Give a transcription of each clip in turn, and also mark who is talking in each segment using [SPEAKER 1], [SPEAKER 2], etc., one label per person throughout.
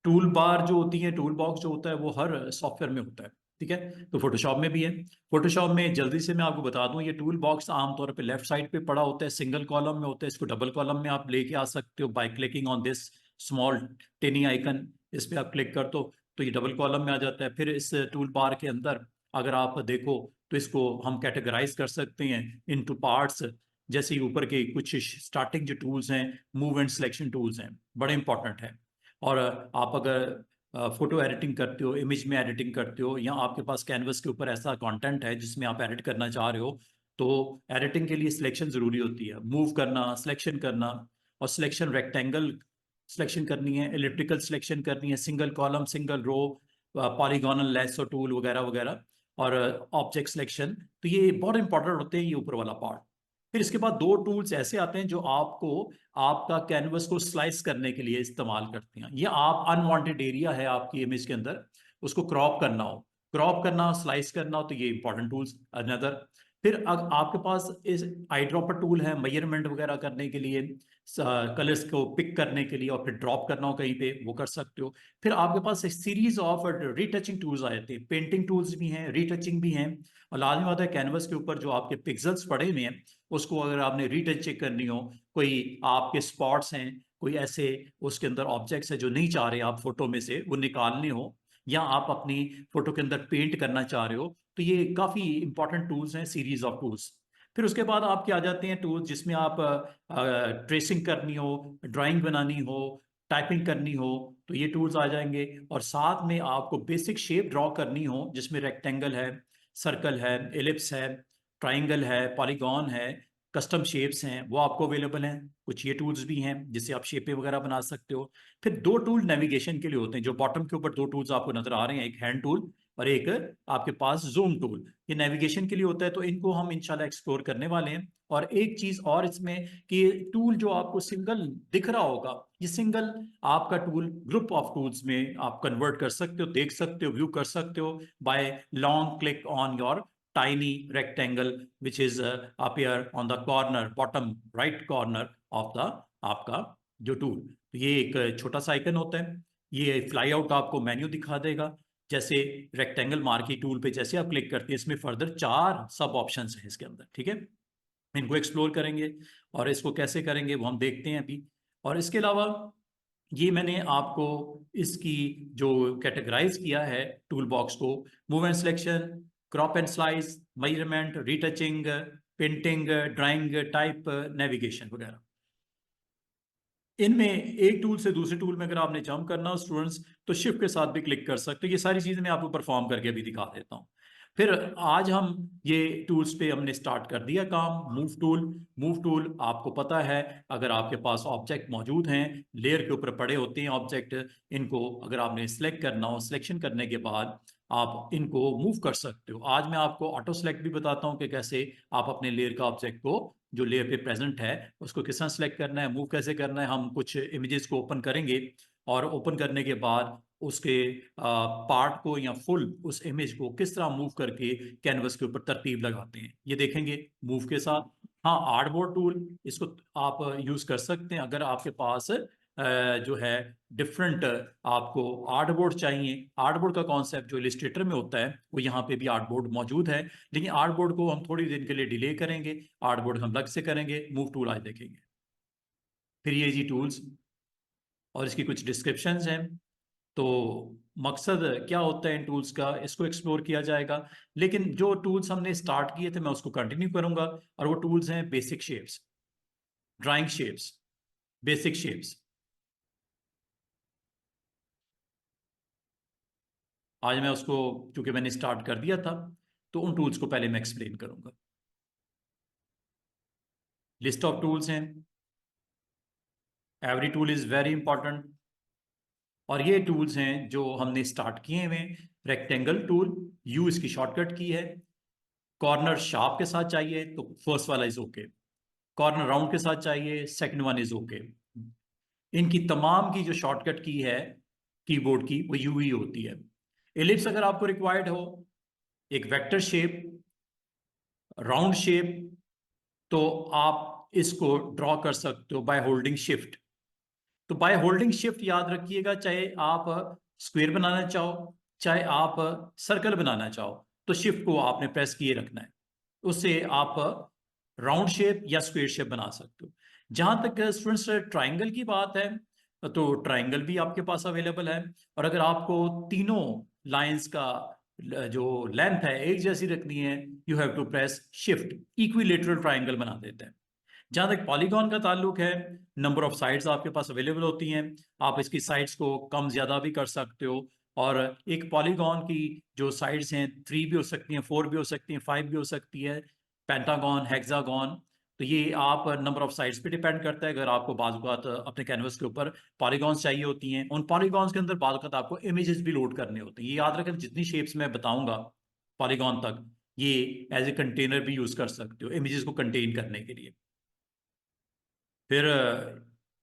[SPEAKER 1] Tool bar जो होती है, टूल बॉक्स जो होता है, वो हर सॉफ्टवेयर में होता है। ठीक है, तो फोटोशॉप में भी है। फोटोशॉप में जल्दी से मैं आपको बता दूं, ये टूल बॉक्स आमतौर पे लेफ्ट साइड पे पड़ा होता है, सिंगल कॉलम में होता है। इसको डबल कॉलम में आप लेके आ सकते हो by clicking on this small tiny icon. इस पे आप क्लिक कर दो तो ये डबल कॉलम में आ जाता है। फिर इस टूल बार के अंदर अगर आप देखो तो इसको हम कैटेगराइज कर सकते हैं इनटू पार्ट्स। जैसे ही ऊपर के कुछ स्टार्टिंग जो टूल्स हैं, मूव एंड सिलेक्शन टूल्स हैं, बड़े इंपॉर्टेंट है। और आप अगर फोटो एडिटिंग करते हो, इमेज में एडिटिंग करते हो, या आपके पास कैनवस के ऊपर ऐसा कंटेंट है जिसमें आप एडिट करना चाह रहे हो, तो एडिटिंग के लिए सिलेक्शन ज़रूरी होती है। मूव करना, सिलेक्शन करना, और सिलेक्शन रेक्टेंगल सिलेक्शन करनी है, एलिप्टिकल सिलेक्शन करनी है, single column, single row, polygonal lasso tool वगैरह वगैरह, और ऑब्जेक्ट सिलेक्शन। तो ये बहुत इंपॉर्टेंट होते हैं, ये ऊपर वाला पार्ट। फिर इसके बाद दो टूल्स ऐसे आते हैं जो आपको आपका कैनवस को स्लाइस करने के लिए इस्तेमाल करते हैं। ये आप अनवांटेड एरिया है आपकी इमेज के अंदर, उसको क्रॉप करना हो, स्लाइस करना हो, तो ये इंपॉर्टेंट टूल्स अनदर। फिर आपके पास इस आई ड्रॉपर टूल है मेजरमेंट वगैरह करने के लिए, कलर्स को पिक करने के लिए, और फिर ड्रॉप करना हो कहीं पे, वो कर सकते हो। फिर आपके पास एक सीरीज ऑफ रीटचिंग टूल्स आए थे, पेंटिंग टूल्स भी हैं, रीटचिंग भी हैं। और लाजमी बात है, कैनवस के ऊपर जो आपके पिक्सल्स पड़े हुए हैं, उसको अगर आपने रीटचिंग करनी हो, कोई आपके स्पॉट्स हैं, कोई ऐसे उसके अंदर ऑब्जेक्ट्स है जो नहीं चाह रहे आप फोटो में से वो निकालने हो, या आप अपनी फोटो के अंदर पेंट करना चाह रहे हो, तो ये काफ़ी इंपॉर्टेंट टूल्स हैं, सीरीज ऑफ टूल्स। फिर उसके बाद आपके आ जाते हैं टूल्स जिसमें आप ट्रेसिंग करनी हो, ड्राइंग बनानी हो, टाइपिंग करनी हो, तो ये टूल्स आ जाएंगे। और साथ में आपको बेसिक शेप ड्रॉ करनी हो, जिसमें रेक्टेंगल है, सर्कल है, एलिप्स है, ट्राइंगल है, पॉलीगॉन है, कस्टम शेप्स हैं, वो आपको अवेलेबल हैं। कुछ ये टूल्स भी हैं जिससे आप शेपें वगैरह बना सकते हो। फिर दो टूल नेविगेशन के लिए होते हैं, जो बॉटम के ऊपर दो टूल्स आपको नजर आ रहे हैं, एक हैंड टूल और एक आपके पास जूम टूल। ये नेविगेशन के लिए होता है, तो इनको हम इंशाल्लाह एक्सप्लोर करने वाले हैं। और एक चीज और इसमें कि टूल जो आपको सिंगल दिख रहा होगा, ये सिंगल आपका टूल ग्रुप ऑफ टूल्स में आप कन्वर्ट कर सकते हो, देख सकते हो, व्यू कर सकते हो by long click on your tiny rectangle which is appear on the corner, bottom right corner of the आपका जो टूल। तो ये एक छोटा सा आइकन होता है, ये फ्लाई आउट आपको मेन्यू दिखा देगा। जैसे रेक्टेंगल मार्की टूल पे जैसे आप क्लिक करते हैं, इसमें फर्दर 4 सब ऑप्शंस हैं इसके अंदर। ठीक है, इनको एक्सप्लोर करेंगे, और इसको कैसे करेंगे वो हम देखते हैं अभी। और इसके अलावा ये मैंने आपको इसकी जो कैटेगराइज किया है टूल बॉक्स को, move and selection, crop and slice, measurement, retouching, painting, drawing, type, navigation वगैरह। इनमें एक टूल से दूसरे टूल में अगर आपने जंप करना हो स्टूडेंट्स, तो शिफ्ट के साथ भी क्लिक कर सकते हो। ये सारी चीजें मैं आपको परफॉर्म करके भी दिखा देता हूँ। फिर आज हम ये टूल्स पे हमने स्टार्ट कर दिया काम। मूव टूल आपको पता है, अगर आपके पास ऑब्जेक्ट मौजूद हैं, लेयर के ऊपर पड़े होते हैं ऑब्जेक्ट, इनको अगर आपने सिलेक्ट करना हो, सिलेक्शन करने के बाद आप इनको मूव कर सकते हो। आज मैं आपको ऑटो सेलेक्ट भी बताता हूँ कि कैसे आप अपने लेयर का ऑब्जेक्ट को, जो लेयर पे प्रेजेंट है, उसको किस तरह सेलेक्ट करना है, मूव कैसे करना है। हम कुछ इमेजेस को ओपन करेंगे, और ओपन करने के बाद उसके पार्ट को या फुल उस इमेज को किस तरह मूव करके कैनवस के ऊपर तरतीब लगाते हैं, ये देखेंगे मूव के साथ। हाँ, आर्टबोर्ड टूल, इसको आप यूज कर सकते हैं अगर आपके पास जो है डिफरेंट आपको आर्टबोर्ड चाहिए। आर्टबोर्ड का कॉन्सेप्ट जो इलिस्ट्रेटर में होता है, वो यहाँ पे भी आर्टबोर्ड मौजूद है, लेकिन आर्टबोर्ड को हम थोड़ी देर के लिए डिले करेंगे। आर्टबोर्ड हम अलग से करेंगे, मूव टूल आज देखेंगे। फिर ये जी टूल्स और इसकी कुछ डिस्क्रिप्शंस हैं। तो मकसद क्या होता है इन टूल्स का, इसको एक्सप्लोर किया जाएगा। लेकिन जो टूल्स हमने स्टार्ट किए थे मैं उसको कंटिन्यू करूंगा, और वो टूल्स हैं basic shapes, drawing shapes, basic shapes. आज मैं उसको, क्योंकि मैंने स्टार्ट कर दिया था, तो उन टूल्स को पहले मैं एक्सप्लेन करूंगा। लिस्ट ऑफ टूल्स हैं, every tool is very important. और ये टूल्स हैं जो हमने स्टार्ट किए हुए। रेक्टेंगल टूल, यू इसकी शॉर्टकट की है। कॉर्नर शार्प के साथ चाहिए तो फर्स्ट वाला इज ओके, कॉर्नर राउंड के साथ चाहिए सेकंड वन इज ओके। इनकी तमाम की जो शॉर्टकट की है कीबोर्ड की, वो यू ही होती है। एलिप्स अगर आपको रिक्वायर्ड हो, एक वेक्टर शेप, राउंड शेप, तो आप इसको ड्रॉ कर सकते हो बाय होल्डिंग शिफ्ट। तो बाय होल्डिंग शिफ्ट याद रखिएगा, चाहे आप स्क्वायर बनाना चाहो चाहे आप सर्कल बनाना चाहो, तो शिफ्ट को आपने प्रेस किए रखना है, उससे आप राउंड शेप या स्क्वायर शेप बना सकते हो। जहां तक स्टूडेंट्स ट्राइंगल की बात है, तो ट्राइंगल भी आपके पास अवेलेबल है, और अगर आपको तीनों लाइंस का जो लेंथ है एक जैसी रखनी है, you have to press shift, equilateral triangle बना देते हैं। जहां तक पॉलीगॉन का ताल्लुक है, नंबर ऑफ साइड्स आपके पास अवेलेबल होती हैं, आप इसकी साइड्स को कम ज्यादा भी कर सकते हो, और एक पॉलीगॉन की जो साइड्स हैं 3 भी हो सकती हैं, 4 भी हो सकती हैं, 5 भी हो सकती है, पेंटागॉन, हेक्सागॉन। तो ये आप नंबर ऑफ साइड्स पे डिपेंड करता है। अगर आपको बाज़ औक़ात अपने कैनवस के ऊपर पॉलीगॉन्स चाहिए होती हैं, उन पॉलीगॉन्स के अंदर बाज़ औक़ात आपको इमेजेस भी लोड करने होते हैं। ये याद रखें, जितनी शेप्स मैं बताऊंगा पॉलीगॉन तक, ये एज ए कंटेनर भी यूज कर सकते हो इमेजेस को कंटेन करने के लिए। फिर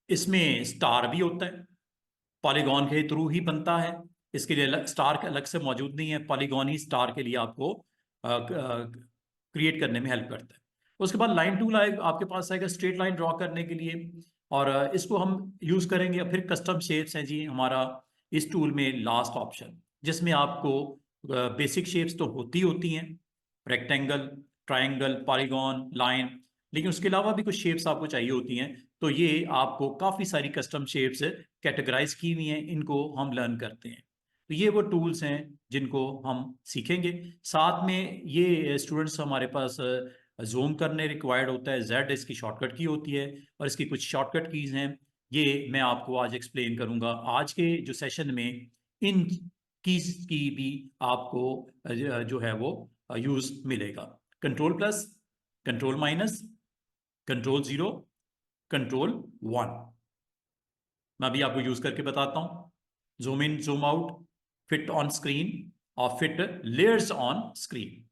[SPEAKER 1] इसमें स्टार भी होता है, पॉलीगॉन के थ्रू ही बनता है, इसके लिए स्टार अलग से मौजूद नहीं है, पॉलीगॉन ही स्टार के लिए आपको क्रिएट करने में हेल्प करता है। उसके बाद लाइन टूल आएगा आपके पास, आएगा स्ट्रेट लाइन ड्रॉ करने के लिए, और इसको हम यूज करेंगे। फिर कस्टम शेप्स हैं जी हमारा इस टूल में लास्ट ऑप्शन, जिसमें आपको बेसिक शेप्स तो होती हैं, रेक्टेंगल, ट्राइंगल, पॉलीगॉन, लाइन, लेकिन उसके अलावा भी कुछ शेप्स आपको चाहिए होती हैं। तो ये आपको काफ़ी सारी कस्टम शेप्स कैटेगराइज की हुई हैं, इनको हम लर्न करते हैं। तो ये वो टूल्स हैं जिनको हम सीखेंगे। साथ में ये स्टूडेंट्स हमारे पास जूम करने रिक्वायर्ड होता है, जेड इसकी शॉर्टकट की होती है, और इसकी कुछ शॉर्टकट कीज हैं, ये मैं आपको आज एक्सप्लेन करूंगा। आज के जो सेशन में इन कीज की भी आपको जो है वो यूज मिलेगा। Control plus, control minus, control 0, control 1। मैं अभी आपको यूज करके बताता हूं। Zoom in, zoom out, fit on screen, और फिट लेयर्स ऑन स्क्रीन।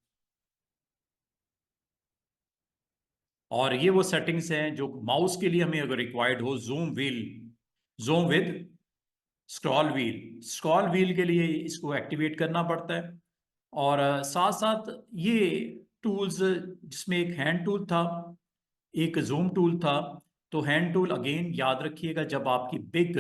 [SPEAKER 1] और ये वो सेटिंग्स हैं जो माउस के लिए हमें अगर रिक्वायर्ड हो, zoom wheel, zoom with scroll wheel, scroll wheel के लिए इसको एक्टिवेट करना पड़ता है। और साथ साथ ये टूल्स, जिसमें एक हैंड टूल था, एक जूम टूल था, तो हैंड टूल अगेन याद रखिएगा, जब आपकी बिग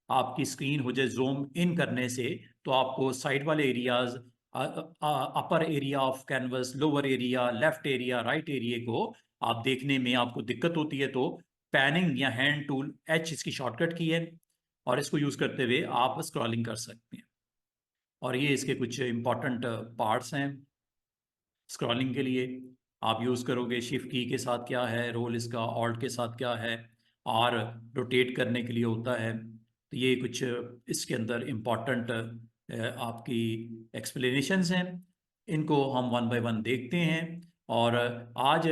[SPEAKER 1] आपकी स्क्रीन हो जाए जूम इन करने से, तो आपको साइड वाले areas, upper area of canvas, lower area, left area, right area को आप देखने में आपको दिक्कत होती है, तो पैनिंग या हैंड टूल, एच इसकी शॉर्टकट की है, और इसको यूज करते हुए आप स्क्रॉलिंग कर सकते हैं। और ये इसके कुछ इंपॉर्टेंट पार्ट्स हैं स्क्रॉलिंग के लिए। आप यूज़ करोगे शिफ्ट की के साथ क्या है रोल इसका, ऑल्ट के साथ क्या है, आर रोटेट करने के लिए होता है। तो ये कुछ इसके अंदर इम्पॉर्टेंट आपकी एक्सप्लेनेशंस हैं, इनको हम वन बाय वन देखते हैं। और आज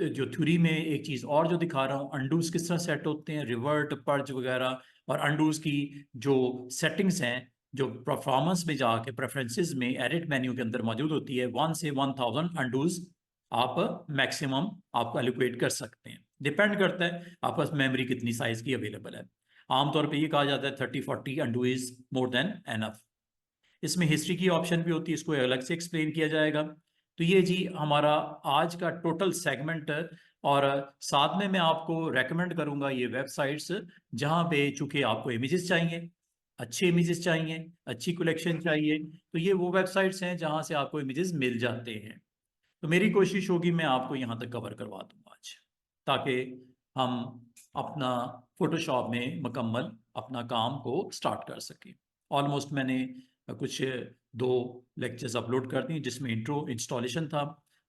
[SPEAKER 1] जो थ्योरी में एक चीज़ और जो दिखा रहा हूँ, अंडूज किस तरह सेट होते हैं, रिवर्ट, पर्ज वगैरह, और अंडूज की जो सेटिंग्स हैं, जो परफॉर्मेंस में जाके प्रेफरेंसेस में एडिट मेन्यू के अंदर मौजूद होती है, 1 से 1000 अंडूज आप मैक्सिमम आप एलोकेट कर सकते हैं। डिपेंड करता है आपके पास मेमोरी कितनी साइज की अवेलेबल है। आमतौर पे ये कहा जाता है 30-40 undo is more than enough. इसमें हिस्ट्री की ऑप्शन भी होती है, इसको अलग से एक्सप्लेन किया जाएगा। तो ये जी हमारा आज का टोटल सेगमेंट। और साथ में मैं आपको रेकमेंड करूंगा ये वेबसाइट्स, जहां पे चूंकि आपको इमेजेस चाहिए, अच्छे इमेजेस चाहिए, अच्छी कलेक्शन चाहिए, तो ये वो वेबसाइट्स हैं जहां से आपको इमेजेस मिल जाते हैं। तो मेरी कोशिश होगी मैं आपको यहाँ तक कवर करवा दूंगा आज, ताकि हम अपना फोटोशॉप में मुकम्मल अपना काम को स्टार्ट कर सकें। ऑलमोस्ट मैंने कुछ 2 लेक्चर्स अपलोड कर दी, जिसमें इंट्रो, इंस्टॉलेशन था,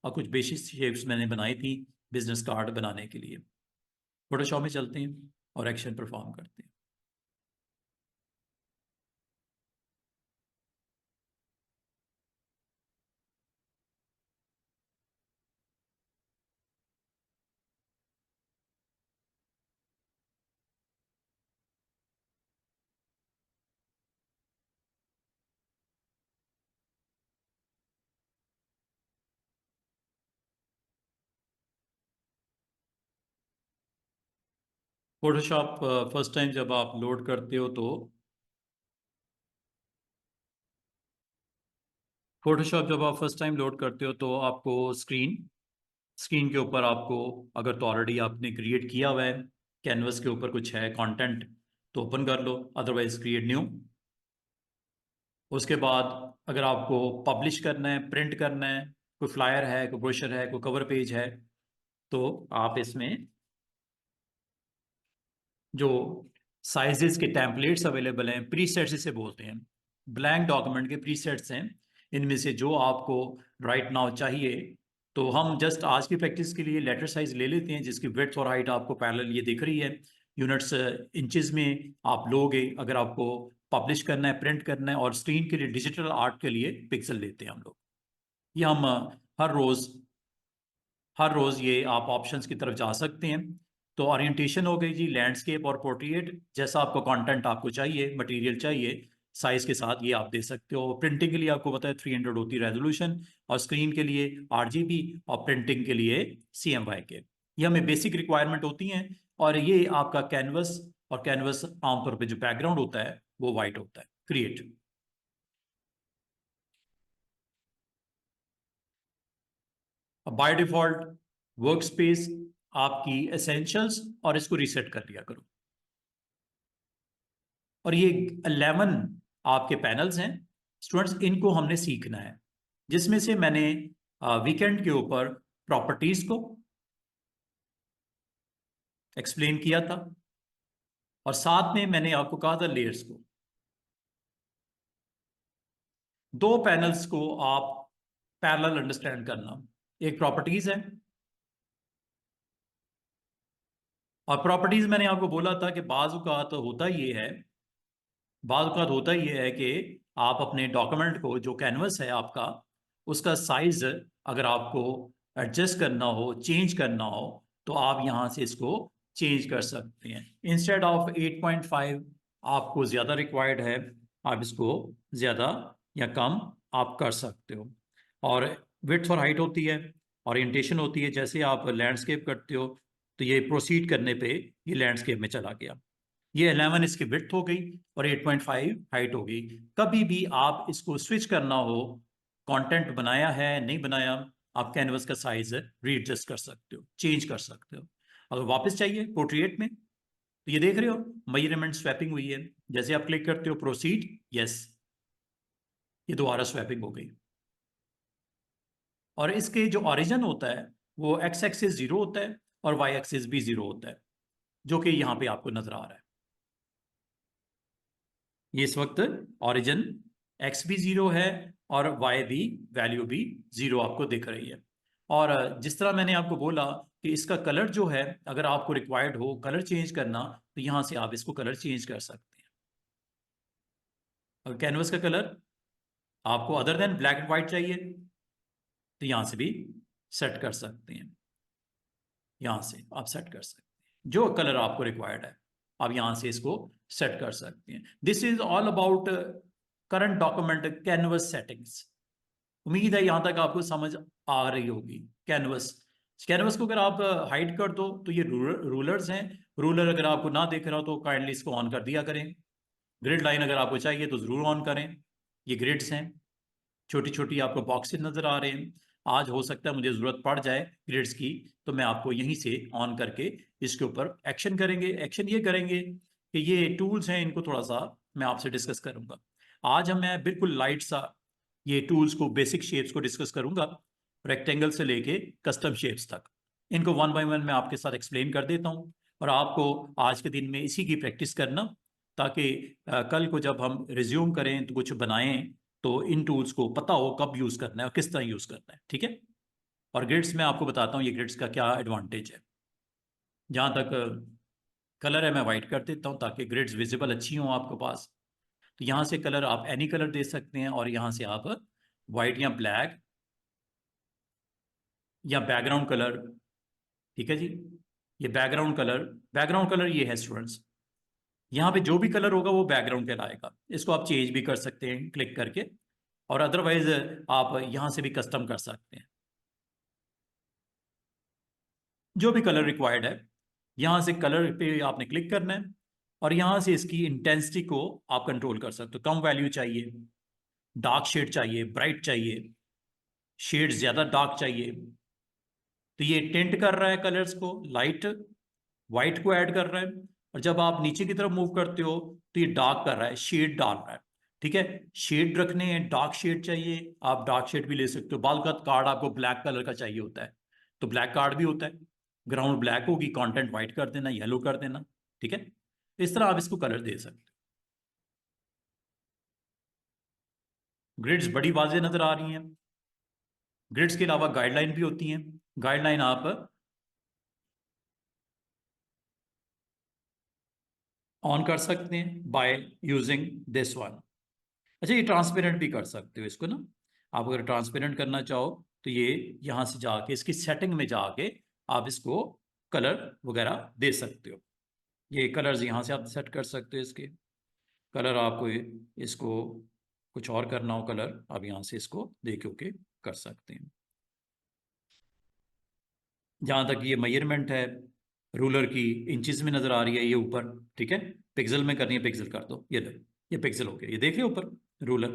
[SPEAKER 1] और कुछ बेसिक शेप्स मैंने बनाई थी बिजनेस कार्ड बनाने के लिए। फोटोशॉप में चलते हैं और एक्शन परफॉर्म करते हैं। फोटोशॉप फर्स्ट टाइम जब आप लोड करते हो, तो फोटोशॉप जब आप फर्स्ट टाइम लोड करते हो, तो आपको स्क्रीन स्क्रीन के ऊपर आपको, अगर तो ऑलरेडी आपने क्रिएट किया हुआ है, कैनवस के ऊपर कुछ है कंटेंट, तो ओपन कर लो, अदरवाइज क्रिएट न्यू। उसके बाद अगर आपको पब्लिश करना है, प्रिंट करना है, कोई फ्लायर है, कोई ब्रोशर है, कोई कवर पेज है, तो आप इसमें जो साइजेस के टेम्पलेट्स अवेलेबल हैं, प्रीसेट्स इसे बोलते हैं, ब्लैंक डॉक्यूमेंट के प्रीसेट्स हैं, इनमें से जो आपको राइट नाउ चाहिए, तो हम जस्ट आज की प्रैक्टिस के लिए लेटर साइज ले लेते हैं जिसकी विड्थ और हाइट आपको पैरेलल ये दिख रही है, यूनिट्स इंचेस में आप लोगे अगर आपको पब्लिश करना है, प्रिंट करना है, और स्क्रीन के लिए डिजिटल आर्ट के लिए पिक्सल लेते हैं हम लोग। ये हम हर रोज ये आप ऑप्शंस की तरफ जा सकते हैं। तो ओरिएंटेशन हो गई जी, लैंडस्केप और पोर्ट्रेट, जैसा आपको कंटेंट आपको चाहिए, मटेरियल चाहिए, साइज के साथ ये आप दे सकते हो। प्रिंटिंग के लिए आपको पता है 300 होती है रेजोल्यूशन, और स्क्रीन के लिए RGB, और प्रिंटिंग के लिए CMYK। ये हमें बेसिक रिक्वायरमेंट होती हैं। और ये आपका कैनवस, और कैनवस आमतौर पर जो बैकग्राउंड होता है वो वाइट होता है। Create. By default work space आपकी एसेंशियल्स, और इसको रीसेट कर लिया करो। और ये 11 आपके पैनल्स हैं स्टूडेंट्स, इनको हमने सीखना है, जिसमें से मैंने वीकेंड के ऊपर प्रॉपर्टीज को एक्सप्लेन किया था, और साथ में मैंने आपको कहा था लेयर्स को। दो पैनल्स को आप पैरेलल अंडरस्टैंड करना, एक प्रॉपर्टीज है, और प्रॉपर्टीज मैंने आपको बोला था कि बाजू का तो होता ये है, बाद का होता ये है कि आप अपने डॉक्यूमेंट को, जो कैनवस है आपका, उसका साइज अगर आपको एडजस्ट करना हो, चेंज करना हो, तो आप यहाँ से इसको चेंज कर सकते हैं। इंस्टेड ऑफ 8.5 आपको ज़्यादा रिक्वायर्ड है, आप इसको ज़्यादा या कम आप कर सकते हो। और विड्थ और हाइट होती है, ओरिएंटेशन होती है, जैसे आप लैंडस्केप करते हो तो ये प्रोसीड करने पे ये लैंडस्केप में चला गया। ये 11 इसकी विड्थ हो गई और 8.5 हाइट हो गई। कभी भी आप इसको स्विच करना हो, कंटेंट बनाया है नहीं बनाया, आप कैनवस का साइज रीएडजस्ट कर सकते हो, चेंज कर सकते हो। अगर वापस चाहिए पोर्ट्रेट में, तो ये देख रहे हो मेजरमेंट स्वैपिंग हुई है, जैसे आप क्लिक करते हो प्रोसीड, यस, ये दोबारा स्वैपिंग हो गई। और इसके जो ओरिजिन होता है वो एक्स एक्सिस 0 होता है और वाई एक्सिस भी 0 होता है, जो कि यहाँ पे आपको नजर आ रहा है। ये इस वक्त ओरिजिन एक्स भी 0 है और वाई भी वैल्यू भी 0 आपको दिख रही है। और जिस तरह मैंने आपको बोला कि इसका कलर जो है, अगर आपको रिक्वायर्ड हो कलर चेंज करना, तो यहां से आप इसको कलर चेंज कर सकते हैं। अगर कैनवस का कलर आपको other than black and white चाहिए, तो यहां से भी सेट कर सकते हैं। यहां से आप सेट कर सकते हैं जो कलर आपको रिक्वायर्ड है, आप यहां से इसको सेट कर सकते हैं। This is all about current document canvas settings. उम्मीद है यहां तक आपको समझ आ रही होगी। कैनवस, कैनवस को अगर आप हाइड कर दो तो ये रूलर्स हैं, रूलर अगर आपको ना दिख रहा हो तो काइंडली इसको ऑन कर दिया करें। ग्रिड लाइन अगर आपको चाहिए तो जरूर ऑन करें। ये ग्रिड्स हैं, छोटी छोटी आपको बॉक्सेस नजर आ रहे हैं। आज हो सकता है मुझे ज़रूरत पड़ जाए ग्रिड्स की, तो मैं आपको यहीं से ऑन करके इसके ऊपर एक्शन करेंगे। एक्शन ये करेंगे कि ये टूल्स हैं, इनको थोड़ा सा मैं आपसे डिस्कस करूंगा। आज हम मैं बिल्कुल लाइट सा ये टूल्स को, बेसिक शेप्स को डिस्कस करूंगा, रेक्टेंगल से लेके कस्टम शेप्स तक। इनको वन बाय वन मैं आपके साथ एक्सप्लेन कर देता हूँ, और आपको आज के दिन में इसी की प्रैक्टिस करना, ताकि कल को जब हम रिज्यूम करें तो कुछ बनाएं तो इन टूल्स को पता हो कब यूज करना है और किस तरह यूज करना है। ठीक है। और ग्रिड्स में आपको बताता हूँ ये ग्रिड्स का क्या एडवांटेज है। जहां तक कलर है मैं वाइट कर देता हूँ ताकि ग्रिड्स विजिबल अच्छी हों आपके पास। तो यहाँ से कलर आप एनी कलर दे सकते हैं, और यहाँ से आप वाइट या ब्लैक या बैकग्राउंड कलर। ठीक है जी, ये बैकग्राउंड कलर ये है स्टूडेंट्स। यहाँ पे जो भी कलर होगा वो बैकग्राउंड कहलाएगा। इसको आप चेंज भी कर सकते हैं क्लिक करके, और अदरवाइज आप यहाँ से भी कस्टम कर सकते हैं। जो भी कलर रिक्वायर्ड है, यहां से कलर पे आपने क्लिक करना है, और यहां से इसकी इंटेंसिटी को आप कंट्रोल कर सकते हो। कम वैल्यू चाहिए, डार्क शेड चाहिए, ब्राइट चाहिए, शेड ज्यादा डार्क चाहिए, तो ये टेंट कर रहा है कलर्स को, लाइट वाइट को ऐड कर रहा है, और जब आप नीचे की तरफ मूव करते हो तो ये डार्क कर रहा है, शेड डाल रहा है। ठीक है, शेड रखने हैं, डार्क शेड चाहिए, आप डार्क शेड भी ले सकते हो। बाल का कार्ड आपको ब्लैक कलर का चाहिए होता है तो ब्लैक कार्ड भी होता है, ग्राउंड ब्लैक होगी, कंटेंट वाइट कर देना, येलो कर देना। ठीक है, इस तरह आप इसको कलर दे सकते हो। ग्रिड्स बड़ी वाजे नजर आ रही हैं। ग्रिड्स के अलावा गाइडलाइन भी होती हैं। गाइडलाइन आप ऑन कर सकते हैं बाय यूजिंग दिस वन। अच्छा, ये ट्रांसपेरेंट भी कर सकते हो इसको ना। आप अगर ट्रांसपेरेंट करना चाहो तो ये यहां से जाके इसकी सेटिंग में जाके आप इसको कलर वगैरह दे सकते हो। ये कलर्स यहाँ से आप सेट कर सकते हो इसके कलर। आपको इसको कुछ और करना हो कलर, आप यहाँ से इसको दे के कर सकते हैं। जहाँ तक ये मेजरमेंट है रूलर की, इंचेस में नजर आ रही है ये ऊपर। ठीक है, पिक्सल में करनी है, पिक्सल कर दो, ये लो, ये पिक्सल हो गया, ये देख रहे हो ऊपर रूलर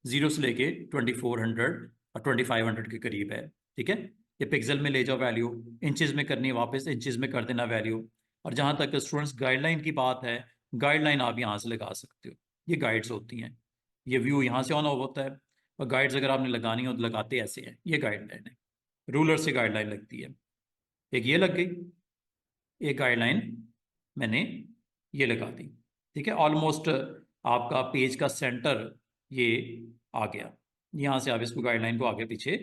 [SPEAKER 1] 0 से लेके 2400 और 2500 के करीब है। ठीक है, ये पिक्सल में ले जाओ वैल्यू, इंचेस में करनी है वापस इंचेस में कर देना वैल्यू। और जहाँ तक स्टूडेंट्स गाइडलाइन की बात है, गाइडलाइन आप यहाँ से लगा सकते हो, ये गाइड्स होती हैं। ये व्यू यहाँ से ऑन ऑफ होता है, और गाइड्स अगर आपने लगानी हो तो लगाते ऐसे हैं, ये गाइडलाइन है, रूलर से गाइडलाइन लगती है। एक ये लग गई, एक गाइडलाइन मैंने ये लगा दी। ठीक है, ऑलमोस्ट आपका पेज का सेंटर ये आ गया। यहाँ से आप इसको गाइडलाइन को आगे पीछे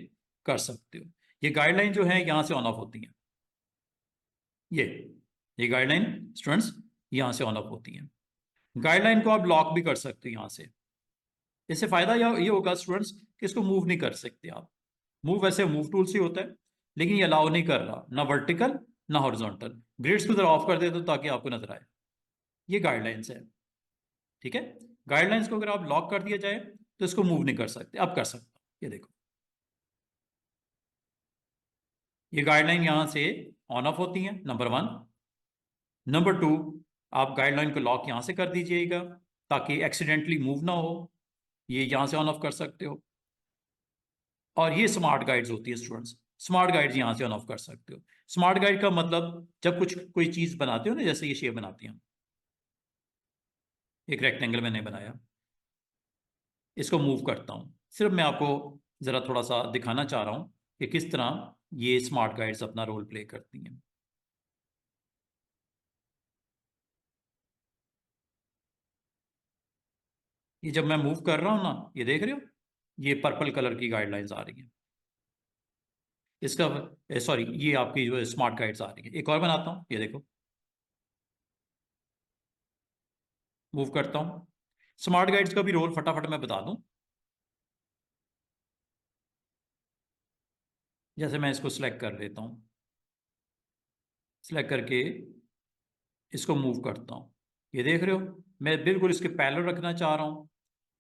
[SPEAKER 1] कर सकते हो। ये गाइडलाइन जो है यहाँ से ऑन ऑफ होती है, ये गाइडलाइन स्टूडेंट्स यहाँ से ऑन ऑफ होती हैं। गाइडलाइन को आप लॉक भी कर सकते हो यहाँ से। इससे फायदा ये होगा स्टूडेंट्स कि इसको मूव नहीं कर सकते आप। मूव वैसे मूव टूल से होता है, लेकिन ये अलाउ नहीं कर रहा, ना वर्टिकल ना हॉरिजॉन्टल। ग्रिड्स को जरा ऑफ कर दे दो ताकि आपको नजर आए। ये गाइडलाइंस है। ठीक है, गाइडलाइंस को अगर आप लॉक कर दिया जाए तो इसको मूव नहीं कर सकते, अब कर सकते। ये देखो, ये गाइडलाइन यहां से ऑन ऑफ होती है, नंबर 1। नंबर 2, आप गाइडलाइन को लॉक यहां से कर दीजिएगा ताकि एक्सीडेंटली मूव ना हो, ये यहां से ऑन ऑफ कर सकते हो। और ये स्मार्ट गाइड्स होती है स्टूडेंट्स, स्मार्ट गाइड्स यहां से ऑन ऑफ कर सकते हो। स्मार्ट गाइड का मतलब जब कुछ कोई चीज बनाते हो ना, जैसे ये शेप बनाती हैं, एक रेक्टेंगल मैंने बनाया, इसको मूव करता हूं, सिर्फ मैं आपको जरा थोड़ा सा दिखाना चाह रहा हूं कि किस तरह ये स्मार्ट गाइड्स अपना रोल प्ले करती हैं। ये जब मैं मूव कर रहा हूं ना, ये देख रहे हो, ये पर्पल कलर की गाइडलाइंस आ रही हैं इसका। सॉरी, ये आपकी जो स्मार्ट गाइड्स आ रही है। एक और बनाता हूं, ये देखो, मूव करता हूं। स्मार्ट गाइड्स का भी रोल फटाफट मैं बता दूं। जैसे मैं इसको सिलेक्ट कर लेता हूं, सिलेक्ट करके इसको मूव करता हूं, ये देख रहे हो, मैं बिल्कुल इसके पैरेलल रखना चाह रहा हूं,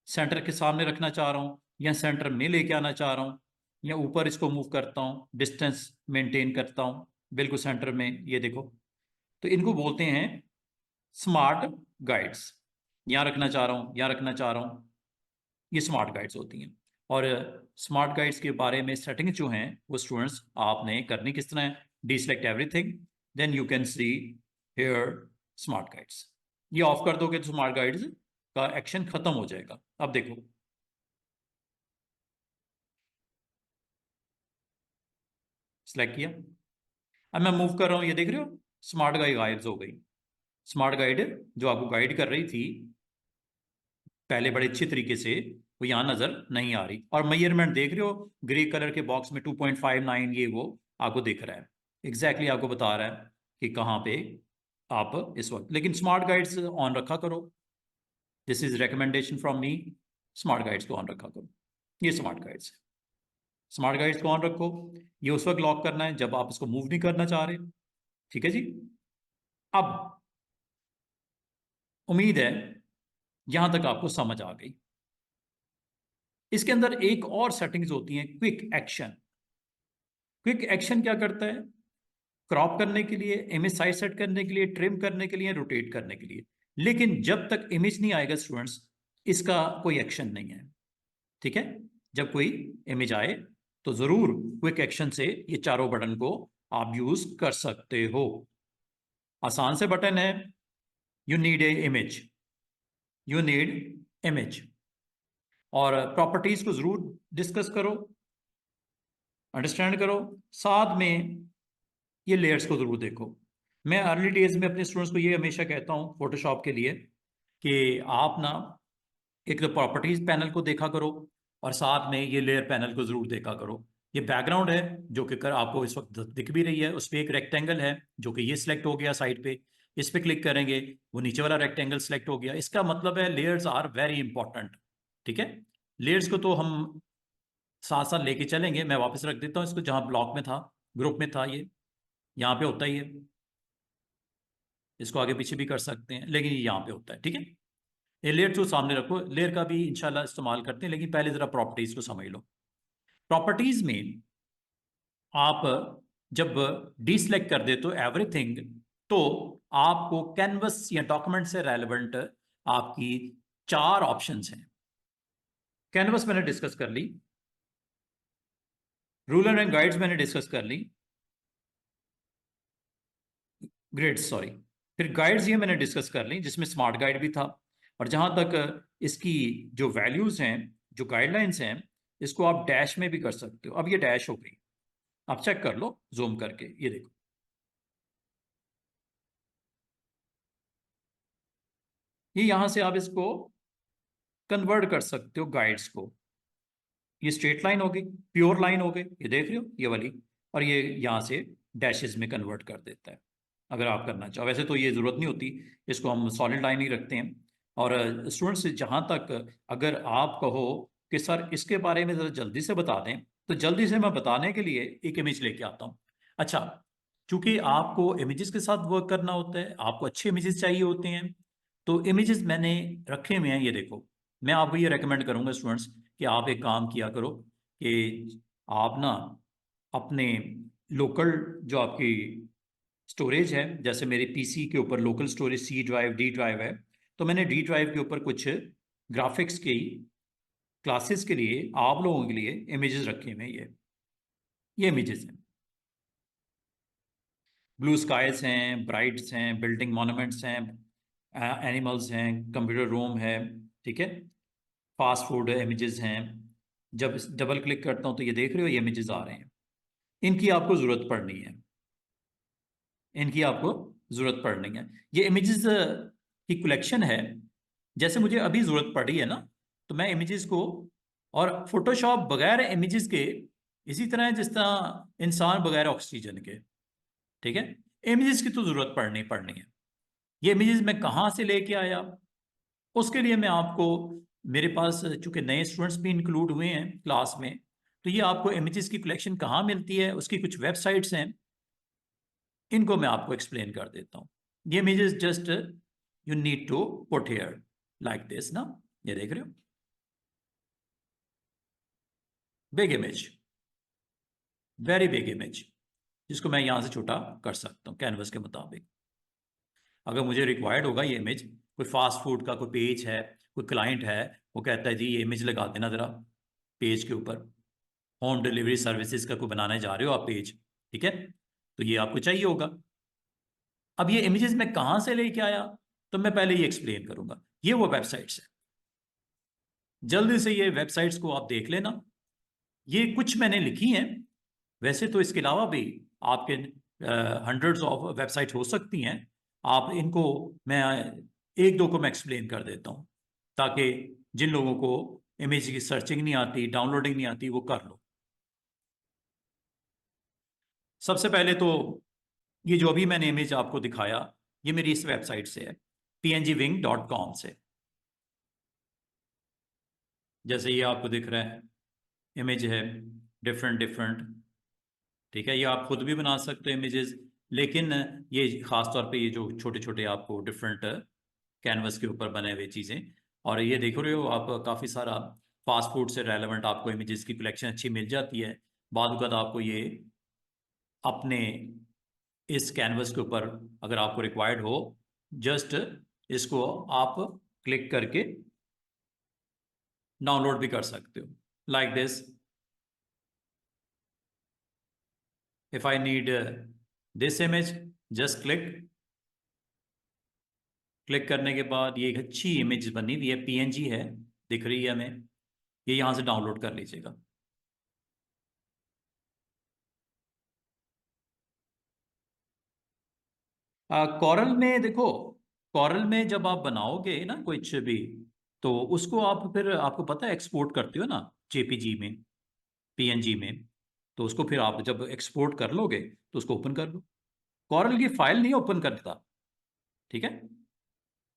[SPEAKER 1] सेंटर के सामने रखना चाह रहा हूं, या सेंटर में लेके आना चाह रहा हूं, या ऊपर इसको मूव करता हूं, डिस्टेंस मेंटेन करता हूं बिल्कुल सेंटर में, ये देखो। तो इनको बोलते हैं स्मार्ट गाइड्स। यहाँ रखना चाह रहा हूँ, यहाँ रखना चाह रहा हूँ, ये स्मार्ट गाइड्स होती हैं। और स्मार्ट गाइड्स के बारे में सेटिंग जो हैं वो स्टूडेंट्स आपने करनी किस तरह है, deselect everything, then you can see here smart guides. ये ऑफ कर दोगे तो स्मार्ट गाइड्स का एक्शन खत्म हो जाएगा। अब देखो, सिलेक्ट किया, अब मैं मूव कर रहा हूँ, ये देख रहे हो, स्मार्ट गाइड गायब हो गई। स्मार्ट गाइड जो आपको गाइड कर रही थी पहले बड़े अच्छे तरीके से, वो यहाँ नजर नहीं आ रही। और मेजरमेंट देख रहे हो, ग्रे कलर के बॉक्स में 2.59 ये वो आपको दिख रहा है, एग्जैक्टली आपको बता रहा है कि कहाँ पे आप इस वक्त। लेकिन स्मार्ट गाइड्स ऑन रखा करो, this is recommendation from me, smart guides को ऑन रखा करो। ये स्मार्ट गाइड्स, स्मार्ट गाइड्स को ऑन रखो। ये उस वक्त लॉक करना है जब आप इसको मूव नहीं करना चाह रहे। ठीक है जी। अब उम्मीद है यहां तक आपको समझ आ गई। इसके अंदर एक और सेटिंग्स होती हैं, क्विक एक्शन। क्विक एक्शन क्या करता है, क्रॉप करने के लिए, इमेज साइज सेट करने के लिए, ट्रिम करने के लिए, रोटेट करने के लिए। लेकिन जब तक इमेज नहीं आएगा स्टूडेंट्स, इसका कोई एक्शन नहीं है। ठीक है, जब कोई इमेज आए तो जरूर क्विक एक्शन से ये चारों बटन को आप यूज कर सकते हो। आसान से बटन है, you need a image, you need image. और प्रॉपर्टीज को जरूर डिस्कस करो, अंडरस्टैंड करो, साथ में ये लेयर्स को जरूर देखो। मैं अर्ली डेज में अपने स्टूडेंट्स को ये हमेशा कहता हूँ फोटोशॉप के लिए कि आप ना एक तो प्रॉपर्टीज पैनल को देखा करो और साथ में ये लेयर पैनल को जरूर देखा करो। ये बैकग्राउंड है जो कि आपको इस वक्त दिख भी रही है, उस पर एक रेक्टेंगल है जो कि ये सिलेक्ट हो गया साइड पे, इस पे क्लिक करेंगे वो नीचे वाला रेक्टेंगल सिलेक्ट हो गया। इसका मतलब है लेयर्स आर वेरी इंपॉर्टेंट। ठीक है, लेयर्स को तो हम साथ साथ लेके चलेंगे। मैं वापस रख देता हूँ इसको जहां ब्लॉक में था, ग्रुप में था, ये यहाँ पे होता ही है। इसको आगे पीछे भी कर सकते हैं लेकिन ये यहाँ पे होता है। ठीक है, ये लेयर टू सामने रखो, लेयर का भी इंशाल्लाह इस्तेमाल करते हैं, लेकिन पहले जरा प्रॉपर्टीज को समझ लो। प्रॉपर्टीज में आप जब डीसेलेक्ट कर देते हो एवरीथिंग, तो आपको कैनवस या डॉक्यूमेंट से रेलेवेंट आपकी 4 ऑप्शंस हैं। कैनवस मैंने डिस्कस कर ली, रूलर एंड गाइड्स मैंने डिस्कस कर ली, ग्रिड्स सॉरी, फिर गाइड्स ये मैंने डिस्कस कर ली जिसमें स्मार्ट गाइड भी था। और जहां तक इसकी जो वैल्यूज हैं, जो गाइडलाइंस हैं, इसको आप डैश में भी कर सकते हो। अब ये डैश हो गई, आप चेक कर लो जूम करके, ये देखो ये यहां से आप इसको कन्वर्ट कर सकते हो गाइड्स को। ये स्ट्रेट लाइन हो गई, प्योर लाइन हो गई, ये देख रहे हो ये वाली, और ये यहां से डैशेस में कन्वर्ट कर देता है अगर आप करना चाहो। वैसे तो ये जरूरत नहीं होती, इसको हम सॉलिड लाइन ही रखते हैं। और स्टूडेंट्स जहां तक अगर आप कहो कि सर इसके बारे में जरा जल्दी से बता दें, तो जल्दी से मैं बताने के लिए एक इमेज लेके आता हूँ। अच्छा, चूंकि आपको इमेजेस के साथ वर्क करना होता है, आपको अच्छे इमेजेस चाहिए होते हैं, तो इमेजेस मैंने रखे हुए हैं, ये देखो। मैं आपको ये रेकमेंड करूंगा स्टूडेंट्स कि आप एक काम किया करो कि आप ना अपने लोकल जो आपकी स्टोरेज है, जैसे मेरे पीसी के ऊपर local storage C drive D drive है, तो मैंने डी ड्राइव के ऊपर कुछ ग्राफिक्स की क्लासेस के लिए आप लोगों के लिए इमेजेस रखे हुए हैं। ये इमेजेस हैं, ब्लू स्काइज हैं, ब्राइट्स हैं, बिल्डिंग मॉन्यूमेंट्स हैं, एनिमल्स हैं, कंप्यूटर रूम है। ठीक है, फास्ट फूड इमेजेस हैं। जब डबल क्लिक करता हूं तो ये देख रहे हो ये इमेजेस आ रहे हैं। इनकी आपको जरूरत पड़नी है, इनकी आपको जरूरत पड़नी है। ये इमेजेस की कलेक्शन है। जैसे मुझे अभी जरूरत पड़ी है ना, तो मैं इमेजेस को, और फोटोशॉप बगैर इमेजेस के इसी तरह है जिस तरह इंसान बगैर ऑक्सीजन के। ठीक है, इमेजेस की तो जरूरत पड़नी पड़नी है। ये इमेजेस मैं कहाँ से लेके आया, उसके लिए मैं आपको, मेरे पास चूंकि नए स्टूडेंट्स भी इंक्लूड हुए हैं क्लास में, तो ये आपको इमेजेस की कलेक्शन कहाँ मिलती है, उसकी कुछ वेबसाइट्स हैं, इनको मैं आपको एक्सप्लेन कर देता हूँ। ये images just you need to put here like this ना, ये देख रहे हो, big image, very big image, जिसको मैं यहां से छोटा कर सकता हूँ कैनवस के मुताबिक। अगर मुझे रिक्वायर्ड होगा ये इमेज, कोई फास्ट फूड का कोई पेज है, कोई क्लाइंट है, वो कहता है जी ये इमेज लगा देना जरा पेज के ऊपर, होम डिलीवरी सर्विसेज का कोई बनाने जा रहे हो आप पेज, ठीक है, तो ये आपको चाहिए होगा। अब ये इमेजेस मैं कहां से लेके आया, तो मैं पहले ये एक्सप्लेन करूंगा। ये वो वेबसाइट्स है, जल्दी से ये वेबसाइट्स को आप देख लेना। ये कुछ मैंने लिखी हैं, वैसे तो इसके अलावा भी आपके हंड्रेड्स ऑफ वेबसाइट हो सकती हैं। आप इनको, मैं एक दो को मैं एक्सप्लेन कर देता हूँ, ताकि जिन लोगों को इमेज की सर्चिंग नहीं आती, डाउनलोडिंग नहीं आती, वो कर लो। सबसे पहले तो ये जो अभी मैंने इमेज आपको दिखाया, ये मेरी इस वेबसाइट से है, pngwing.com से। जैसे ये आपको दिख रहा है, इमेज है डिफरेंट डिफरेंट। ठीक है, ये आप खुद भी बना सकते हो इमेजेस, लेकिन ये खास तौर पे ये जो छोटे छोटे आपको डिफरेंट कैनवस के ऊपर बने हुए चीज़ें, और ये देख रहे हो आप काफ़ी सारा फास्ट फूड से रेलेवेंट आपको इमेजेस की कलेक्शन अच्छी मिल जाती है। बाद वक़्त आपको ये अपने इस कैनवस के ऊपर अगर आपको रिक्वायर्ड हो, जस्ट इसको आप क्लिक करके डाउनलोड भी कर सकते हो like this. If I need this image, just click, click करने के बाद ये एक अच्छी इमेज बनी हुई है, पीएनजी है, दिख रही है हमें, ये यहाँ से डाउनलोड कर लीजिएगा। कॉरल में देखो, कॉरल में जब आप बनाओगे ना कुछ भी, तो उसको आप फिर, आपको पता है एक्सपोर्ट करते हो ना जेपीजी में, पीएनजी में, तो उसको फिर आप जब एक्सपोर्ट कर लोगे तो उसको ओपन कर लो। कॉरल की फाइल नहीं ओपन करता, ठीक है।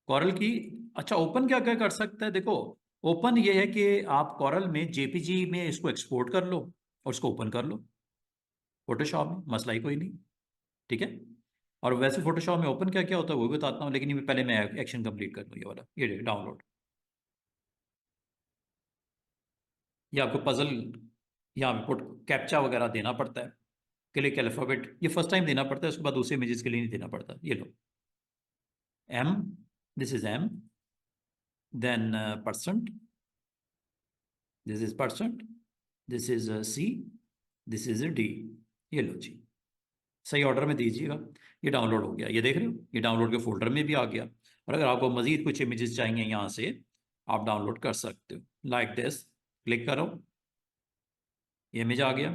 [SPEAKER 1] कॉरल की, अच्छा ओपन क्या क्या कर सकता है देखो, ओपन ये है कि आप कॉरल में जेपीजी में इसको एक्सपोर्ट कर लो और उसको ओपन कर लो फोटोशॉप में, मसला ही कोई नहीं, ठीक है। और वैसे फोटोशॉप में ओपन क्या क्या होता है वो भी बताता हूँ, लेकिन ये पहले मैं एक्शन कंप्लीट कर दूँ, ये वाला, ये डाउनलोड। ये आपको पजल यहाँ पे पुट कैप्चा वगैरह देना पड़ता है, क्लिक अल्फाबेट, ये फर्स्ट टाइम देना पड़ता है, उसके बाद दूसरे इमेजेस के लिए नहीं देना पड़ता। ये लो, M, this is M, then percent, this is percent, this is C, this is D. ये लो जी, सही ऑर्डर में दीजिएगा। ये डाउनलोड हो गया, ये देख रहे हो, ये डाउनलोड के फोल्डर में भी आ गया। और अगर आपको मजीद कुछ इमेजेस चाहिए यहाँ से आप डाउनलोड कर सकते हो, लाइक दिस, क्लिक करो, ये इमेज आ गया,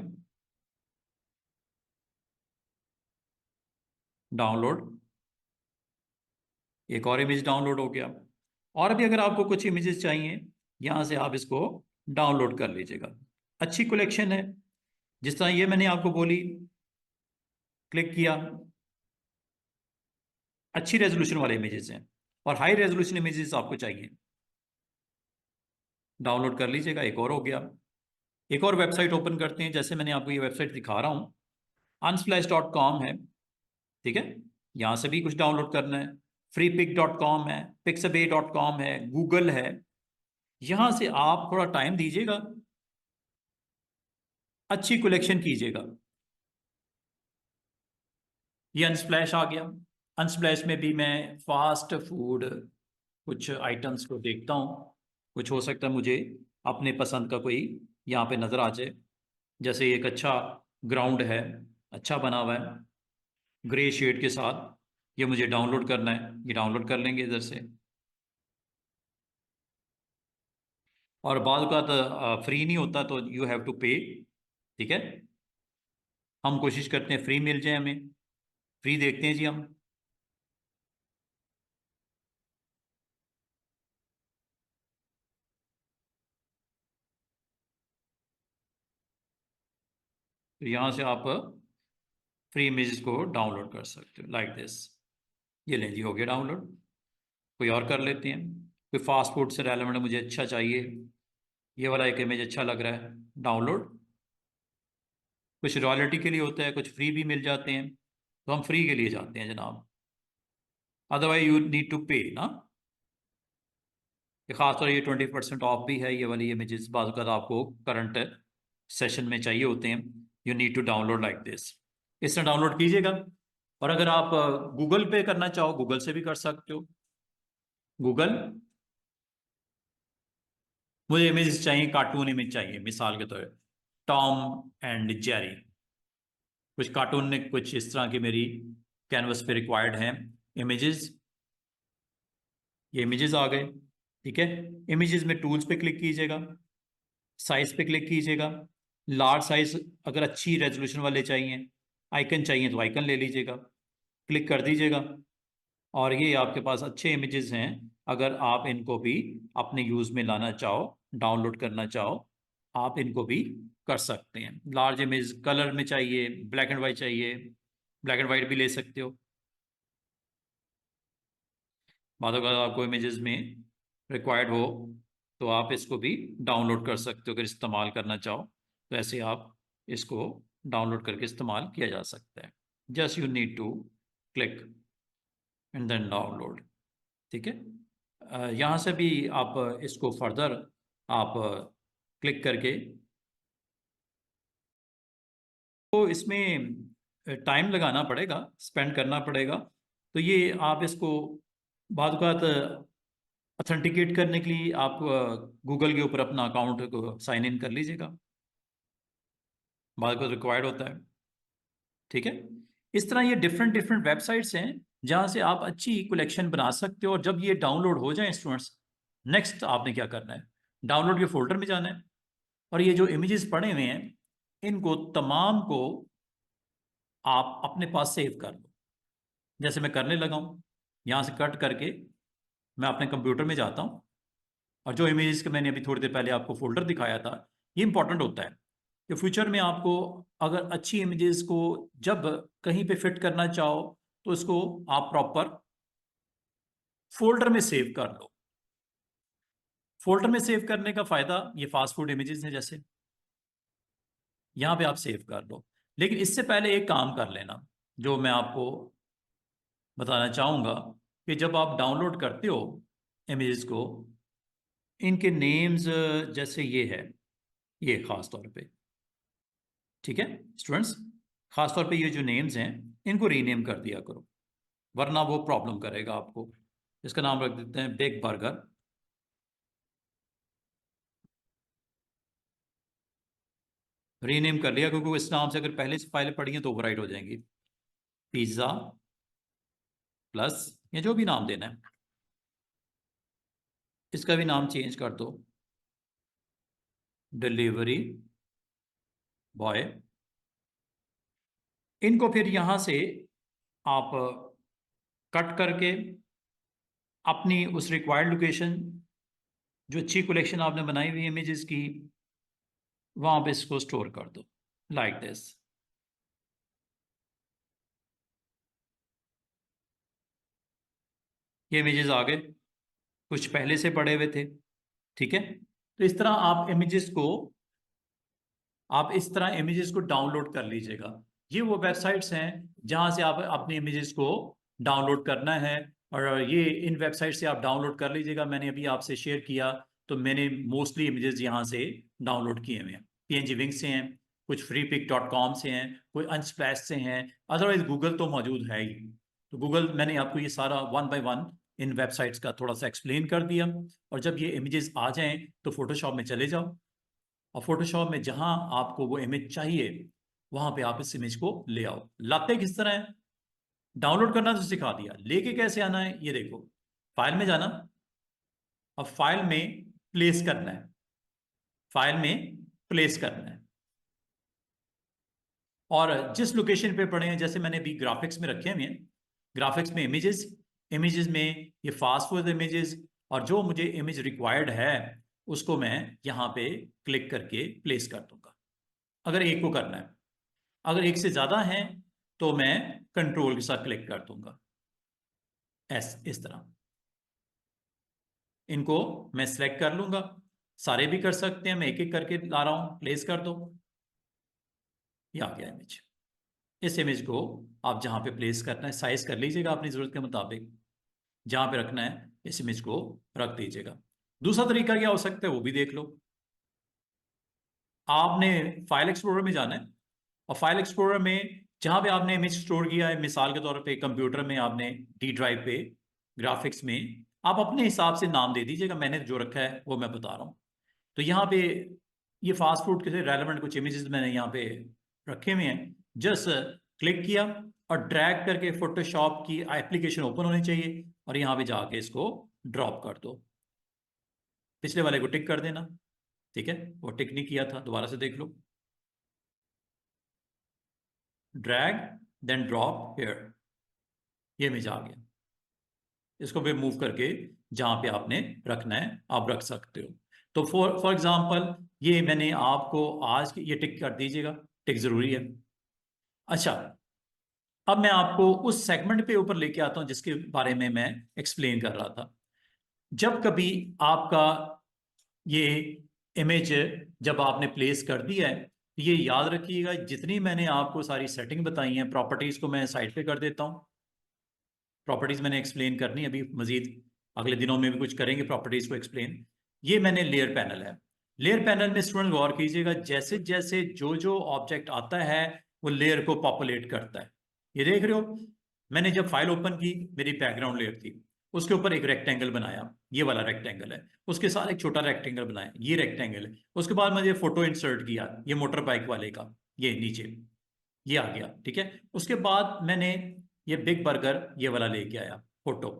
[SPEAKER 1] डाउनलोड, एक और इमेज डाउनलोड हो गया। और भी अगर आपको कुछ इमेजेस चाहिए यहाँ से आप इसको डाउनलोड कर लीजिएगा। अच्छी कलेक्शन है, जिस तरह ये मैंने आपको बोली, क्लिक किया, अच्छी रेजोल्यूशन वाले इमेजेस हैं, और हाई रेजोल्यूशन इमेजेस आपको चाहिए, डाउनलोड कर लीजिएगा। एक और हो गया, एक और वेबसाइट ओपन करते हैं, जैसे मैंने आपको ये वेबसाइट दिखा रहा हूँ, unsplash.com है, ठीक है। यहाँ से भी कुछ डाउनलोड करना है, freepik.com है, pixabay.com है, गूगल है। यहाँ से आप थोड़ा टाइम दीजिएगा, अच्छी कलेक्शन कीजिएगा। ये अनस्प्लैश आ गया, अनस्प्लैश में भी मैं फास्ट फूड कुछ आइटम्स को देखता हूँ, कुछ हो सकता है मुझे अपने पसंद का कोई यहाँ पे नज़र आ जाए। जैसे एक अच्छा ग्राउंड है, अच्छा बना हुआ है ग्रे शेड के साथ, ये मुझे डाउनलोड करना है, ये डाउनलोड कर लेंगे इधर से। और बाद का तो फ्री नहीं होता, तो यू हैव टू पे, ठीक है। हम कोशिश करते हैं फ्री मिल जाए हमें, फ्री देखते हैं जी हम। तो यहाँ से आप फ्री इमेजेस को डाउनलोड कर सकते हो, लाइक दिस। ये लें जी, हो गया डाउनलोड। कोई और कर लेते हैं, कोई फास्ट फूड से रेलेवेंट मुझे अच्छा चाहिए, ये वाला एक इमेज अच्छा लग रहा है, डाउनलोड। कुछ रॉयल्टी के लिए होता है, कुछ फ्री भी मिल जाते हैं, तो हम फ्री के लिए जाते हैं जनाब, अदरवाइज यू नीड टू पे ना। ये खासतौर ये 20% ऑफ भी है, ये वाली इमेजेस बाज़ अवत आपको करंट सेशन में चाहिए होते हैं, you need to download like this, इस तरह डाउनलोड कीजिएगा। और अगर आप गूगल पे करना चाहो, गूगल से भी कर सकते हो। गूगल, मुझे इमेज चाहिए, कार्टून इमेज चाहिए, मिसाल के तौर पर टॉम एंड जेरी, कुछ कार्टून ने कुछ इस तरह की मेरी कैनवस पे रिक्वायर्ड हैं इमेजेस। ये इमेजेस आ गए, ठीक है। इमेजेस में टूल्स पे क्लिक कीजिएगा, साइज पे क्लिक कीजिएगा, लार्ज साइज अगर अच्छी रेजोल्यूशन वाले चाहिए, आइकन चाहिए तो आइकन ले लीजिएगा, क्लिक कर दीजिएगा, और ये आपके पास अच्छे इमेजेस हैं। अगर आप इनको भी अपने यूज़ में लाना चाहो, डाउनलोड करना चाहो, आप इनको भी कर सकते हैं। लार्ज इमेज कलर में चाहिए, ब्लैक एंड वाइट चाहिए, ब्लैक एंड वाइट भी ले सकते हो। बाद अगर आपको इमेजेस में रिक्वायर्ड हो तो आप इसको भी डाउनलोड कर सकते हो, अगर इस्तेमाल करना चाहो तो ऐसे आप इसको डाउनलोड करके इस्तेमाल किया जा सकता है। Just you need to click and then download, ठीक है। यहाँ से भी आप इसको फर्दर आप क्लिक करके, तो इसमें टाइम लगाना पड़ेगा, स्पेंड करना पड़ेगा। तो ये आप इसको बाद ऑथेंटिकेट करने के लिए आप गूगल के ऊपर अपना अकाउंट को साइन इन कर लीजिएगा, बाद रिक्वायर्ड होता है, ठीक है। इस तरह ये डिफरेंट डिफरेंट वेबसाइट्स हैं जहाँ से आप अच्छी कलेक्शन बना सकते हो। और जब ये डाउनलोड हो जाए स्टूडेंट्स, नेक्स्ट आपने क्या करना है, डाउनलोड के फोल्डर में जाना है और ये जो इमेजेस पड़े हुए हैं इनको तमाम को आप अपने पास सेव कर लो। जैसे मैं करने लगा हूँ, यहाँ से कट करके मैं अपने कंप्यूटर में जाता हूँ और जो इमेजेस के मैंने अभी थोड़ी देर पहले आपको फोल्डर दिखाया था, ये इंपॉर्टेंट होता है कि फ्यूचर में आपको अगर अच्छी इमेजेस को जब कहीं पे फिट करना चाहो तो इसको आप प्रॉपर फोल्डर में सेव कर लो। फोल्डर में सेव करने का फायदा, ये फास्ट फूड इमेजेस हैं जैसे, यहाँ पे आप सेव कर लो। लेकिन इससे पहले एक काम कर लेना जो मैं आपको बताना चाहूँगा, कि जब आप डाउनलोड करते हो इमेजेस को, इनके नेम्स जैसे ये है, ये खास तौर पे, ठीक है स्टूडेंट्स, खास तौर पे ये जो नेम्स हैं इनको रीनेम कर दिया करो, वरना वो प्रॉब्लम करेगा आपको। इसका नाम रख देते हैं बिग बर्गर। रीनेम कर लिया क्योंकि इस नाम से अगर पहले से फाइलें पड़ी हैं तो ओवरराइट हो जाएंगी। पिज्ज़ा प्लस, या जो भी नाम देना है, इसका भी नाम चेंज कर दो, डिलीवरी बॉय। इनको फिर यहां से आप कट करके अपनी उस रिक्वायर्ड लोकेशन, जो अच्छी कलेक्शन आपने बनाई हुई इमेजेस की, वहां पे इसको स्टोर कर दो लाइक दिस। ये इमेजेस आ गए, कुछ पहले से पड़े हुए थे, ठीक है। तो इस तरह आप इस तरह इमेजेस को डाउनलोड कर लीजिएगा। ये वो वेबसाइट्स हैं जहां से आप अपने इमेजेस को डाउनलोड करना है, और ये इन वेबसाइट से आप डाउनलोड कर लीजिएगा। मैंने अभी आपसे शेयर किया तो मैंने मोस्टली इमेजेस यहाँ से डाउनलोड किए हुए हैं। पीएनजी विंग से हैं, कुछ freepik.com से हैं, कोई अनस्प्लैश से हैं, अदरवाइज गूगल तो मौजूद है ही। तो गूगल, मैंने आपको ये सारा one by one in websites का थोड़ा सा एक्सप्लेन कर दिया। और जब ये इमेजेस आ जाएं तो फोटोशॉप में चले जाओ, और फोटोशॉप में जहां आपको वो इमेज चाहिए वहां पे आप इस इमेज को ले आओ। लाते किस तरह है, डाउनलोड करना तो सिखा दिया, लेके कैसे आना है ये देखो। फाइल में जाना, अब फाइल में प्लेस करना है, फाइल में प्लेस करना है। और जिस लोकेशन पे पड़े हैं, जैसे मैंने अभी ग्राफिक्स में रखे हुए हैं, ग्राफिक्स में इमेजेस, इमेजेस में ये फास्ट फॉरवर्ड इमेजेस, और जो मुझे इमेज रिक्वायर्ड है उसको मैं यहाँ पे क्लिक करके प्लेस कर दूंगा, अगर एक को करना है। अगर एक से ज्यादा है तो मैं कंट्रोल के साथ क्लिक कर दूंगा, इस तरह इनको मैं सिलेक्ट कर लूंगा। सारे भी कर सकते हैं, मैं एक एक करके ला रहा हूं, प्लेस कर दो, ये आ गया इमेज। इस इमेज को आप जहां पे प्लेस करना है साइज कर लीजिएगा अपनी जरूरत के मुताबिक, जहां पे रखना है इस इमेज को रख दीजिएगा। दूसरा तरीका क्या हो सकता है वो भी देख लो। आपने फाइल एक्सप्लोरर में जाना है, और फाइल एक्सप्लोरर में जहां पे आपने इमेज स्टोर किया है, मिसाल के तौर पे कंप्यूटर में आपने डी ड्राइव पे, ग्राफिक्स में, आप अपने हिसाब से नाम दे दीजिएगा। मैंने जो रखा है वो मैं बता रहा हूँ। तो यहाँ पे ये फास्ट फूड के रेलेवेंट कुछ इमेजेस मैंने यहाँ पे रखे हुए हैं। जस्ट क्लिक किया और ड्रैग करके फोटोशॉप की एप्लीकेशन ओपन होनी चाहिए, और यहाँ पे जाके इसको ड्रॉप कर दो। पिछले वाले को टिक कर देना, ठीक है। वो टिक नहीं किया था, दोबारा से देख लो, ड्रैग देन ड्रॉप हेयर, ये इमेज आ गया। इसको भी मूव करके जहां पे आपने रखना है आप रख सकते हो। तो फॉर एग्जांपल ये मैंने आपको आज ये टिक कर दीजिएगा, टिक जरूरी है। अच्छा, अब मैं आपको उस सेगमेंट पे ऊपर लेके आता हूं जिसके बारे में मैं एक्सप्लेन कर रहा था। जब कभी आपका ये इमेज जब आपने प्लेस कर दिया है, ये याद रखिएगा, जितनी मैंने आपको सारी सेटिंग बताई हैं, प्रॉपर्टीज को मैं साइड पे कर देता हूं। प्रॉपर्टीज मैंने एक्सप्लेन करनी है अभी मजीद, अगले दिनों में भी कुछ करेंगे प्रॉपर्टीज को एक्सप्लेन। ये मैंने लेयर पैनल है, लेयर पैनल में स्टूडेंट गौर कीजिएगा, जैसे जैसे जो जो ऑब्जेक्ट आता है वो लेयर को पॉपुलेट करता है। ये देख रहे हो, मैंने जब फाइल ओपन की, मेरी बैकग्राउंड लेयर थी, उसके ऊपर एक रेक्टेंगल बनाया, ये वाला रेक्टेंगल है, उसके साथ एक छोटा रेक्टेंगल बनाया, ये रेक्टेंगल है। उसके बाद मैंने फोटो इंसर्ट किया, ये मोटर बाइक वाले का, ये नीचे, ये आ गया, ठीक है। उसके बाद मैंने ये बिग बर्गर ये वाला लेके आया फोटो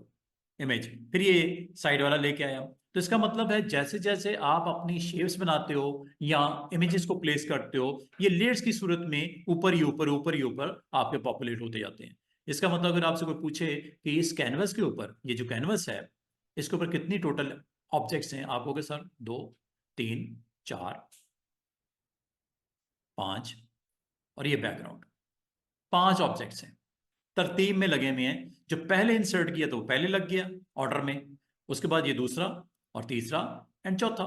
[SPEAKER 1] इमेज, फिर ये साइड वाला लेके आया। तो इसका मतलब है जैसे जैसे आप अपनी शेप्स बनाते हो या इमेजेस को प्लेस करते हो, ये लेयर्स की सूरत में ऊपर ही ऊपर ऊपर ही ऊपर आपके पॉपुलेट होते जाते हैं। इसका मतलब अगर आपसे कोई पूछे कि इस कैनवस के ऊपर, ये जो कैनवस है इसके ऊपर कितनी टोटल ऑब्जेक्ट्स हैं, आप कहोगे सर 2 3 4 5, और ये बैकग्राउंड, 5 ऑब्जेक्ट्स हैं, तरतीब में लगे हुए हैं। जो पहले इंसर्ट किया तो वो पहले लग गया ऑर्डर में, उसके बाद ये दूसरा और तीसरा एंड चौथा।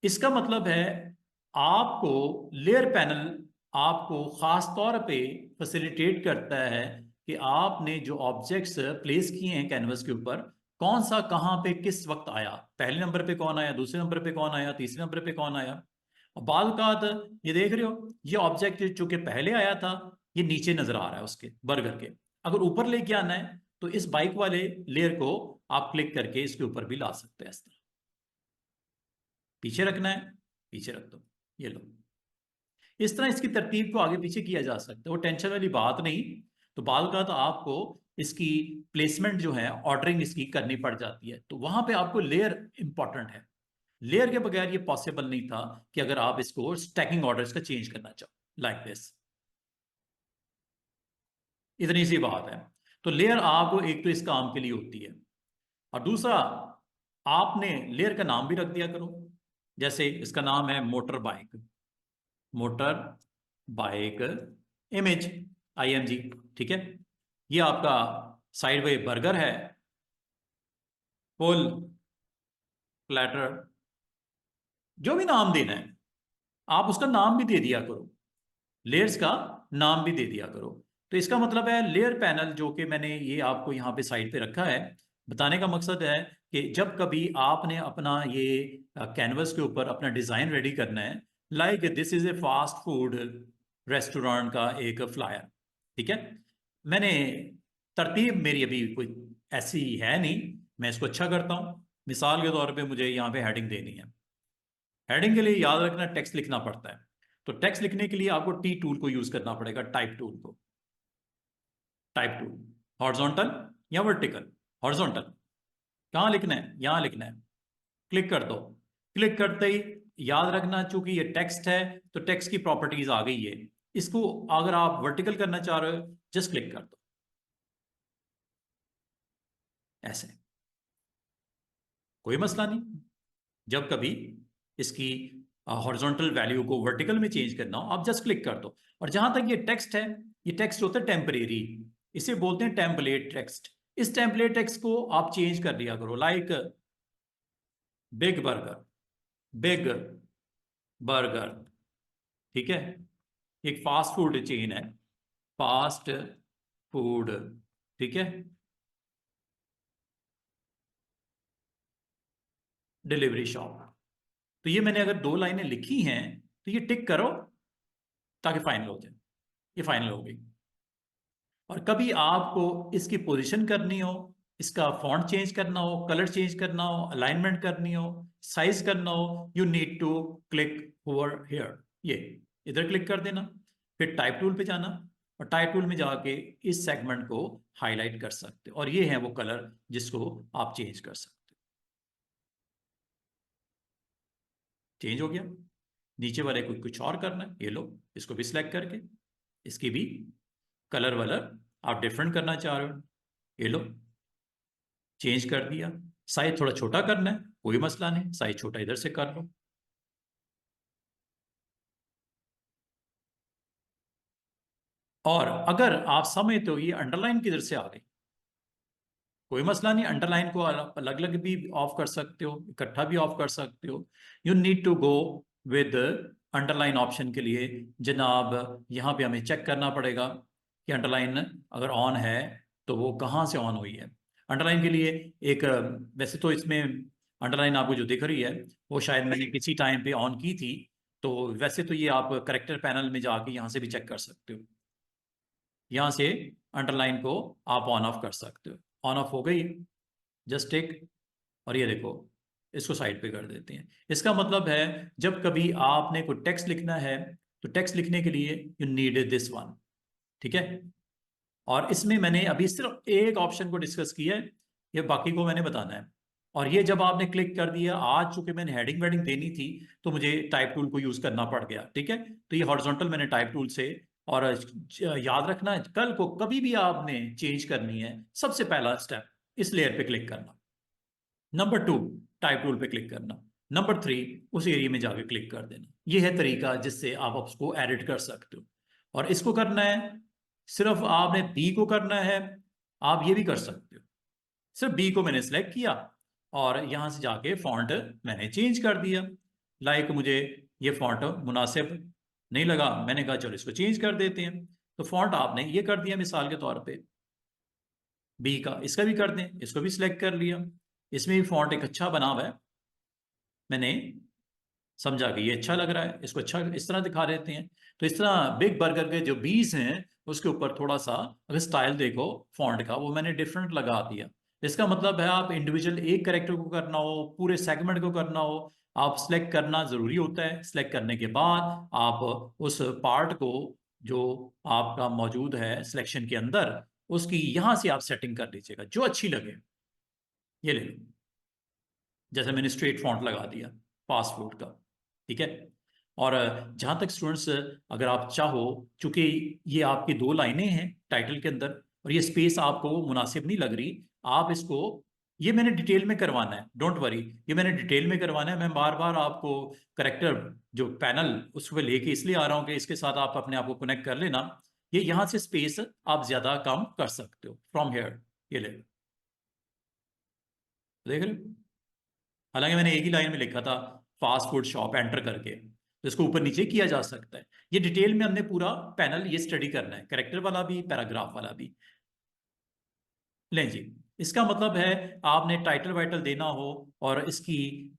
[SPEAKER 1] इसका मतलब है आपको लेयर पैनल आपको खास तौर पे फैसिलिटेट करता है कि आपने जो ऑब्जेक्ट्स प्लेस किए हैं कैनवस के ऊपर, कौन सा कहां पे किस वक्त आया, पहले नंबर पे कौन आया, दूसरे नंबर पे कौन आया, तीसरे नंबर पे कौन आया। और बाल का ये देख रहे हो, ये ऑब्जेक्ट जो कि पहले आया था ये नीचे नजर आ रहा है उसके बर्गर के। अगर ऊपर लेके आना है तो इस बाइक वाले लेयर को आप क्लिक करके इसके ऊपर भी ला सकते हैं। इस तरह पीछे रखना है, पीछे रख दो, ये लो। इस तरह इसकी तरतीब को आगे पीछे किया जा सकता है, वो टेंशन वाली बात नहीं। तो बाल का तो आपको इसकी प्लेसमेंट जो है ऑर्डरिंग इसकी करनी पड़ जाती है, तो वहां पे आपको लेयर इंपॉर्टेंट है। लेयर के बगैर ये पॉसिबल नहीं था कि अगर आप इसको स्टैकिंग ऑर्डर का चेंज करना चाहो लाइक दिस, इतनी सी बात है। तो लेयर आपको एक तो इस काम के लिए होती है, और दूसरा आपने लेयर का नाम भी रख दिया करो। जैसे इसका नाम है motor bike, motor bike image IMG, ठीक है। ये आपका साइड वे बर्गर है, फुल प्लेटर, जो भी नाम देना है आप उसका नाम भी दे दिया करो, लेयर्स का नाम भी दे दिया करो। तो इसका मतलब है लेयर पैनल जो कि मैंने ये आपको यहाँ पे साइड पे रखा है, बताने का मकसद है कि जब कभी आपने अपना ये कैनवस के ऊपर अपना डिजाइन रेडी करना है, like this is a fast food restaurant का एक फ्लायर, ठीक है। मैंने तरतीब मेरी अभी कोई ऐसी है नहीं, मैं इसको अच्छा करता हूँ। मिसाल के तौर पे मुझे यहाँ पे हेडिंग देनी है, हेडिंग के लिए याद रखना टेक्स्ट लिखना पड़ता है। तो टेक्स्ट लिखने के लिए आपको टी टूल को यूज करना पड़ेगा, टाइप टूल को। टाइप टूल हॉरिजॉन्टल या वर्टिकल, हॉरिजॉन्टल कहाँ लिखना है, यहां लिखना है, क्लिक कर दो। क्लिक करते ही याद रखना चूंकि ये टेक्स्ट है तो टेक्स्ट की प्रॉपर्टीज आ गई है। इसको अगर आप वर्टिकल करना चाह रहे हो जस्ट क्लिक कर दो ऐसे, कोई मसला नहीं। जब कभी इसकी हॉरिजॉन्टल वैल्यू को वर्टिकल में चेंज करना हो आप जस्ट क्लिक कर दो। और जहां तक ये टेक्स्ट है, ये टेक्स्ट होता है टेम्परेरी, इसे बोलते हैं टेम्पलेट टेक्स्ट। इस टेम्पलेट टेक्स्ट को आप चेंज कर दिया करो, like big burger, big burger, ठीक है। एक फास्ट फूड चेन है, फास्ट फूड, ठीक है, डिलीवरी शॉप। तो ये मैंने अगर 2 लाइनें लिखी हैं तो ये टिक करो ताकि फाइनल हो जाए, ये फाइनल हो गई। और कभी आपको इसकी पोजीशन करनी हो, इसका फॉन्ट चेंज करना हो, कलर चेंज करना हो, अलाइनमेंट करनी हो, साइज करना हो, you need to click over here, ये इधर क्लिक कर देना, फिर टाइप टूल पे जाना, और टाइप टूल में जाके इस सेगमेंट को हाईलाइट कर सकते हो, और ये है वो कलर जिसको आप चेंज कर सकते हो। चेंज हो गया। नीचे वाले को कुछ और करना है, ये लो, इसको भी सिलेक्ट करके इसकी भी कलर वलर आप डिफरेंट करना चाह रहे हो, ये लो चेंज कर दिया। साइज थोड़ा छोटा करना है, कोई मसला नहीं, साइज छोटा इधर से कर लो। और अगर आप समझते हो ये अंडरलाइन किधर से आ गई, कोई मसला नहीं, अंडरलाइन को अलग अलग भी ऑफ कर सकते हो, इकट्ठा भी ऑफ कर सकते हो। You need to go with underline option के लिए जनाब, यहाँ पे हमें चेक करना पड़ेगा कि अंडरलाइन अगर ऑन है तो वो कहाँ से ऑन हुई है। अंडरलाइन के लिए एक वैसे तो इसमें अंडरलाइन आपको जो दिख रही है वो शायद मैंने किसी टाइम पे ऑन की थी, तो वैसे तो ये आप करेक्टर पैनल में जाके यहाँ से भी चेक कर सकते हो, यहाँ से अंडरलाइन को आप ऑन ऑफ कर सकते हो। ऑन ऑफ हो गई, जस्ट टिक, और ये देखो इसको साइड पे कर देते हैं। इसका मतलब है जब कभी आपने कोई टेक्स्ट लिखना है तो टेक्स्ट लिखने के लिए यू नीड दिस वन, ठीक है। और इसमें मैंने अभी सिर्फ एक ऑप्शन को डिस्कस किया है, ये बाकी को मैंने बताना है। और ये जब आपने क्लिक कर दिया, आज चूंकि मैंने हेडिंग वेडिंग देनी थी तो मुझे टाइप टूल को यूज करना पड़ गया, ठीक है। तो ये हॉरिजॉन्टल मैंने टाइप टूल से, और याद रखना कल को कभी भी आपने चेंज करनी है, सबसे पहला स्टेप इस लेयर पे क्लिक करना, नंबर 2 टाइप टूल पे क्लिक करना, नंबर 3 उस एरिया में जाके क्लिक कर देना। ये है तरीका जिससे आप उसको एडिट कर सकते हो। और इसको करना है, सिर्फ आपने बी को करना है, आप ये भी कर सकते हो। सिर्फ बी को मैंने सेलेक्ट किया और यहां से जाके फॉन्ट मैंने चेंज कर दिया। लाइक मुझे ये फॉन्ट मुनासिब नहीं लगा, मैंने कहा चलो इसको चेंज कर देते हैं। तो फॉन्ट आपने ये कर दिया मिसाल के तौर पे बी का, इसका भी कर दें, इसको भी सिलेक्ट कर लिया। इसमें भी फॉन्ट एक अच्छा बना हुआ है, मैंने समझा कि ये अच्छा लग रहा है, इसको अच्छा इस तरह दिखा देते हैं। तो इस तरह बिग बर्गर के जो बीस हैं उसके ऊपर थोड़ा सा अगर स्टाइल देखो फॉन्ट का, वो मैंने डिफरेंट लगा दिया। इसका मतलब है आप इंडिविजुअल एक कैरेक्टर को करना हो, पूरे सेगमेंट को करना हो, आप सिलेक्ट करना जरूरी होता है। सिलेक्ट करने के बाद आप उस पार्ट को जो आपका मौजूद है सिलेक्शन के अंदर, उसकी यहां से आप सेटिंग कर लीजिएगा जो अच्छी लगे। ये ले लो, जैसे मैंने स्ट्रेट फॉन्ट लगा दिया फास्ट फूड का, ठीक है। और जहां तक स्टूडेंट्स, अगर आप चाहो, चूंकि ये आपकी 2 लाइनें हैं टाइटल के अंदर और ये स्पेस आपको मुनासिब नहीं लग रही, आप इसको, ये मैंने डिटेल में करवाना है, डोंट वरी, ये मैंने डिटेल में करवाना है। मैं बार बार आपको करेक्टर जो पैनल उस पर लेके इसलिए आ रहा हूँ कि इसके साथ आप अपने आप को कनेक्ट कर लेना। ये यहां से स्पेस आप ज्यादा कम कर सकते हो फ्रॉम हेयर, ये ले लो, देख रहे हो। हालांकि मैंने एक ही लाइन में लिखा था फास्ट फूड शॉप एंटर करके, तो इसको ऊपर नीचे किया जा सकता है। ये डिटेल में हमने पूरा पैनल ये स्टडी करना है, कैरेक्टर वाला भी पैराग्राफ वाला भी। लें जी, इसका मतलब है आपने टाइटल वाइटल देना हो और इसकी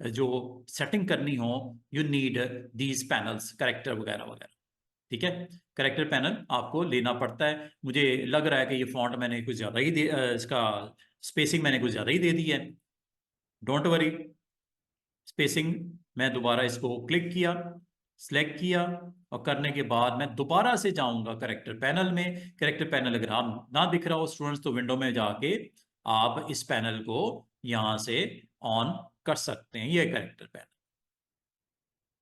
[SPEAKER 1] जो सेटिंग करनी हो, you need these panels, character वगैरह वगैरह, ठीक है। कैरेक्टर पैनल आपको लेना पड़ता है। मुझे लग रहा है कि ये फॉन्ट मैंने कुछ ज्यादा ही इसका स्पेसिंग मैंने कुछ ज्यादा ही दे दी है, डोंट वरी। स्पेसिंग, मैं दोबारा इसको क्लिक किया, सिलेक्ट किया, और करने के बाद मैं दोबारा से जाऊंगा करेक्टर पैनल में। करेक्टर पैनल अगर आप ना दिख रहा हो स्टूडेंट्स, तो विंडो में जाके आप इस पैनल को यहां से ऑन कर सकते हैं। ये करेक्टर पैनल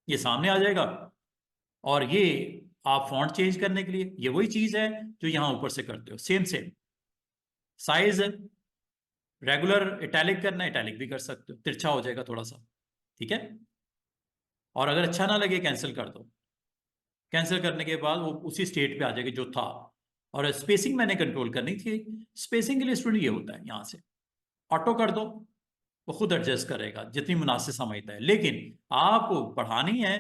[SPEAKER 1] ये सामने आ जाएगा। और ये आप फॉन्ट चेंज करने के लिए ये वही चीज है जो यहां ऊपर से करते हो, same same size. Regular italic करना है, इटैलिक भी कर सकते हो, तिरछा हो जाएगा थोड़ा सा, ठीक है। और अगर अच्छा ना लगे कैंसिल कर दो, कैंसिल करने के बाद वो उसी स्टेट पे आ जाएगी जो था। और स्पेसिंग मैंने कंट्रोल करनी थी, स्पेसिंग के लिए स्टूडेंट ये होता है यहां से ऑटो कर दो, वो खुद एडजस्ट करेगा जितनी मुनासिब समझता है। लेकिन आपको बढ़ानी है,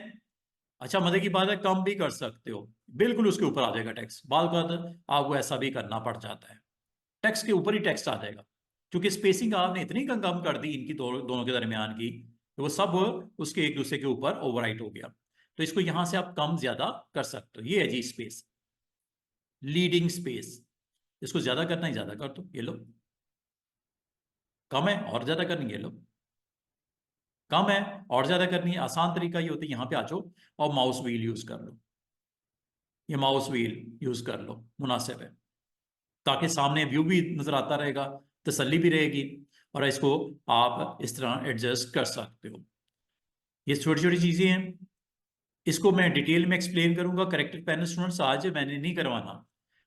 [SPEAKER 1] अच्छा मजे की बात है, कम भी कर सकते हो, बिल्कुल उसके ऊपर आ जाएगा टेक्स्ट। बाल का आपको ऐसा भी करना पड़ जाता है, टेक्स्ट के ऊपर ही टेक्स्ट आ जाएगा, क्योंकि स्पेसिंग आपने इतनी कम कर दी इनकी दोनों के दरमियान की, तो वो सब उसके एक दूसरे के ऊपर ओवरराइट हो गया। तो इसको यहां से आप कम ज्यादा कर सकते हो। ये है जी स्पेस, लीडिंग स्पेस। इसको ज्यादा करना है, ज्यादा कर दो, ये लो। कम है और ज्यादा करनी है, ये लो। कम है और ज्यादा करनी है, आसान तरीका ये होता है, यहां पे आ जाओ और माउस व्हील यूज कर लो। ये माउस व्हील यूज कर लो, मुनासिब है, ताकि सामने व्यू भी नजर आता रहेगा, तसल्ली भी रहेगी। और इसको आप इस तरह एडजस्ट कर सकते हो। ये छोटी छोटी चीजें हैं, इसको मैं डिटेल में एक्सप्लेन करूंगा करेक्टर पैनल स्टूडेंट्स। आज मैंने नहीं करवाना,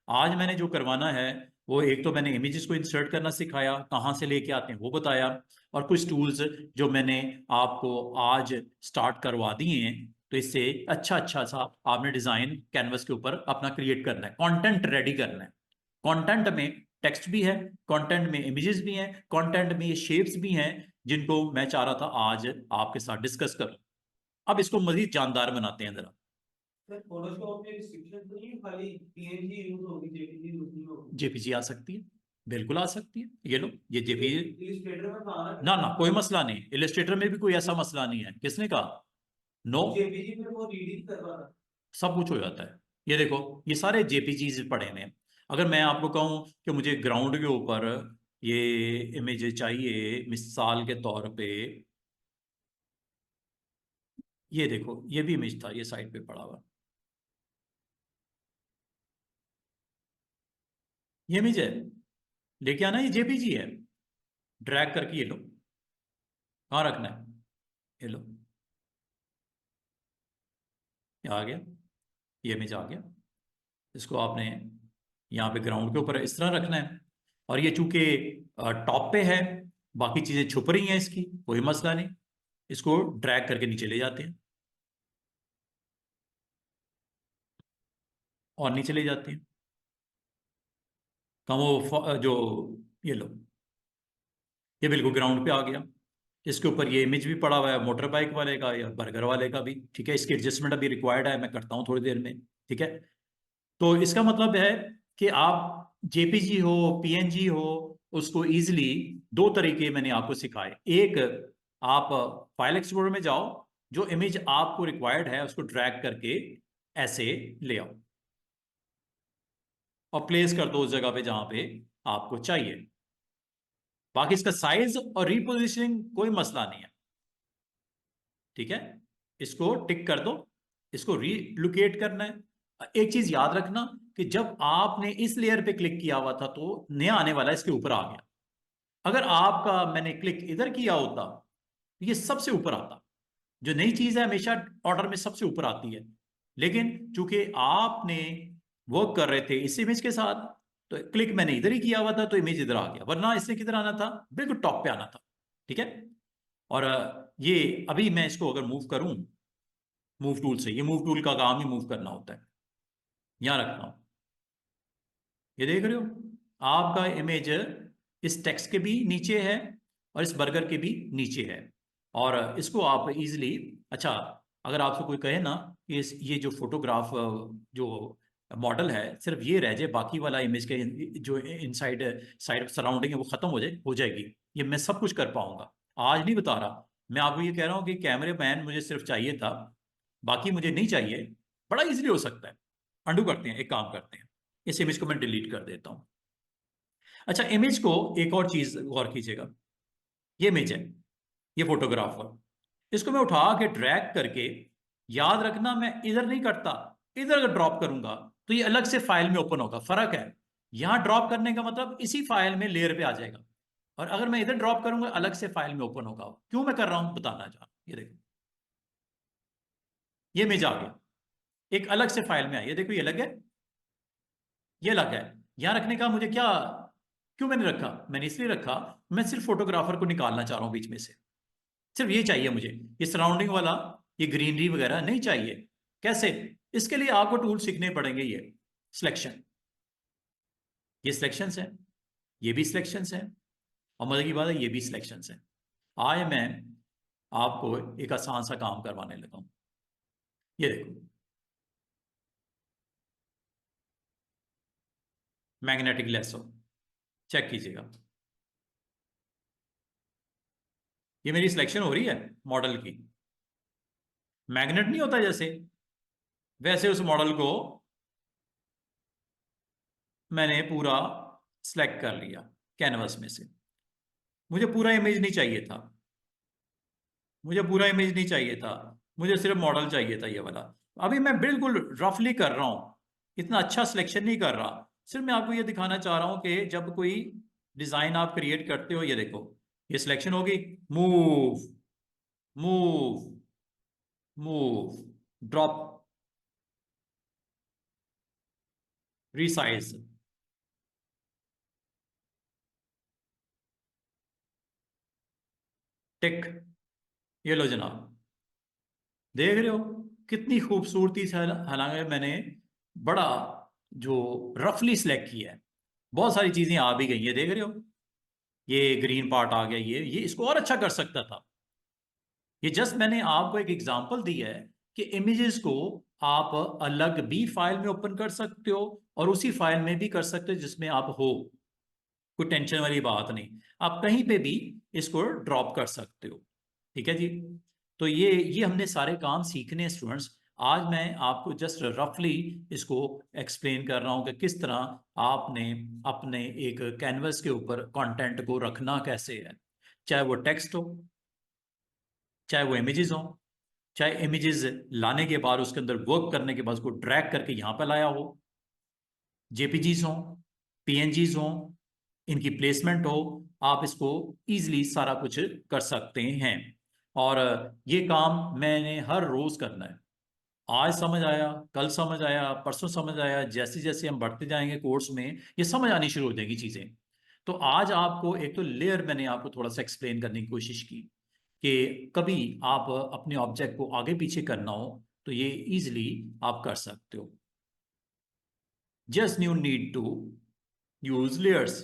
[SPEAKER 1] आज मैंने जो करवाना है वो एक तो मैंने इमेजेस को इंसर्ट करना सिखाया, कहाँ से लेके आते हैं वो बताया, और कुछ टूल्स जो मैंने आपको आज स्टार्ट करवा दिए हैं। तो इससे अच्छा अच्छा सा आपने डिजाइन कैनवस के ऊपर अपना क्रिएट करना है, कंटेंट रेडी करना है। कंटेंट में टेक्स्ट भी है, कंटेंट में इमेजेस भी हैं, कंटेंट में ये शेप्स भी हैं, जिनको मैं चाह रहा था आज आपके साथ डिस्कस करूं। अब इसको मजीद जानदार बनाते हैं जरा।
[SPEAKER 2] सर फोटोशॉप में रिस्ट्रिक्शन तो नहीं, खाली पीएनजी यूज होगी, जेपीजी यूज नहीं होगी?
[SPEAKER 1] जेपीजी आ सकती है, बिल्कुल आ सकती है, ये लो ये जेपीजी।
[SPEAKER 2] इलस्ट्रेटर में कहा ना
[SPEAKER 1] ना
[SPEAKER 2] कि
[SPEAKER 1] ना कोई मसला नहीं, इलस्ट्रेटर में भी कोई ऐसा मसला नहीं है, किसने कहा? नो,
[SPEAKER 2] जेपीजी में वो रीडिंग कर रहा था।
[SPEAKER 1] सब कुछ हो जाता है। ये देखो, ये सारे जेपीजीज पड़े हैं। अगर मैं आपको कहूं कि मुझे ग्राउंड के ऊपर ये इमेज चाहिए मिसाल के तौर पे, ये देखो ये भी इमेज था, ये साइड पे पड़ा हुआ, ये इमेज है, लेके आना, ये जेपीजी है, ड्रैग करके ये लो, कहाँ रखना है, ये लो, ये आ गया, ये इमेज आ गया। इसको आपने यहाँ पे ग्राउंड के ऊपर इस तरह रखना है, और ये चूंकि टॉप पे है, बाकी चीजें छुप रही हैं इसकी, कोई मसला नहीं, इसको ड्रैग करके नीचे ले जाते हैं, और नीचे ले जाते हैं, कहाँ वो जो, ये लो, ये बिल्कुल ग्राउंड पे आ गया। इसके ऊपर ये इमेज भी पड़ा हुआ है मोटर बाइक वाले का या बर्गर वाले का भी, ठीक है। इसकी एडजस्टमेंट अभी रिक्वायर्ड है, मैं करता हूँ थोड़ी देर में, ठीक है। तो इसका मतलब है कि आप जेपीजी हो, पीएनजी हो, उसको इजीली दो तरीके मैंने आपको सिखाए। एक, आप फाइल एक्सप्लोरर में जाओ, जो इमेज आपको रिक्वायर्ड है उसको ड्रैग करके ऐसे ले आओ और प्लेस कर दो उस जगह पे जहां पे आपको चाहिए। बाकी इसका साइज और रिपोजिशनिंग कोई मसला नहीं है, ठीक है। इसको टिक कर दो, इसको रीलोकेट करना है। एक चीज याद रखना कि जब आपने इस लेयर पे क्लिक किया हुआ था तो नया आने वाला इसके ऊपर आ गया। अगर आपका मैंने क्लिक इधर किया होता तो ये सबसे ऊपर आता। जो नई चीज है हमेशा ऑर्डर में सबसे ऊपर आती है, लेकिन चूंकि आपने वर्क कर रहे थे इस इमेज के साथ, तो क्लिक मैंने इधर ही किया हुआ था तो इमेज इधर आ गया, वरना इसने किधर आना था, बिल्कुल टॉप पे आना था, ठीक है। और ये अभी मैं इसको अगर मूव करूं मूव टूल से, ये मूव टूल का काम ही मूव करना होता है, यहां रखता हूं, ये देख रहे हो, आपका इमेज इस टेक्स्ट के भी नीचे है और इस बर्गर के भी नीचे है। और इसको आप इजीली, अच्छा, अगर आपसे कोई कहे ना कि ये जो फोटोग्राफ जो मॉडल है सिर्फ ये रह जाए, बाकी वाला इमेज के जो इनसाइड साइड सराउंडिंग है वो खत्म हो जाएगी, ये मैं सब कुछ कर पाऊंगा, आज नहीं बता रहा। मैं आपको ये कह रहा हूँ कि कैमरे मैन मुझे सिर्फ चाहिए था, बाकी मुझे नहीं चाहिए, बड़ा इजीली हो सकता है। अंडू करते हैं, एक काम करते हैं, इस इमेज को मैं डिलीट कर देता हूं। अच्छा, इमेज को एक और चीज गौर कीजिएगा, ये इमेज है, ये फोटोग्राफर, इसको मैं उठा के ड्रैग करके, याद रखना मैं इधर नहीं करता, इधर अगर ड्रॉप करूंगा तो ये अलग से फाइल में ओपन होगा, फर्क है। यहां ड्रॉप करने का मतलब इसी फाइल में लेयर पे आ जाएगा, और अगर मैं इधर ड्रॉप करूंगा अलग से फाइल में ओपन होगा। क्यों मैं कर रहा हूं बताना चाह, ये देखो, ये इमेज आ गया, एक अलग से फाइल में आई, ये देखो, ये अलग है, ये अलग है। यहां रखने का मुझे क्या, क्यों मैंने रखा, मैंने इसलिए रखा, मैं सिर्फ फोटोग्राफर को निकालना चाह रहा हूं बीच में से, सिर्फ ये चाहिए मुझे, ये सराउंडिंग वाला, ये ग्रीनरी वगैरह नहीं चाहिए। कैसे, इसके लिए आपको टूल सीखने पड़ेंगे। ये सिलेक्शन, ये सिलेक्शंस है, ये भी सिलेक्शंस है, और मजे की बात है ये भी सिलेक्शंस है। आज मैं आपको एक आसान सा काम करवाने लगा हूं, ये देखो, मैग्नेटिक लेसो, चेक कीजिएगा, ये मेरी सिलेक्शन हो रही है मॉडल की। मैग्नेट नहीं होता जैसे, वैसे उस मॉडल को मैंने पूरा सिलेक्ट कर लिया कैनवस में से। मुझे पूरा इमेज नहीं चाहिए था, मुझे पूरा इमेज नहीं चाहिए था, मुझे सिर्फ मॉडल चाहिए था ये वाला। अभी मैं बिल्कुल रफली कर रहा हूं, इतना अच्छा सिलेक्शन नहीं कर रहा, सिर्फ मैं आपको ये दिखाना चाह रहा हूं कि जब कोई डिजाइन आप क्रिएट करते हो, ये देखो, ये सिलेक्शन होगी, move, move, move, drop, resize, tick, ये लो जनाब, देख रहे हो कितनी खूबसूरती से, हालांकि मैंने बड़ा जो रफली सिलेक्ट किया है, बहुत सारी चीजें आ भी गई है, देख रहे हो, ये ग्रीन पार्ट आ गया, ये इसको और अच्छा कर सकता था। ये जस्ट मैंने आपको एक एग्जांपल दी है कि इमेजेस को आप अलग भी फाइल में ओपन कर सकते हो और उसी फाइल में भी कर सकते हो जिसमें आप हो, कोई टेंशन वाली बात नहीं, आप कहीं पे भी इसको ड्रॉप कर सकते हो, ठीक है जी। तो ये हमने सारे काम सीखने हैं स्टूडेंट्स। आज मैं आपको जस्ट रफली इसको एक्सप्लेन कर रहा हूं कि किस तरह आपने अपने एक कैनवस के ऊपर कंटेंट को रखना कैसे है, चाहे वो टेक्स्ट हो, चाहे वो इमेजेस हो, चाहे इमेजेस लाने के बाद उसके अंदर वर्क करने के बाद उसको ड्रैग करके यहां पर लाया हो, जेपीजीज हो, PNGs हो, इनकी प्लेसमेंट हो, आप इसको ईजिली सारा कुछ कर सकते हैं। और ये काम मैंने हर रोज करना है। आज समझ आया, कल समझ आया, परसों समझ आया, जैसे जैसे हम बढ़ते जाएंगे कोर्स में ये समझ आनी शुरू हो जाएगी चीजें। तो आज आपको एक तो लेयर मैंने आपको थोड़ा सा एक्सप्लेन करने की कोशिश की कि कभी आप अपने ऑब्जेक्ट को आगे पीछे करना हो तो ये इजिली आप कर सकते हो। Just you need to use layers.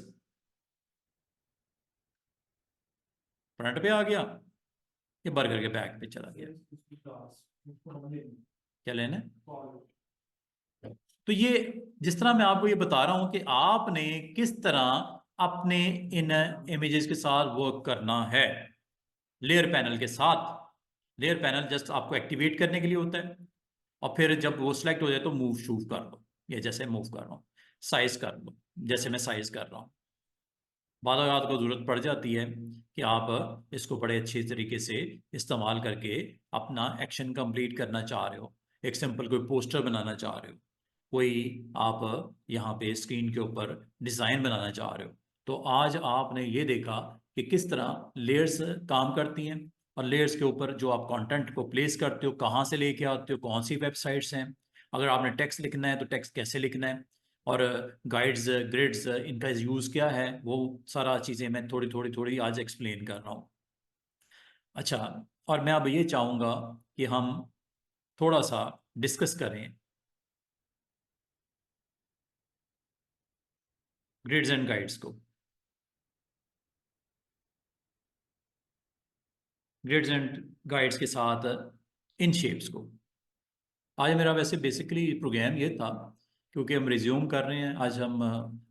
[SPEAKER 1] Front पे आ गया, ये बर्गर के बैक पे चला गया। क्या लेना है? तो ये जिस तरह मैं आपको ये बता रहा हूं कि आपने किस तरह अपने इन इमेजेस के साथ वर्क करना है। लेयर पैनल के साथ, लेयर पैनल जस्ट आपको एक्टिवेट करने के लिए होता है, और फिर जब वो सिलेक्ट हो जाए तो मूव शूव कर लो, ये जैसे मूव कर रहा हूँ, साइज कर लो जैसे मैं साइज कर रहा हूँ। बाद को जरूरत पड़ जाती है कि आप इसको बड़े अच्छे तरीके से इस्तेमाल करके अपना एक्शन कंप्लीट करना चाह रहे हो, एक सिंपल कोई पोस्टर बनाना चाह रहे हो, कोई आप यहाँ पे स्क्रीन के ऊपर डिज़ाइन बनाना चाह रहे हो। तो आज आपने ये देखा कि किस तरह लेयर्स काम करती हैं, और लेयर्स के ऊपर जो आप कंटेंट को प्लेस करते हो, कहाँ से लेके आते हो, कौन सी वेबसाइट्स हैं, अगर आपने टेक्स्ट लिखना है तो टेक्स्ट कैसे लिखना है, और गाइड्स ग्रिड्स इनका यूज़ क्या है, वो सारा चीज़ें मैं थोड़ी थोड़ी थोड़ी आज एक्सप्लेन कर रहा हूँ। अच्छा, और मैं अब ये चाहूँगा कि हम थोड़ा सा डिस्कस करें ग्रिड्स एंड गाइड्स को। ग्रिड्स एंड गाइड्स के साथ इन शेप्स को। आज मेरा वैसे बेसिकली प्रोग्राम ये था, क्योंकि हम रिज्यूम कर रहे हैं, आज हम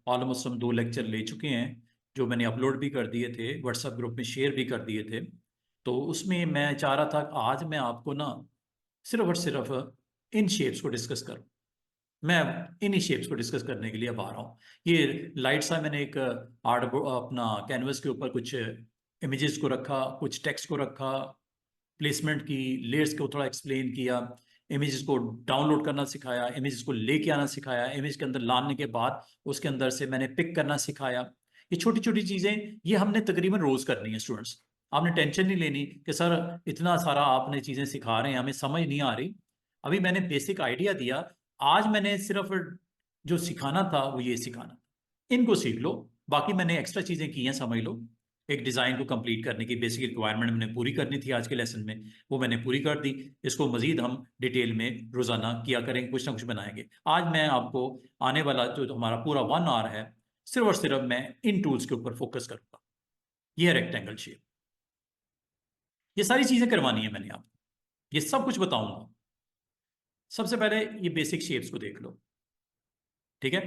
[SPEAKER 1] ऑलमोस्ट हम 2 लेक्चर ले चुके हैं जो मैंने अपलोड भी कर दिए थे, व्हाट्सएप ग्रुप में शेयर भी कर दिए थे। तो उसमें मैं चाह रहा था कि आज मैं आपको ना सिर्फ और सिर्फ इन शेप्स को डिस्कस करूं। मैं इन्हीं शेप्स को डिस्कस करने के लिए अब आ रहा हूँ। ये लाइट सा मैंने एक आर्ट अपना कैनवस के ऊपर कुछ इमेजेस को रखा, कुछ टेक्स्ट को रखा, प्लेसमेंट की, लेयर्स को थोड़ा एक्सप्लेन किया, इमेजेस को डाउनलोड करना सिखाया, इमेजेस को लेके आना सिखाया, इमेज के अंदर लाने के बाद उसके अंदर से मैंने पिक करना सिखाया। ये छोटी छोटी चीज़ें ये हमने तकरीबन रोज़ करनी है स्टूडेंट्स। आपने टेंशन नहीं लेनी कि सर इतना सारा आपने चीज़ें सिखा रहे हैं हमें समझ नहीं आ रही। अभी मैंने बेसिक आइडिया दिया, आज मैंने सिर्फ जो सिखाना था वो ये सिखाना, इनको सीख लो, बाकी मैंने एक्स्ट्रा चीज़ें की हैं समझ लो। एक डिज़ाइन को कंप्लीट करने की बेसिक रिक्वायरमेंट मैंने पूरी करनी थी आज के लेसन में, वो मैंने पूरी कर दी। इसको मजीद हम डिटेल में रोज़ाना किया करेंगे, कुछ ना कुछ बनाएंगे। आज मैं आपको आने वाला जो हमारा पूरा 1 आवर है सिर्फ और सिर्फ मैं इन टूल्स के ऊपर फोकस करूँगा। ये है रेक्टेंगल शेप, ये सारी चीज़ें करवानी है मैंने आपको, ये सब कुछ बताऊंगा। सबसे पहले ये बेसिक शेप्स को देख लो, ठीक है,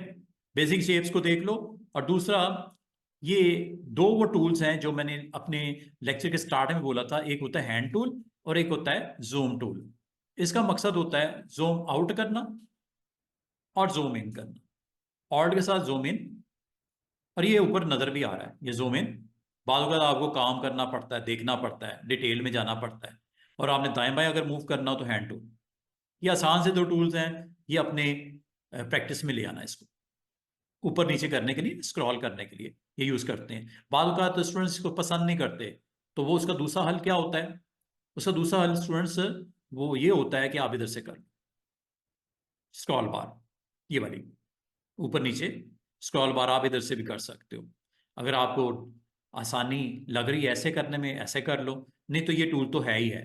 [SPEAKER 1] बेसिक शेप्स को देख लो। और दूसरा, ये 2 वो टूल्स हैं जो मैंने अपने लेक्चर के स्टार्ट में बोला था, एक होता है हैंड टूल और एक होता है जूम टूल। इसका मकसद होता है जूम आउट करना और जूम इन करना, ऑल्ट के साथ जूम इन, और ये ऊपर नजर भी आ रहा है ये जूम इन। बाद में आपको काम करना पड़ता है, देखना पड़ता है, डिटेल में जाना पड़ता है, और आपने दाएं बाएं अगर मूव करना हो तो हैंड टूल। ये आसान से 2 टूल्स हैं, ये अपने प्रैक्टिस में ले आना इसको, ऊपर नीचे करने के लिए, स्क्रॉल करने के लिए ये यूज करते हैं। बाद का तो स्टूडेंट्स को पसंद नहीं करते, तो वो उसका दूसरा हल क्या होता है, उसका दूसरा हल स्टूडेंट्स वो ये होता है कि आप इधर से कर लो स्क्रॉल बार, ये वाली ऊपर नीचे स्क्रॉल बार आप इधर से भी कर सकते हो। अगर आपको आसानी लग रही है ऐसे करने में, ऐसे कर लो, नहीं तो ये टूल तो है ही है।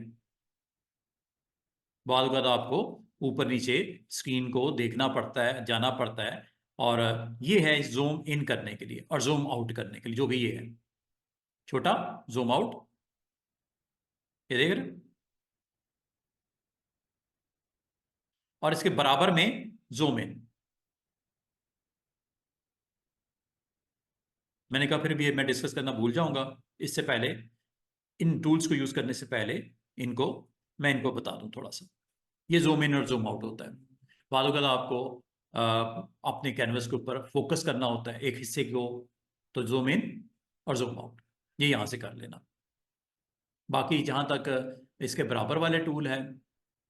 [SPEAKER 1] बाद का तो आपको ऊपर नीचे स्क्रीन को देखना पड़ता है, जाना पड़ता है, और ये है जूम इन करने के लिए और जूम आउट करने के लिए, जो भी ये है छोटा जूम आउट, ये देख रहे हो? और इसके बराबर में जूम इन। मैंने कहा फिर भी मैं डिस्कस करना भूल जाऊंगा, इससे पहले इन टूल्स को यूज करने से पहले इनको मैं इनको बता दूं थोड़ा सा। ये जूम इन और जूम आउट होता है। बाद में आपको अपने कैनवस के ऊपर फोकस करना होता है एक हिस्से को, तो जूम इन और जूम आउट ये यहां से कर लेना। बाकी जहां तक इसके बराबर वाले टूल हैं,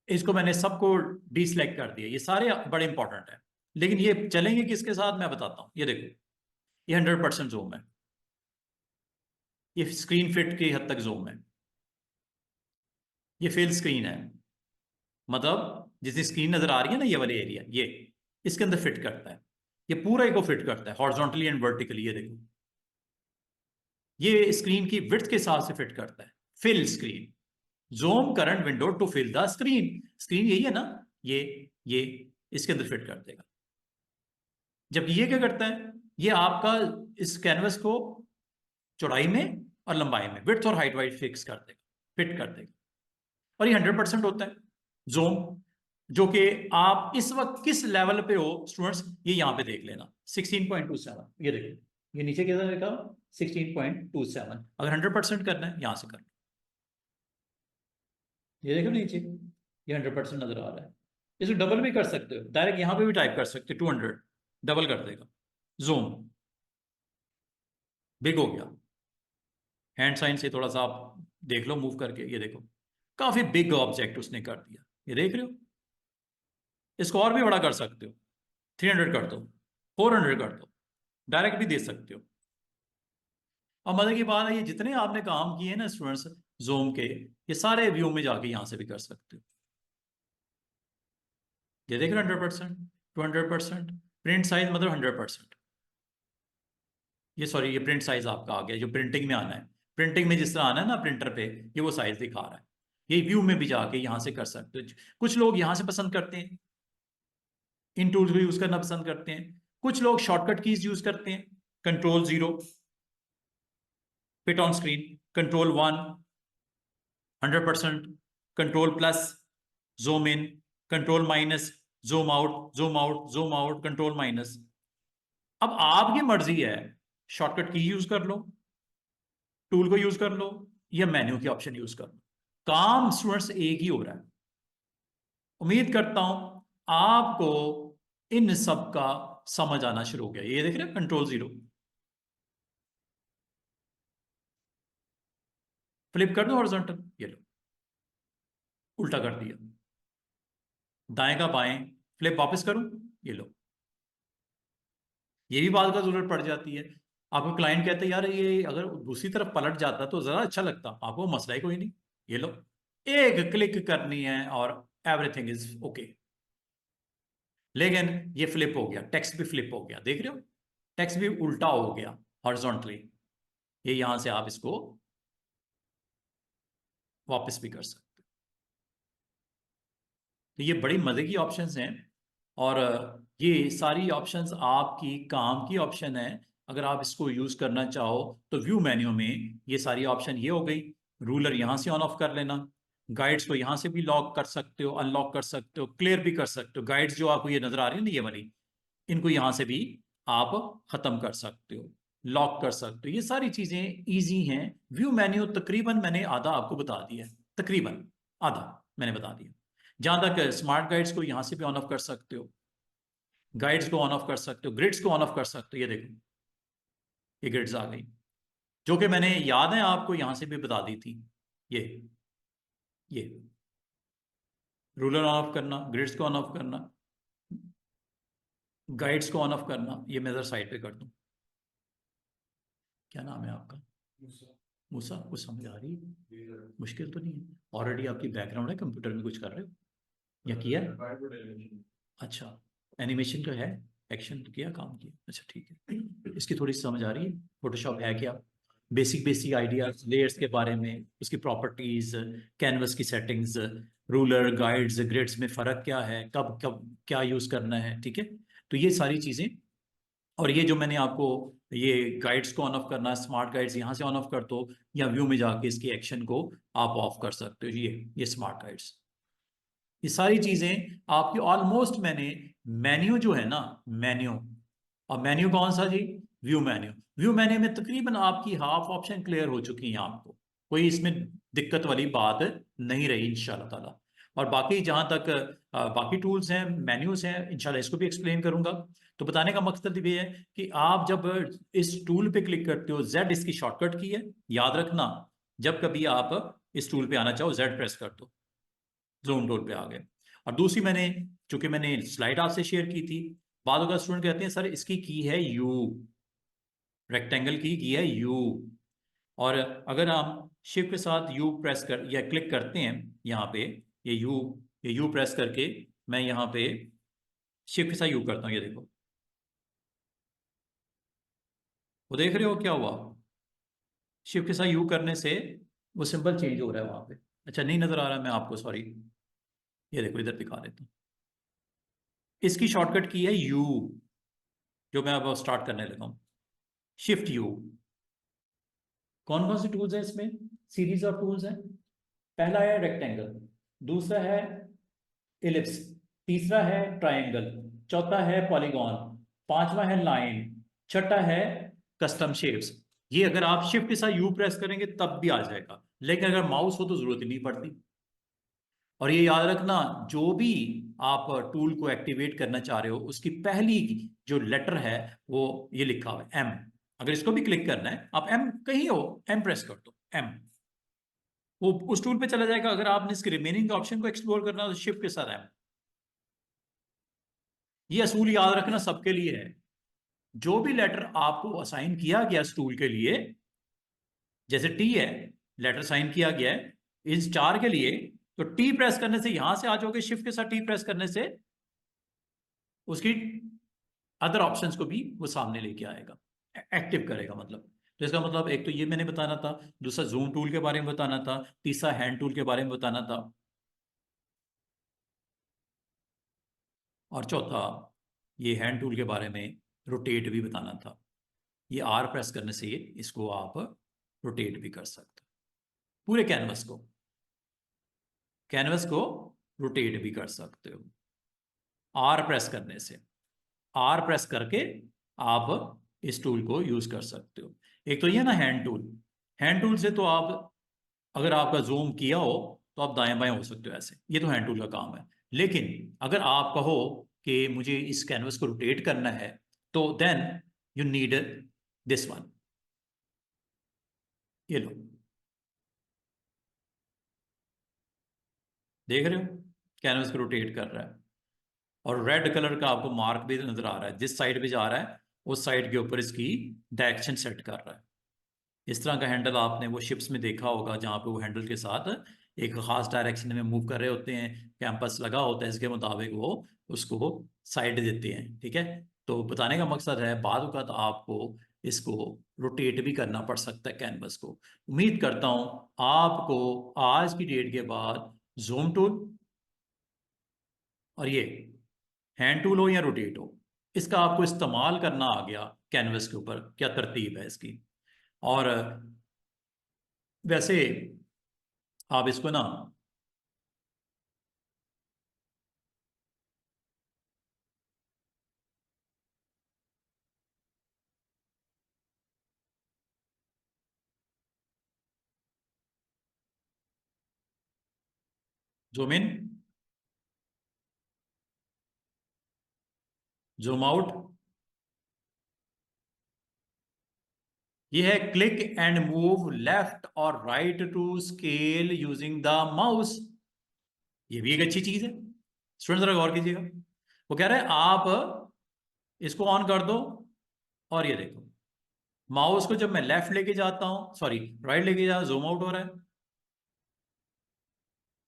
[SPEAKER 1] इसको मैंने सबको डीसेलेक्ट कर दिया, ये सारे बड़े इंपॉर्टेंट है, लेकिन ये चलेंगे किसके साथ मैं बताता हूँ। ये देखो, ये 100% जूम है, ये स्क्रीन फिट की हद तक जूम है। ये फिल स्क्रीन है, मतलब जितनी स्क्रीन नजर आ रही है ना, ये वाले एरिया, ये इसके अंदर फिट करता है, ये पूरा को फिट करता है हॉरिजॉन्टली एंड वर्टिकली। ये देखो, ये स्क्रीन की विड्थ के हिसाब से फिट करता है। Fill screen, zoom current window to fill the screen. Screen यही है ना, ये इसके अंदर फिट कर देगा। जबकि ये क्या करता है, ये आपका इस कैनवस को चौड़ाई में और लंबाई में, विड्थ और हाइट वाइट फिक्स कर देगा, फिट कर देगा। और ये 100% होता है जूम, जो कि आप इस वक्त किस लेवल पे हो स्टूडेंट्स, ये यहां पे देख लेना 16.27। ये देखिए, ये नीचे कितना देखा, 16.27। अगर 100% करना है यहां से करना, ये देखो नीचे, ये 100% नजर आ रहा है। इसको डबल भी कर सकते हो, डायरेक्ट यहां पे भी टाइप कर सकते हो 200, डबल कर देगा। जूम बिग हो गया, हैंड साइन से थोड़ा सा आप देख लो मूव करके, ये देखो काफी बिग ऑब्जेक्ट उसने कर दिया, ये देख रहे हो। इसको और भी बड़ा कर सकते हो, 300 कर दो, 400 कर दो, डायरेक्ट भी दे सकते हो। और मजे की बात है, ये जितने आपने काम किए ना स्टूडेंट्स जूम के, ये सारे व्यू में जाके यहां से भी कर सकते हो। ये देख रहे हो 100%, 200%। प्रिंट साइज मतलब 100%। ये सॉरी, ये प्रिंट साइज आपका आ गया जो प्रिंटिंग में आना है। प्रिंटिंग में जिस तरह आना है ना प्रिंटर पे, ये वो साइज दिखा रहा है। ये व्यू में भी जाके यहां से कर सकते हो। कुछ लोग यहां से पसंद करते हैं, इन टूल्स को यूज करना पसंद करते हैं। कुछ लोग शॉर्टकट कीज यूज करते हैं, Ctrl+0 fit on screen, Ctrl+1 100%, Ctrl+ zoom in, Ctrl- zoom out, zoom out, zoom out, Ctrl-। अब आपकी मर्जी है, शॉर्टकट की यूज कर लो, टूल को यूज कर लो, या मेन्यू के ऑप्शन यूज कर लो, काम स्टूडेंट्स एक ही हो रहा है। उम्मीद करता हूं आपको इन सब का समझ आना शुरू हो गया। ये देख रहे हैं Ctrl+0, फ्लिप कर दो हॉरिजॉन्टल, ये लो उल्टा कर दिया, दाएं का बाएं, फ्लिप वापस करूं, ये लो। ये भी बात का जरूरत पड़ जाती है, आपको क्लाइंट कहते हैं यार ये अगर दूसरी तरफ पलट जाता तो जरा अच्छा लगता, आपको मसला ही कोई नहीं, ये लो एक क्लिक करनी है और एवरीथिंग इज ओके। लेकिन ये फ्लिप हो गया, टेक्स्ट भी फ्लिप हो गया, देख रहे हो, टेक्स्ट भी उल्टा हो गया हॉरिजॉन्टली। ये यहां से आप इसको वापस भी कर सकते हो। तो ये बड़ी मजे की ऑप्शंस हैं, और ये सारी ऑप्शंस आपकी काम की ऑप्शन है। अगर आप इसको यूज करना चाहो तो व्यू मेन्यू में ये सारी ऑप्शन ये हो गई। रूलर यहां से ऑन ऑफ कर लेना, गाइड्स को यहां से भी लॉक कर सकते हो, अनलॉक कर सकते हो, क्लियर भी कर सकते हो। गाइड्स जो आपको ये नजर आ रही है ना ये वाली, इनको यहां से भी आप खत्म कर सकते हो, लॉक कर सकते हो। ये सारी चीजें इजी हैं। व्यू मेन्यू तकरीबन मैंने आधा आपको बता दिया है, तकरीबन आधा मैंने बता दिया। जहां तक स्मार्ट गाइड्स को यहां से भी ऑन ऑफ कर सकते हो, गाइड्स को ऑन ऑफ कर सकते हो, ग्रिड्स को ऑन ऑफ कर सकते हो। ये देखो, ये ग्रिड्स आ गई, जो कि मैंने याद है आपको यहां से भी बता दी थी। ये रूलर ऑन ऑफ करना, ग्रिड्स को ऑन ऑफ करना, गाइड्स को ऑन ऑफ करना। ये मैं इधर साइड पे कर दूं, क्या नाम है आपका, मूसा, कुछ समझ आ रही है, मुश्किल तो नहीं है। ऑलरेडी आपकी बैकग्राउंड है, कंप्यूटर में कुछ कर रहे हो या किया है? अच्छा, एनिमेशन का है, एक्शन किया, काम किया, अच्छा ठीक है। इसकी थोड़ी समझ आ रही है, फोटोशॉप है क्या, बेसिक बेसिक आइडियाज लेयर्स के बारे में, उसकी प्रॉपर्टीज, कैनवस की सेटिंग्स, रूलर, गाइड्स, ग्रिड्स में फ़र्क क्या है, कब कब क्या यूज़ करना है, ठीक है। तो ये सारी चीज़ें, और ये जो मैंने आपको ये गाइड्स को ऑन ऑफ करना, स्मार्ट गाइड्स यहाँ से ऑन ऑफ कर दो, या व्यू में जाके इसकी एक्शन को आप ऑफ कर सकते हो। ये स्मार्ट गाइड्स, ये सारी चीजें आपकी ऑलमोस्ट मैंने, मेन्यू जो है ना, मेन्यू, और मेन्यू कौन सा जी, व्यू मेन्यू। व्यू मेन्यू में तकरीबन आपकी हाफ ऑप्शन क्लियर हो चुकी हैं, आपको कोई इसमें दिक्कत वाली बात नहीं रही इंशाल्लाह ताला। और बाकी जहां तक बाकी टूल्स हैं, मेन्यूज हैं, इंशाल्लाह इसको भी एक्सप्लेन करूंगा। तो बताने का मकसद ये है कि आप जब इस टूल पे क्लिक करते हो, जेड इसकी शॉर्टकट की है, याद रखना। जब कभी आप इस टूल पे आना चाहो, जेड प्रेस कर दो, जूम टूल पे आ गए। और दूसरी मैंने, चूंकि मैंने स्लाइड आपसे शेयर की थी, बाद अगर स्टूडेंट कहते हैं सर इसकी की है यू, रेक्टेंगल की है यू। और अगर हम शिफ्ट के साथ यू प्रेस कर या क्लिक करते हैं यहाँ पे, ये यू प्रेस करके मैं यहाँ पे शिफ्ट के साथ यू करता हूँ, ये देखो, वो देख रहे हो क्या हुआ? शिफ्ट के साथ यू करने से वो सिंबल चेंज हो रहा है वहां पे। अच्छा नहीं नजर आ रहा मैं आपको, सॉरी, ये देखो इधर दिखा देता हूँ। इसकी शॉर्टकट की है यू, जो मैं अब स्टार्ट करने लगा हूँ, शिफ्ट यू। कौन कौन से टूल्स हैं इसमें? सीरीज ऑफ टूल्स हैं। पहला है रेक्टेंगल, दूसरा है इलिप्स, तीसरा है ट्रायंगल, चौथा है पॉलीगॉन, पांचवा है लाइन, छठा है कस्टम शेप्स। ये अगर आप शिफ्ट के साथ यू प्रेस करेंगे तब भी आ जाएगा, लेकिन अगर माउस हो तो जरूरत ही नहीं पड़ती। और ये याद रखना, जो भी आप टूल को एक्टिवेट करना चाह रहे हो उसकी पहली जो लेटर है वो ये लिखा हुआ है एम। अगर इसको भी क्लिक करना है, आप एम कहीं हो, एम प्रेस कर दो, एम, वो उस टूल पे चला जाएगा। अगर आपने इसके रिमेनिंग ऑप्शन को एक्सप्लोर करना है तो शिफ्ट के साथ एम। ये असूल याद रखना सबके लिए है। जो भी लेटर आपको असाइन किया गया इस टूल के लिए, जैसे टी है, लेटर साइन किया गया है इस चार के लिए, तो टी प्रेस करने से यहां से आ जाओगे, शिफ्ट के साथ टी प्रेस करने से उसकी अदर ऑप्शंस को भी वो सामने लेके आएगा, एक्टिव करेगा मतलब। तो इसका मतलब एक तो ये मैंने बताना था, दूसरा जूम टूल के बारे में बताना था, तीसरा हैंड टूल के बारे में बताना था, और चौथा ये हैंड टूल के बारे में रोटेट भी बताना था। ये आर प्रेस करने से इसको आप रोटेट भी कर सकते हो, पूरे कैनवस को रोटेट भी कर सकते हो आर प्रेस करने से। आर प्रेस करके आप इस टूल को यूज कर सकते हो। एक तो ये ना हैंड टूल, हैंड टूल से तो आप अगर आपका जूम किया हो तो आप दाएं बाएं हो सकते हो ऐसे, ये तो हैंड टूल का काम है। लेकिन अगर आप कहो कि मुझे इस कैनवस को रोटेट करना है तो then you need this one, ये लो, देख रहे हो कैनवस को रोटेट कर रहा है। और रेड कलर का आपको मार्क भी नजर आ रहा है, जिस साइड पे जा रहा है उस साइड के ऊपर इसकी डायरेक्शन सेट कर रहा है। इस तरह का हैंडल आपने वो शिप्स में देखा होगा, जहाँ पे वो हैंडल के साथ एक खास डायरेक्शन में मूव कर रहे होते हैं, कैंपस लगा होता है, इसके मुताबिक वो उसको साइड देते हैं, ठीक है। तो बताने का मकसद है बाद वक़्त आपको इसको रोटेट भी करना पड़ सकता है कैनवस को। उम्मीद करता हूँ आपको आज की डेट के बाद जूम टूल और ये हैंड टूल हो या रोटेट हो, इसका आपको इस्तेमाल करना आ गया कैनवस के ऊपर, क्या तरतीब है इसकी। और वैसे आप इसको ना जूम इन, जूम आउट, ये है क्लिक एंड मूव लेफ्ट और right to scale using the mouse. ये भी एक अच्छी चीज है, स्टूडेंट जरा गौर कीजिएगा। वो कह रहा है आप इसको ऑन कर दो और ये देखो माउस को जब मैं लेफ्ट लेके जाता हूं, सॉरी राइट लेके जा, जूम आउट हो रहा है,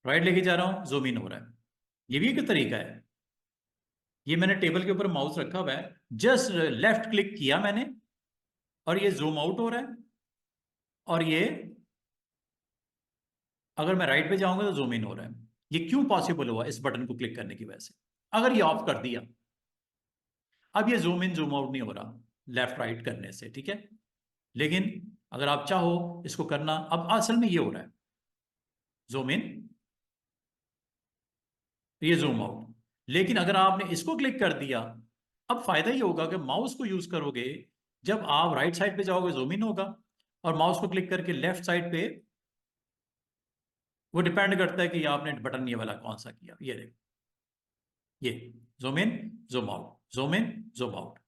[SPEAKER 1] राइट लेके जा रहा हूं जूम इन हो रहा है। ये भी एक तरीका है। ये मैंने टेबल के ऊपर माउस रखा हुआ है, जस्ट लेफ्ट क्लिक किया मैंने और ये जूम आउट हो रहा है, और ये अगर मैं राइट पे जाऊंगा तो जूम इन हो रहा है। ये क्यों पॉसिबल हुआ? इस बटन को क्लिक करने की वजह से। अगर ये ऑफ कर दिया, अब ये जूम इन जूम आउट नहीं हो रहा लेफ्ट राइट करने से, ठीक है। लेकिन अगर आप चाहो इसको करना, अब असल में ये हो रहा है जूम इन, ये जूम आउट। लेकिन अगर आपने इसको क्लिक कर दिया, अब फायदा ये होगा कि माउस को यूज करोगे, जब आप राइट साइड पे जाओगे जूम इन होगा, और माउस को क्लिक करके लेफ्ट साइड पे, वो डिपेंड करता है कि आपने बटन ये वाला कौन सा किया। ये देखो, ये zoom in zoom out, zoom in zoom out,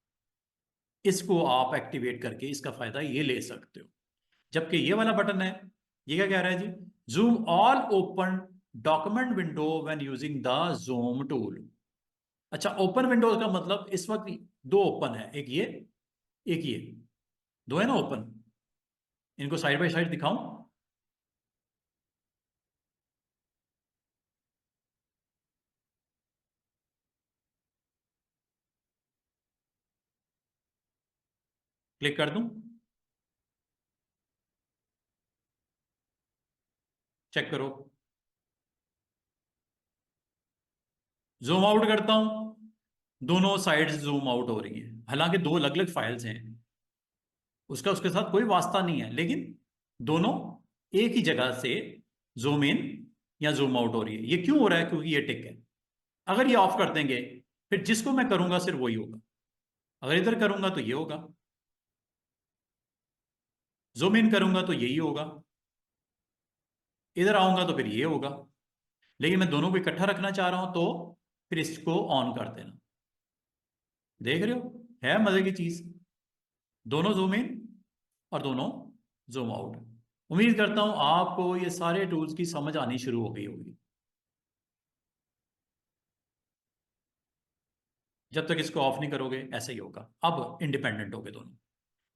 [SPEAKER 1] इसको आप एक्टिवेट करके इसका फायदा ये ले सकते हो। जबकि ये वाला बटन है, ये क्या कह रहा है जी? Zoom all open document window when using the zoom tool. अच्छा, ओपन विंडोज का मतलब इस वक्त दो ओपन है, एक ये एक ये। दो है ना ओपन, इनको साइड बाय साइड दिखाऊं? क्लिक कर दूं? चेक करो। जूम आउट करता हूं, दोनों साइड्स जूम आउट हो रही हैं, हालांकि दो अलग अलग फाइल्स हैं, उसका उसके साथ कोई वास्ता नहीं है, लेकिन दोनों एक ही जगह से जूम इन या जूम आउट हो रही है। ये क्यों हो रहा है? क्योंकि ये टिक है। अगर ये ऑफ कर देंगे, फिर जिसको मैं करूंगा सिर्फ वही होगा। अगर इधर करूंगा तो ये होगा, जूम इन करूंगा तो यही होगा, इधर आऊंगा तो फिर ये होगा। लेकिन मैं दोनों को इकट्ठा रखना चाह रहा हूं, तो फिर इसको ऑन कर देना। देख रहे हो, है मजे की चीज। दोनों जूम इन और दोनों जूम आउट। उम्मीद करता हूं आपको ये सारे टूल्स की समझ आनी शुरू हो गई होगी। जब तक इसको ऑफ नहीं करोगे ऐसा ही होगा। अब इंडिपेंडेंट हो गए दोनों,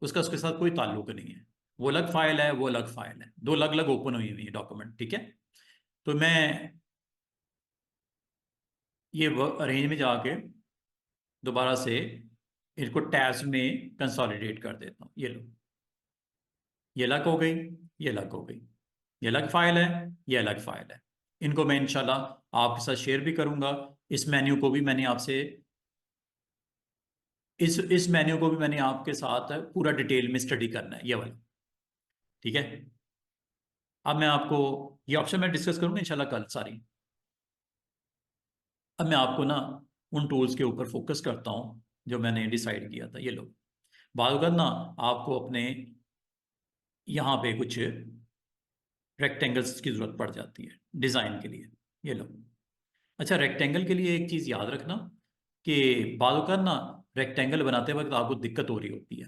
[SPEAKER 1] उसका उसके साथ कोई ताल्लुक नहीं है। वो अलग फाइल है, वो अलग फाइल है, दो अलग अलग ओपन हुई हुई है डॉक्यूमेंट। ठीक है, तो मैं ये अरेंज में जाके दोबारा से इनको टैब्स में कंसोलिडेट कर देता हूँ। ये लो, ये अलग हो गई, ये अलग हो गई, ये अलग फाइल है, ये अलग फाइल है। इनको मैं इंशाल्लाह आपके साथ शेयर भी करूंगा। इस मेन्यू को भी मैंने आपसे इस मेन्यू को भी मैंने आपके साथ पूरा डिटेल में स्टडी करना है, ये वाला। ठीक है, अब मैं आपको ये ऑप्शन में डिस्कस करूंगा इंशाल्लाह कल सारी। अब मैं आपको ना उन टूल्स के ऊपर फोकस करता हूं जो मैंने डिसाइड किया था। ये लो, बाद अगर ना आपको अपने यहाँ पे कुछ रेक्टेंगल्स की जरूरत पड़ जाती है डिजाइन के लिए। ये लो, अच्छा रेक्टेंगल के लिए एक चीज याद रखना कि बाद अगर ना रेक्टेंगल बनाते वक्त आपको दिक्कत हो रही होती है।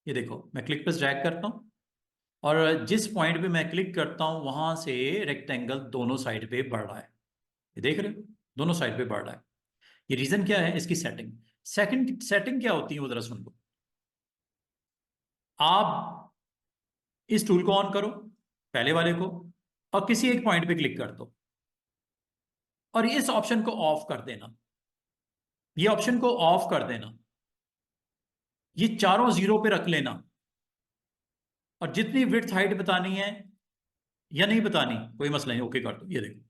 [SPEAKER 1] ये देखो, मैं क्लिक पर ड्रैग करता हूँ, और जिस पॉइंट पे मैं क्लिक करता हूं वहां से रेक्टेंगल दोनों साइड पे बढ़ रहा है। ये देख रहे हो, दोनों साइड पे बढ़ रहा है। ये रीजन क्या है? इसकी सेटिंग। सेकंड सेटिंग क्या होती है वो जरा सुन लो। आप इस टूल को ऑन करो, पहले वाले को, और किसी एक पॉइंट पे क्लिक कर दो, और इस ऑप्शन को ऑफ कर देना। ये ऑप्शन को ऑफ कर देना, ये चारों जीरो पे रख लेना, और जितनी विड्थ हाइट बतानी है या नहीं बतानी कोई मसला नहीं, ओके कर दो। ये देखो,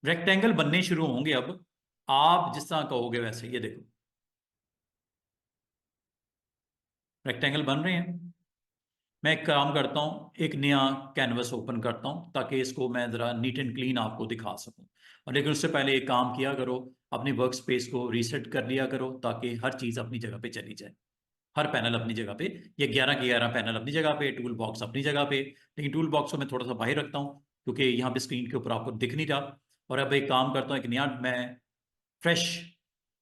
[SPEAKER 1] रेक्टेंगल बनने शुरू होंगे अब, आप जिस तरह कहोगे वैसे। ये देखो, रेक्टेंगल बन रहे हैं। मैं एक काम करता हूँ, एक नया कैनवस ओपन करता हूँ ताकि इसको मैं ज़रा नीट एंड क्लीन आपको दिखा सकूँ। और लेकिन उससे पहले एक काम किया करो, अपनी वर्क स्पेस को रीसेट कर लिया करो ताकि हर चीज़ अपनी जगह पे चली जाए। हर पैनल अपनी जगह पे, ये 11 के 11 पैनल अपनी जगह पे, टूल बॉक्स अपनी जगह पे। लेकिन टूल बॉक्स को मैं थोड़ा सा बाहर रखता हूँ क्योंकि यहाँ पे स्क्रीन के ऊपर आपको दिख नहीं रहा। और अब एक काम करता हूँ, एक नया मैं फ्रेश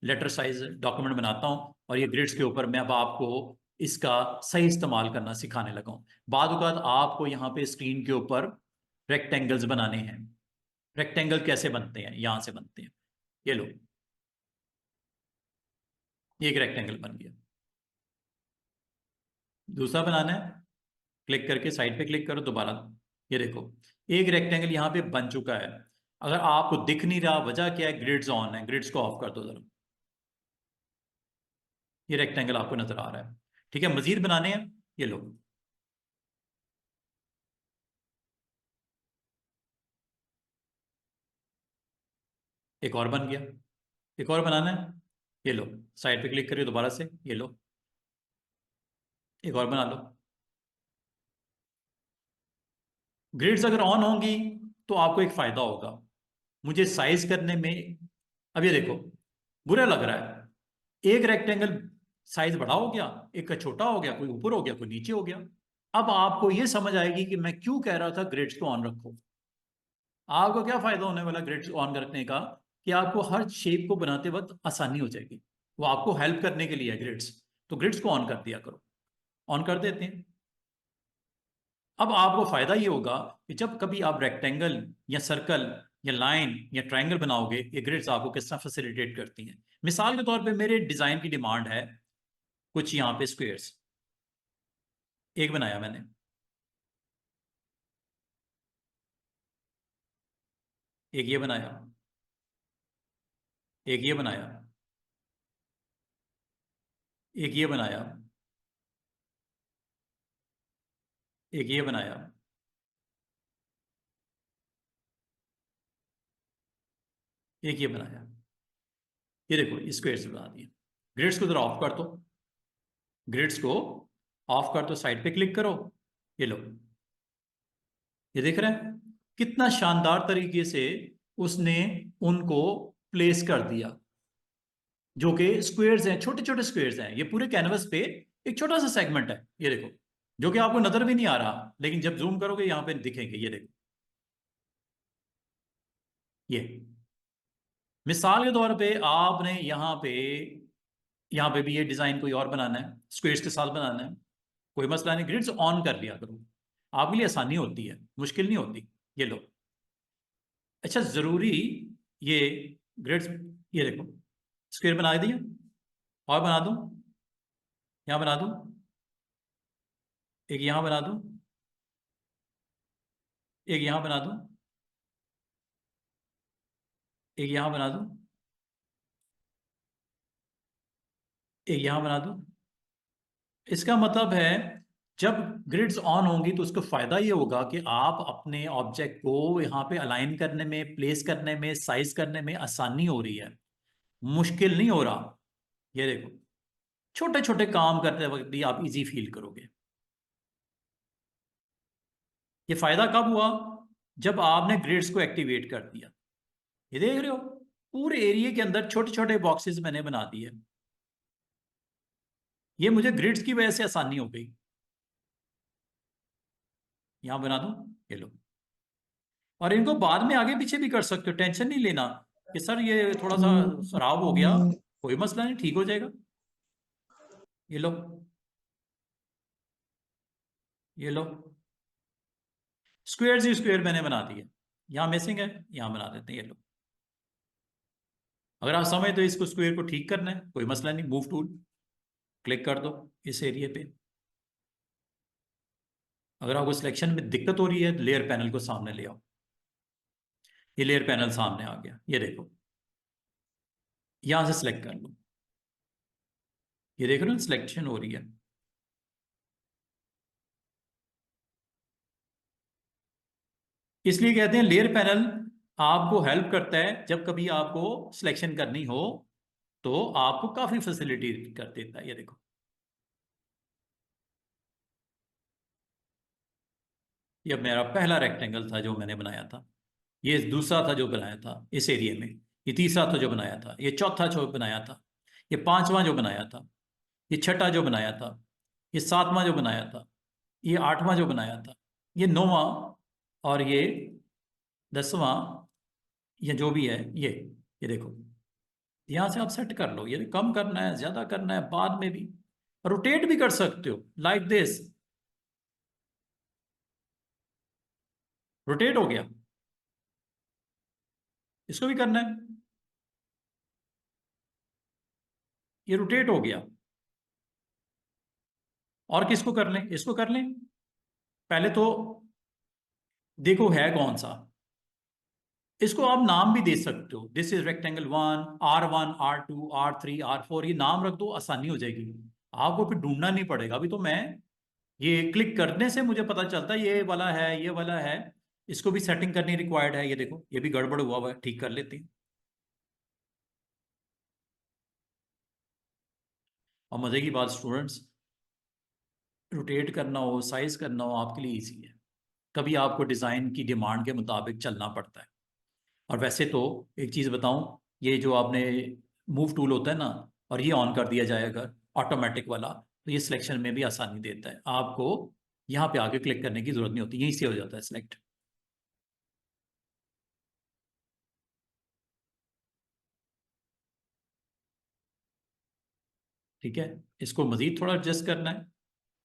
[SPEAKER 1] लेटर साइज डॉक्यूमेंट बनाता हूँ, और ये ग्रिड्स के ऊपर मैं अब आपको इसका सही इस्तेमाल करना सिखाने लगा हूँ। बाद औक़ात आपको यहाँ पे स्क्रीन के ऊपर रेक्टेंगल्स बनाने हैं। रेक्टेंगल कैसे बनते हैं? यहाँ से बनते हैं। ये लो, ये एक रेक्टेंगल बन गया। दूसरा बनाना है, क्लिक करके साइड पे क्लिक करो दोबारा। ये देखो, एक रेक्टेंगल यहाँ पे बन चुका है। अगर आपको दिख नहीं रहा, वजह क्या है? ग्रिड्स ऑन है, ग्रिड्स को ऑफ कर दो जरा। ये रेक्टेंगल आपको नजर आ रहा है। ठीक है, मजीद बनाने हैं। ये लो, एक और बन गया। एक और बनाना है। ये लो, साइड पे क्लिक करिए दोबारा से। ये लो, एक और बना लो। ग्रिड्स अगर ऑन होंगी तो आपको एक फायदा होगा, मुझे साइज करने में। अब ये देखो, बुरा लग रहा है, एक रेक्टेंगल साइज बड़ा हो गया, एक का छोटा हो गया, कोई ऊपर हो गया, कोई नीचे हो गया। अब आपको ये समझ आएगी कि मैं क्यों कह रहा था ग्रिड्स को ऑन रखो। आपको क्या फायदा होने वाला ग्रिड्स ऑन रखने का? कि आपको हर शेप को बनाते वक्त आसानी हो जाएगी। वो आपको हेल्प करने के लिए है ग्रिड्स। तो ग्रिड्स को ऑन कर दिया करो। ऑन कर देते हैं। अब आपको फायदा ये होगा कि जब कभी आप रेक्टेंगल या सर्कल या लाइन या ट्रायंगल बनाओगे, ये ग्रिड्स आपको किस तरह फैसिलिटेट करती हैं। मिसाल के तौर पे मेरे डिजाइन की डिमांड है कुछ यहाँ पे स्क्वेयर्स, एक बनाया मैंने, एक ये बनाया, एक ये बनाया, एक ये बनाया, एक ये बनाया, एक ये बनाया। ये देखो स्क्वेयर्स बना दिए। ग्रिड्स को जरा ऑफ कर दो, ग्रिड्स को ऑफ कर दो, साइड पे क्लिक करो, ये लो, ये देख रहे हैं कितना शानदार तरीके से उसने उनको प्लेस कर दिया, जो कि स्क्वेयर्स हैं, छोटे छोटे स्क्वेयर्स हैं। ये पूरे कैनवस पे एक छोटा सा सेगमेंट है, ये देखो, जो कि आपको नजर भी नहीं आ रहा, लेकिन जब जूम करोगे यहां पे दिखेंगे। ये देखो, ये मिसाल के तौर पे आपने यहाँ पे भी ये डिजाइन कोई और बनाना है, स्क्वेयर्स के साथ बनाना है, कोई मसला नहीं, ग्रिड्स ऑन कर लिया करो, आपके लिए आसानी होती है, मुश्किल नहीं होती। ये लो, अच्छा जरूरी ये ग्रिड्स, ये देखो स्क्वायर बना दिया, और बना दूं, यहां बना दूं, एक यहां बना दूं, एक यहां बना दूं, एक यहां बना दूं, एक यहां बना दूं। इसका मतलब है जब ग्रिड्स ऑन होंगी तो उसका फायदा ये होगा कि आप अपने ऑब्जेक्ट को यहाँ पे अलाइन करने में, प्लेस करने में, साइज करने में आसानी हो रही है, मुश्किल नहीं हो रहा। ये देखो, छोटे छोटे काम करते वक्त भी आप इजी फील करोगे। ये फायदा कब हुआ? जब आपने ग्रिड्स को एक्टिवेट कर दिया। ये देख रहे हो, पूरे एरिया के अंदर छोटे छोटे बॉक्सेस मैंने बना दिए। ये मुझे ग्रिड्स की वजह से आसानी हो गई। यहां बना दूं, ये लो, और इनको बाद में आगे पीछे भी कर सकते हो, टेंशन नहीं लेना कि सर ये थोड़ा सा खराब हो गया, कोई मसला नहीं, ठीक हो जाएगा। ये लो, ये लो, स्क्वेयर जी स्क्वेयर मैंने बना दिए, यहां मिसिंग है, यहां बना देते हैं। ये लो, अगर आप समय तो इसको स्क्वेयर को ठीक करना है, कोई मसला नहीं, मूव टूल क्लिक कर दो इस एरिया पे। अगर आपको सिलेक्शन में दिक्कत हो रही है, लेयर पैनल को सामने ले आओ, ये लेयर पैनल सामने आ गया, ये देखो, यहां से सिलेक्ट कर लो, ये देख रहे हो सिलेक्शन हो रही है। इसलिए कहते हैं लेयर पैनल आपको हेल्प करता है, जब कभी आपको सिलेक्शन करनी हो तो आपको काफी फैसिलिटी कर देता है। ये देखो, ये मेरा पहला रेक्टेंगल था जो मैंने बनाया था, ये दूसरा था जो बनाया था इस एरिया में, ये तीसरा था जो बनाया था, ये चौथा जो बनाया था, ये पांचवा जो बनाया था, ये छठा जो बनाया था, ये सातवां जो बनाया था, ये आठवां जो बनाया था, ये नौवां, और ये 10वां, ये जो भी है ये देखो, यहां से आप सेट कर लो। ये कम करना है, ज्यादा करना है, बाद में भी रोटेट भी कर सकते हो, लाइक दिस, रोटेट हो गया, इसको भी करना है, ये रोटेट हो गया। और किसको कर लें, इसको कर लें। पहले तो देखो है कौन सा, इसको आप नाम भी दे सकते हो, this is rectangle 1, R1, R2, R3, R4, ये नाम रख दो, आसानी हो जाएगी, आपको फिर ढूंढना नहीं पड़ेगा। अभी तो मैं ये क्लिक करने से मुझे पता चलता है ये वाला है, ये वाला है। इसको भी सेटिंग करनी रिक्वायर्ड है, ये देखो ये भी गड़बड़ हुआ है, ठीक कर लेते हैं। और मजे की बात स्टूडेंट्स, रोटेट करना हो, साइज करना हो, आपके लिए इजी है। कभी आपको डिजाइन की डिमांड के मुताबिक चलना पड़ता है। और वैसे तो एक चीज बताऊं, ये जो आपने मूव टूल होता है ना, और ये ऑन कर दिया जाए अगर ऑटोमेटिक वाला, तो ये सिलेक्शन में भी आसानी देता है आपको, यहाँ पे आगे क्लिक करने की जरूरत नहीं होती, यहीं से हो जाता है सिलेक्ट। ठीक है, इसको मजीद थोड़ा एडजस्ट करना है,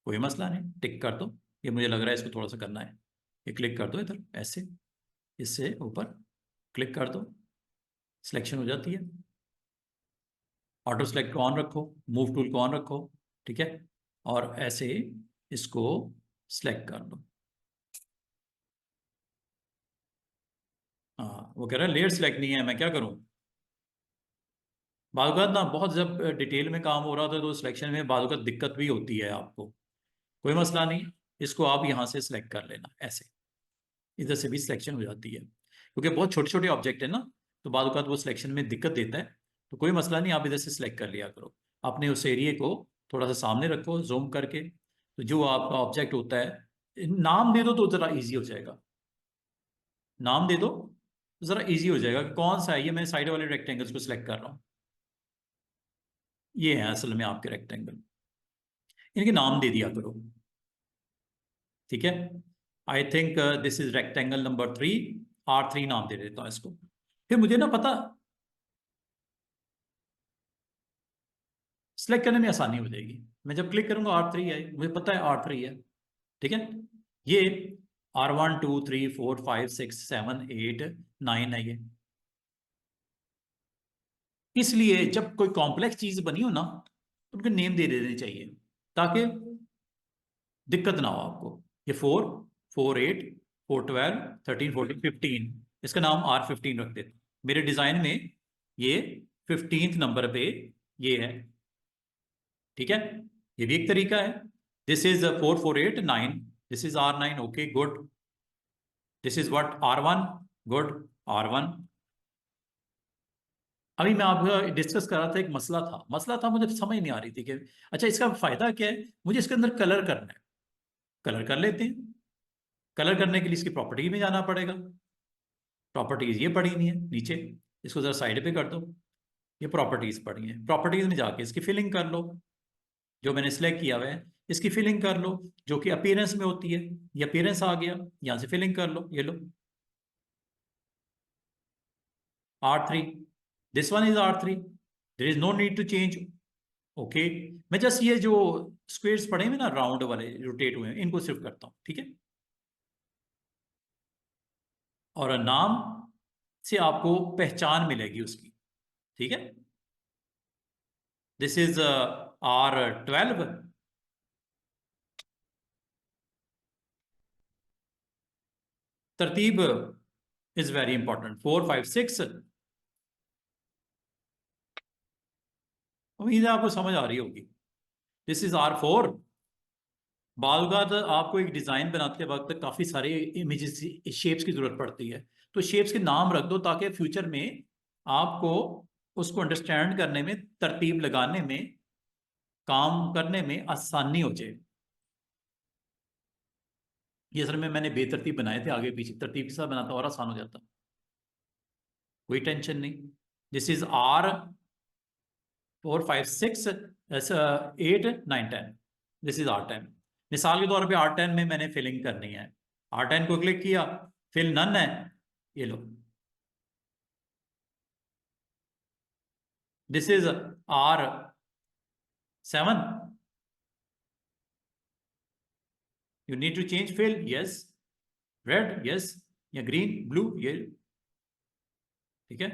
[SPEAKER 1] कोई मसला नहीं, टिक कर दो। ये मुझे लग रहा है इसको थोड़ा सा करना है, ये क्लिक कर दो इधर ऐसे, इससे ऊपर क्लिक कर दो, सिलेक्शन हो जाती है। ऑटो सेलेक्ट को ऑन रखो, मूव टूल को ऑन रखो, ठीक है, और ऐसे इसको सिलेक्ट कर लो। हाँ, वो कह रहा है लेयर सिलेक्ट नहीं है, मैं क्या करूं? बाज़ ना बहुत जब डिटेल में काम हो रहा था तो सिलेक्शन में बाज़ दिक्कत भी होती है आपको। कोई मसला नहीं, इसको आप यहाँ से सिलेक्ट कर लेना, ऐसे इधर से भी सिलेक्शन हो जाती है, क्योंकि बहुत छोटे छोटे ऑब्जेक्ट है ना, तो बाज़ वो सिलेक्शन में दिक्कत देता है। तो कोई मसला नहीं, आप इधर से सिलेक्ट कर लिया करो। अपने उस एरिए को थोड़ा सा सामने रखो जूम करके, तो जो आपका ऑब्जेक्ट होता है, नाम दे दो तो ज़रा ईजी हो जाएगा। नाम दे दो तो ज़रा ईजी हो जाएगा कि कौन सा है ये। मैं साइड वाले रेक्टेंगल्स को सिलेक्ट कर रहा हूँ, ये है असल में आपके रेक्टेंगल, इनके नाम दे दिया करो। ठीक है, I think this is rectangle number 3, R3 नाम दे देता हूँ इसको। फिर मुझे ना पता सिलेक्ट करने में आसानी हो जाएगी। मैं जब क्लिक करूंगा R3 है, मुझे पता है R3 है। ठीक है, ये R1 2 3 4 5 6 7 8 9 है ये। इसलिए जब कोई कॉम्प्लेक्स चीज बनी हो ना, तो उनके नेम दे देने चाहिए, ताकि दिक्कत ना हो आपको। ये 4 4 8 4 12 13 14 15, इसका नाम R15 रख देते। मेरे डिजाइन में ये 15th नंबर पे ये है। ठीक है, ये भी एक तरीका है। This is 4 4 8 9, this is R9, okay good. This is what R1, good, R1। अभी मैं आपको डिस्कस कर रहा था, एक मसला था मुझे समझ नहीं आ रही थी कि अच्छा इसका फायदा क्या है। मुझे इसके अंदर कलर करना है, कलर कर लेते हैं। कलर करने के लिए इसकी प्रॉपर्टी में जाना पड़ेगा। प्रॉपर्टीज ये पड़ी नहीं है नीचे, इसको जरा साइड पे कर दो। ये प्रॉपर्टीज पड़ी है, प्रॉपर्टीज में जाके इसकी फिलिंग कर लो। जो मैंने सिलेक्ट किया हुआ है इसकी फिलिंग कर लो, जो कि अपीयरेंस में होती है। ये अपीयरेंस आ गया, यहां से फिलिंग कर लो, ये लो R3। This one is R3, there is no need to change. Okay, मैं जस्ट ये जो स्क्वेयर्स पड़े हुए ना राउंड वाले रोटेट हुए हैं, इनको सिर्फ करता हूँ। ठीक है, और नाम से आपको पहचान मिलेगी उसकी। ठीक है, दिस इज R12। तरतीब इज वेरी इंपॉर्टेंट, 4 5 6। उम्मीद है आपको समझ आ रही होगी। This is R4। बालगात आपको एक डिजाइन बनाते वक्त काफी सारे इमेजेस शेप्स की जरूरत पड़ती है, तो शेप्स के नाम रख दो ताकि फ्यूचर में आपको उसको अंडरस्टैंड करने में, तरतीब लगाने में, काम करने में आसानी हो जाए। ये असल में मैंने बेतरतीब बनाए थे, आगे पीछे तरतीब के साथ बनाता और आसान हो जाता, कोई टेंशन नहीं। This is R4 5 6 8 9 10, this is R10। मिसाल के तौर पे R10 में मैंने फिलिंग करनी है, R10 को क्लिक किया, फिल नन है, ये लो। This is R7, you need to change fill, yes, red yes, या ग्रीन ब्लू, ये ठीक है।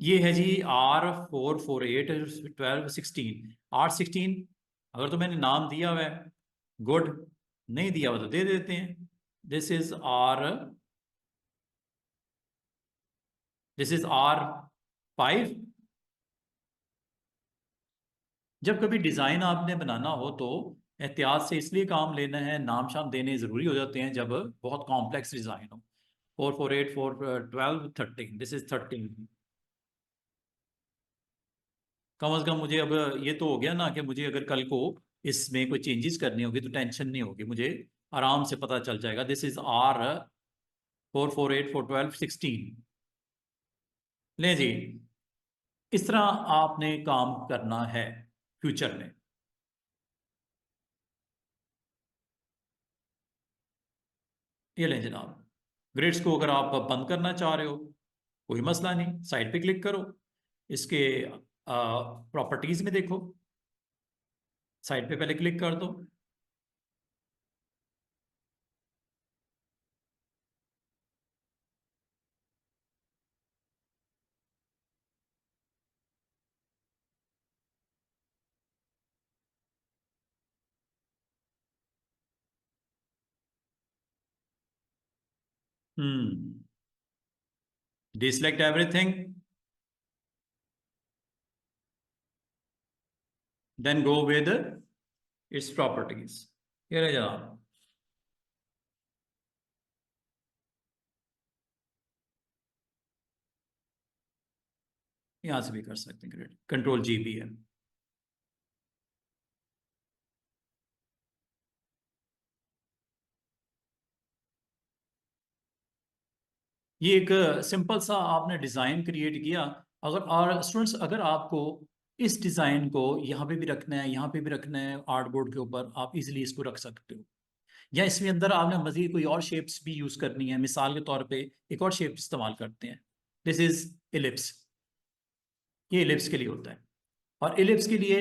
[SPEAKER 1] ये है जी R4 4 8 12 16, R16। अगर तो मैंने नाम दिया हुआ है, गुड, नहीं दिया हुआ तो दे देते हैं। This is R5। जब कभी डिजाइन आपने बनाना हो तो एहतियात से इसलिए काम लेना है, नाम शाम देने जरूरी हो जाते हैं जब बहुत कॉम्प्लेक्स डिजाइन हो। 4 4 8 4 12 13, दिस इज 13। कम अज कम मुझे अब ये तो हो गया ना कि मुझे अगर कल को इसमें कोई चेंजेस करनी होगी तो टेंशन नहीं होगी, मुझे आराम से पता चल जाएगा। This is R4 4 8 4 12 16। ले जी, इस तरह आपने काम करना है फ्यूचर में। ये लें जनाब, ग्रिड्स को अगर आप बंद करना चाह रहे हो, कोई मसला नहीं, साइड पे क्लिक करो, इसके प्रॉपर्टीज में देखो, साइड पे पहले क्लिक कर दो। Deselect everything, then go with its properties. ये रहे जनाब, यहां से भी कर सकते हैं, ग्रेट, कंट्रोल जी भी है। ये एक सिंपल सा आपने डिज़ाइन क्रिएट किया। अगर और स्टूडेंट्स, अगर आपको इस डिज़ाइन को यहाँ पे भी रखना है, यहाँ पे भी रखना है, आर्टबोर्ड के ऊपर आप इजीली इसको रख सकते हो। या इसमें अंदर आपने मजीद कोई और शेप्स भी यूज़ करनी है, मिसाल के तौर पे एक और शेप इस्तेमाल करते हैं, दिस इज इलिप्स। ये इलिप्स के लिए होता है, और इलिप्स के लिए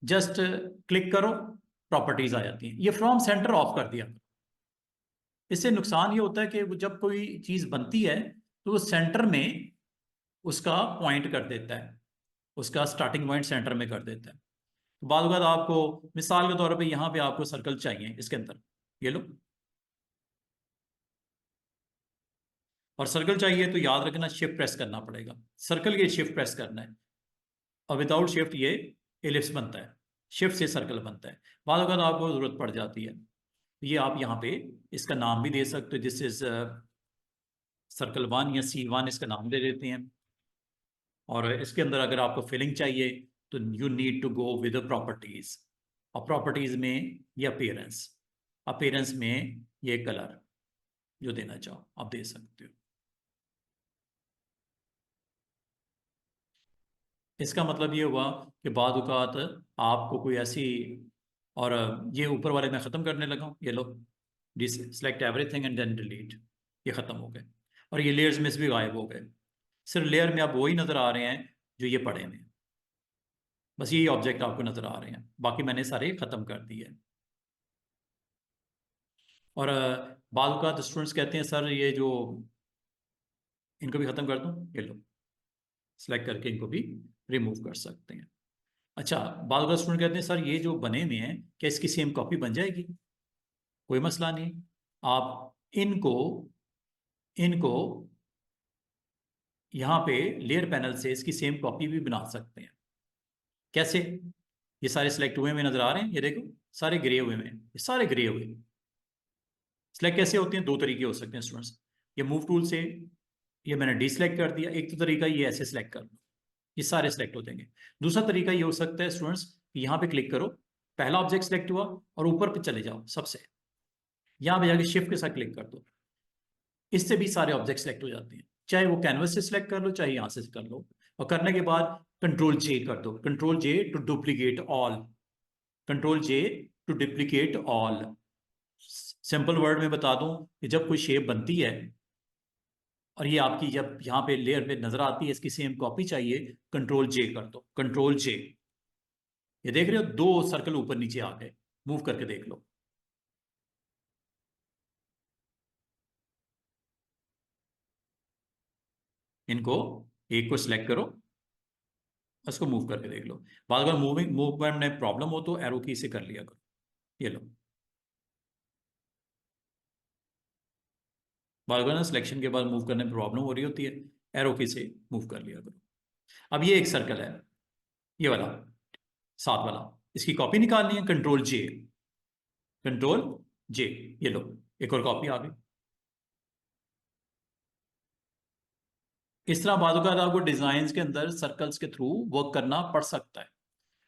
[SPEAKER 1] जस्ट क्लिक करो, प्रॉपर्टीज आ जाती हैं। ये फ्रॉम सेंटर ऑफ कर दिया। इससे नुकसान ये होता है कि जब कोई चीज़ बनती है तो वो सेंटर में उसका पॉइंट कर देता है, उसका स्टार्टिंग पॉइंट सेंटर में कर देता है। तो बाद बात आपको मिसाल के तौर पे यहाँ पे आपको सर्कल चाहिए इसके अंदर, ये लो, और सर्कल चाहिए तो याद रखना शिफ्ट प्रेस करना पड़ेगा, सर्कल के शिफ्ट प्रेस करना है, और विदाउट शिफ्ट ये एलिप्स बनता है, शिफ्ट से सर्कल बनता है। बाद बात आपको जरूरत पड़ जाती है, ये आप यहाँ पे इसका नाम भी दे सकते हो, दिस इज सर्कल 1 या C1 इसका नाम दे देते हैं। और इसके अंदर अगर आपको फिलिंग चाहिए तो you need to go with properties, और प्रॉपर्टीज में ये अपीयरेंस, अपीयरेंस में ये कलर जो देना चाहो आप दे सकते हो। इसका मतलब ये हुआ कि बाद औक़ात आपको कोई ऐसी, और ये ऊपर वाले मैं ख़त्म करने लगा हूँ, ये लो, select everything and then delete, ये ख़त्म हो गए, और ये लेयर्स में से भी गायब हो गए। सिर्फ लेयर में अब वही नज़र आ रहे हैं जो ये पड़े हैं, बस यही ऑब्जेक्ट आपको नज़र आ रहे हैं, बाकी मैंने सारे ख़त्म कर दिए। और बाद औक़ात स्टूडेंट्स कहते हैं सर ये जो, इनको भी ख़त्म कर दूँ, ये लो, सिलेक्ट करके इनको भी रिमूव कर सकते हैं। अच्छा, बाद औक़ात स्टूडेंट कहते हैं सर ये जो बने हुए हैं क्या इसकी सेम कॉपी बन जाएगी? कोई मसला नहीं, आप इनको इनको यहाँ पे लेयर पैनल से इसकी सेम कॉपी भी बना सकते हैं। कैसे? ये सारे सिलेक्ट हुए हुए नजर आ रहे हैं, ये देखो सारे ग्रे हुए हैं, ये सारे ग्रे हुए। सिलेक्ट कैसे होते हैं? दो तरीके हो सकते हैं स्टूडेंट्स, ये मूव टूल से, ये मैंने डीसिलेक्ट कर दिया, एक तो तरीका ये ऐसे सिलेक्ट कर लो, ये सारे सिलेक्ट हो जाएंगे। दूसरा तरीका ये हो सकता है स्टूडेंट्स कि यहाँ पे क्लिक करो, पहला ऑब्जेक्ट सिलेक्ट हुआ और ऊपर पे चले जाओ सबसे, यहाँ पे जाके शिफ्ट के साथ क्लिक कर दो, इससे भी सारे ऑब्जेक्ट सेलेक्ट हो जाते हैं। चाहे वो कैनवस से सिलेक्ट कर लो, चाहे यहां से कर लो, और करने के बाद कंट्रोल जे कर दो, control J to duplicate all, control J to duplicate all. Simple word में बता दूं कि जब कोई शेप बनती है और ये आपकी जब यहाँ पे लेयर पे नजर आती है, इसकी सेम कॉपी चाहिए, कंट्रोल जे कर दो, कंट्रोल जे। ये देख रहे हो दो सर्कल ऊपर नीचे आ गए, मूव करके देख लो। इनको एक को सिलेक्ट करो, उसको मूव करके देख लो। बाद अगर मूविंग मूवमेंट में प्रॉब्लम हो तो एरो की से कर लिया करो, ये लो। बाद अगर ना सिलेक्शन के बाद मूव करने में प्रॉब्लम हो रही होती है, एरो की से मूव कर लिया करो। अब ये एक सर्कल है, ये वाला सात वाला, इसकी कॉपी निकालनी है, कंट्रोल जे, कंट्रोल जे, ये लो, एक और कॉपी आ गई। इस तरह बाद आपको डिजाइन के अंदर सर्कल्स के थ्रू वर्क करना पड़ सकता है,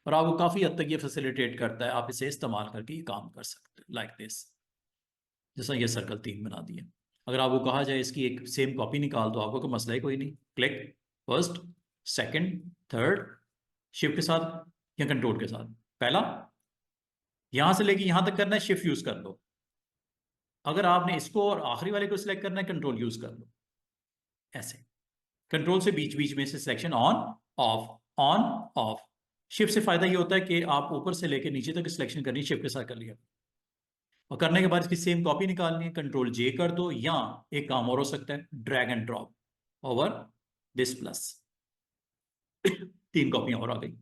[SPEAKER 1] और आपको काफी हद तक ये फैसिलिटेट करता है, आप इसे इस्तेमाल करके ये काम कर सकते हैं, लाइक दिस। जैसा ये सर्कल 3 बना दिए, अगर आपको कहा जाए इसकी एक सेम कॉपी निकाल दो, आपको कोई मसला ही कोई नहीं, click first, second, third, shift के साथ या कंट्रोल के साथ, पहला यहां से लेके यहां तक करना है, शिफ्ट यूज कर लो। अगर आपने इसको और आखिरी वाले को सिलेक्ट करना है, कंट्रोल यूज कर लो, ऐसे कंट्रोल से बीच बीच में से selection on off, on off. Shift से फायदा ये होता है कि आप ऊपर से लेके नीचे तक सिलेक्शन करनी, शिफ्ट के साथ कर लिया, और करने के बाद इसकी सेम कॉपी निकालनी है, कंट्रोल जे कर दो, या एक काम और हो सकता है, drag and drop over this plus. 3 कॉपियां और आ गई,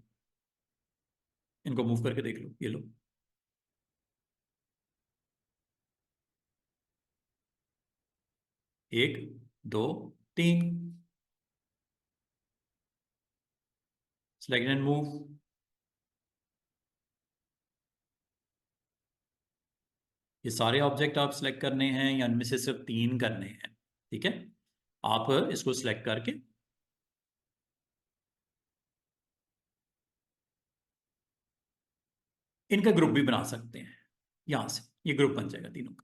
[SPEAKER 1] इनको मूव करके देख लो, ये लो। 1 2 3, सेलेक्ट एंड मूव। ये सारे ऑब्जेक्ट आप सिलेक्ट करने हैं या इनमें से सिर्फ 3 करने हैं? ठीक है, आप इसको सिलेक्ट करके इनका ग्रुप भी बना सकते हैं। यहां से ये ग्रुप बन जाएगा तीनों का।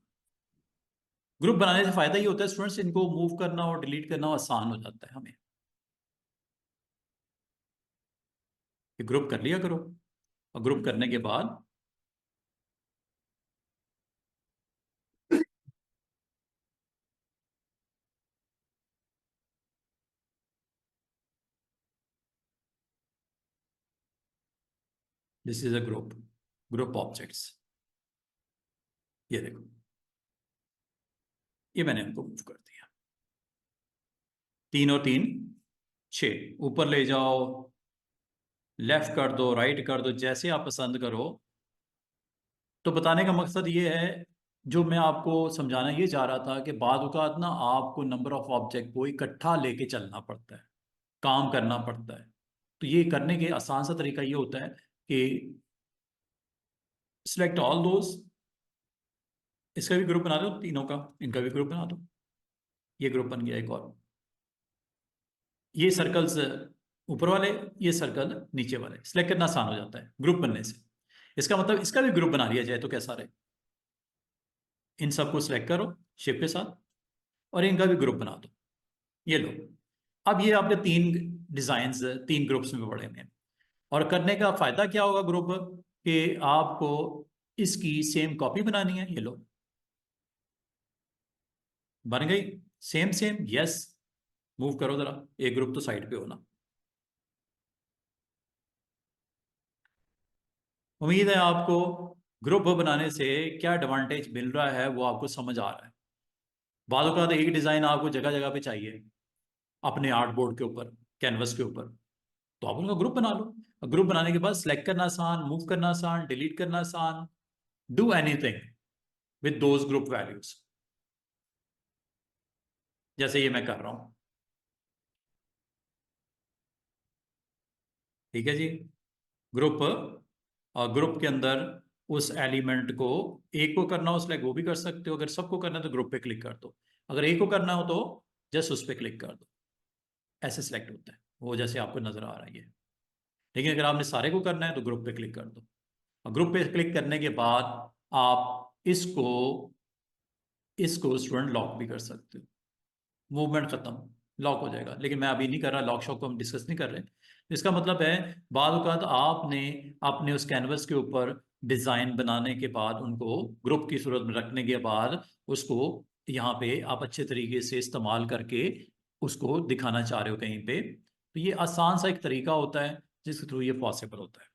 [SPEAKER 1] ग्रुप बनाने से फायदा ये होता है स्टूडेंट्स, इनको मूव करना और डिलीट करना आसान हो जाता है हमें। ये ग्रुप कर लिया करो, और ग्रुप करने के बाद this is a group objects. ये देखो, ये मैंने इनको मूव कर दिया। 3 और 3 6, ऊपर ले जाओ, लेफ्ट कर दो, राइट कर दो, जैसे आप पसंद करो। तो बताने का मकसद ये है, जो मैं आपको समझाना ये चाह रहा था कि बाद औक़ात ना आपको नंबर ऑफ ऑब्जेक्ट को इकट्ठा लेके चलना पड़ता है, काम करना पड़ता है। तो ये करने के आसान सा तरीका ये होता है कि सिलेक्ट ऑल दोज, इसका भी ग्रुप बना दो, तीनों का, इनका भी ग्रुप बना दो। ये ग्रुप बन गया एक और। ये सर्कल्स ऊपर वाले, ये सर्कल नीचे वाले, सिलेक्ट करना आसान हो जाता है ग्रुप बनने से। इसका मतलब इसका भी ग्रुप बना लिया जाए तो कैसा रहे। इन सबको सिलेक्ट करो शिप के साथ, और इनका भी ग्रुप बना दो। ये लो, अब ये आपके 3 डिजाइन्स 3 ग्रुप्स में पड़े हैं। और करने का फायदा क्या होगा ग्रुप, कि आपको इसकी सेम कॉपी बनानी है। ये लो, बन गई सेम सेम। यस, मूव करो जरा, एक ग्रुप तो साइड पे हो ना। उम्मीद है आपको ग्रुप बनाने से क्या एडवांटेज मिल रहा है वो आपको समझ आ रहा है। बाद औक़ात एक डिज़ाइन आपको जगह जगह पे चाहिए अपने आर्ट बोर्ड के ऊपर, कैनवस के ऊपर, तो आप उनका ग्रुप बना लो। ग्रुप बनाने के बाद सेलेक्ट करना आसान, मूव करना आसान, डिलीट करना आसान, do anything with those group values, जैसे ये मैं कर रहा हूं। ठीक है जी, ग्रुप, और ग्रुप के अंदर उस एलिमेंट को, एक को करना हो सिलेक्ट वो भी कर सकते हो, अगर सबको करना है तो ग्रुप पे क्लिक कर दो, अगर एक को करना हो तो जस्ट उस पर क्लिक कर दो। ऐसे सिलेक्ट होता है वो, जैसे आपको नजर आ रहा है ये। लेकिन अगर आपने सारे को करना है तो ग्रुप पे क्लिक कर दो, और ग्रुप पे क्लिक करने के बाद आप इसको इसको स्टूडेंट लॉक भी कर सकते हो। मूवमेंट खत्म, लॉक हो जाएगा। लेकिन मैं अभी नहीं कर रहा, लॉक शॉक को हम डिस्कस नहीं कर रहे। इसका मतलब है बाद औक़ात आपने अपने उस कैनवस के ऊपर डिज़ाइन बनाने के बाद, उनको ग्रुप की सूरत में रखने के बाद, उसको यहाँ पे आप अच्छे तरीके से इस्तेमाल करके उसको दिखाना चाह रहे हो कहीं पे, तो ये आसान सा एक तरीका होता है जिसके थ्रू ये पॉसिबल होता है।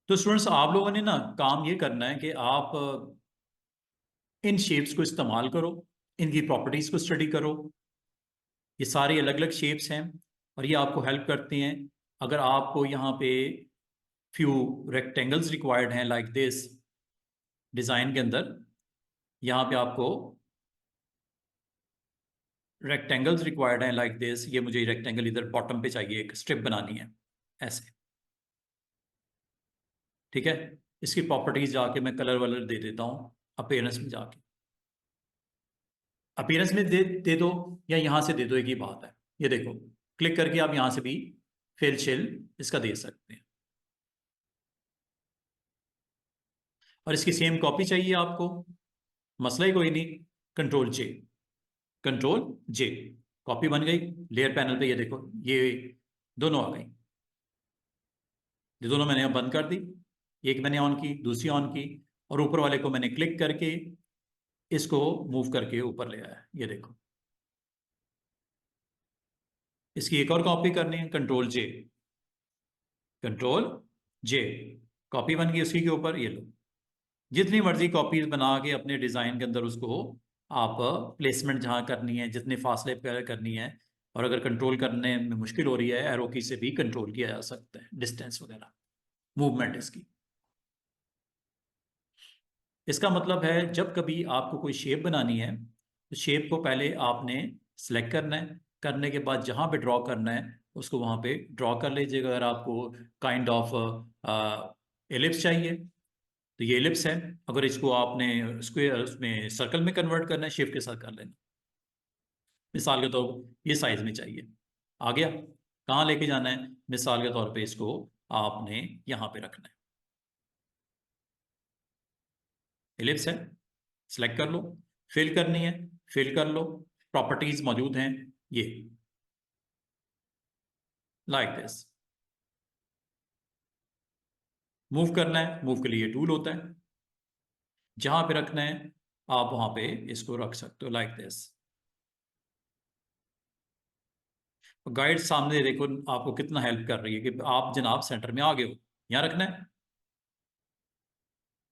[SPEAKER 1] तो स्टूडेंट्स, आप लोगों ने ना काम ये करना है कि आप इन शेप्स को इस्तेमाल करो, इनकी प्रॉपर्टीज को स्टडी करो। ये सारे अलग अलग शेप्स हैं और ये आपको हेल्प करते हैं। अगर आपको यहाँ पे फ्यू रेक्टेंगल्स रिक्वायर्ड हैं लाइक दिस, डिज़ाइन के अंदर यहाँ पे आपको रेक्टेंगल्स रिक्वायर्ड हैं लाइक दिस, ये मुझे रेक्टेंगल इधर बॉटम पे चाहिए, एक स्ट्रिप बनानी है ऐसे। ठीक है, इसकी प्रॉपर्टीज जाके मैं कलर वलर दे देता हूँ अपीयरेंस में जाके। अपीयरेंस में दे दो या यहाँ से दे दो, एक ही बात है। ये देखो, क्लिक करके आप यहाँ से भी फिल शिल इसका दे सकते हैं। और इसकी सेम कॉपी चाहिए आपको, मसला ही कोई नहीं, कंट्रोल जे, कंट्रोल जे, कॉपी बन गई। लेयर पैनल पे ये देखो, ये दोनों आ गई। ये दोनों मैंने यहाँ बंद कर दी, एक मैंने ऑन की, दूसरी ऑन की, और ऊपर वाले को मैंने क्लिक करके इसको मूव करके ऊपर ले आया। ये देखो, इसकी एक और कॉपी करनी है, कंट्रोल जे, कंट्रोल जे, कॉपी बन गई उसी के ऊपर। ये लो, जितनी मर्जी कॉपीज बना के अपने डिज़ाइन के अंदर उसको आप प्लेसमेंट जहाँ करनी है, जितने फासले पर करनी है, और अगर कंट्रोल करने में मुश्किल हो रही है, एरो की से भी कंट्रोल किया जा सकता है, डिस्टेंस वगैरह, मूवमेंट इसकी। इसका मतलब है जब कभी आपको कोई शेप बनानी है तो शेप को पहले आपने सेलेक्ट करना है, करने के बाद जहां पे ड्रॉ करना है उसको वहां पे ड्रॉ कर लीजिएगा। अगर आपको काइंड ऑफ एलिप्स चाहिए तो ये एलिप्स है, अगर इसको आपने स्क्वायर उसमें सर्कल में कन्वर्ट करना है शिफ्ट के साथ कर लेना। मिसाल के तौर पर ये साइज में चाहिए, आ गया। कहाँ लेके जाना है, मिसाल के तौर पे इसको आपने यहाँ पे रखना है, एलिप्स है, सिलेक्ट कर लो, फिल करनी है, फिल कर लो, प्रॉपर्टीज मौजूद हैं ये, लाइक दिस। मूव करना है, मूव के लिए टूल होता है, जहां पे रखना है आप वहां पे इसको रख सकते हो, लाइक दिस। गाइड सामने देखो आपको कितना हेल्प कर रही है कि आप जनाब सेंटर में आ गए हो, यहां रखना है,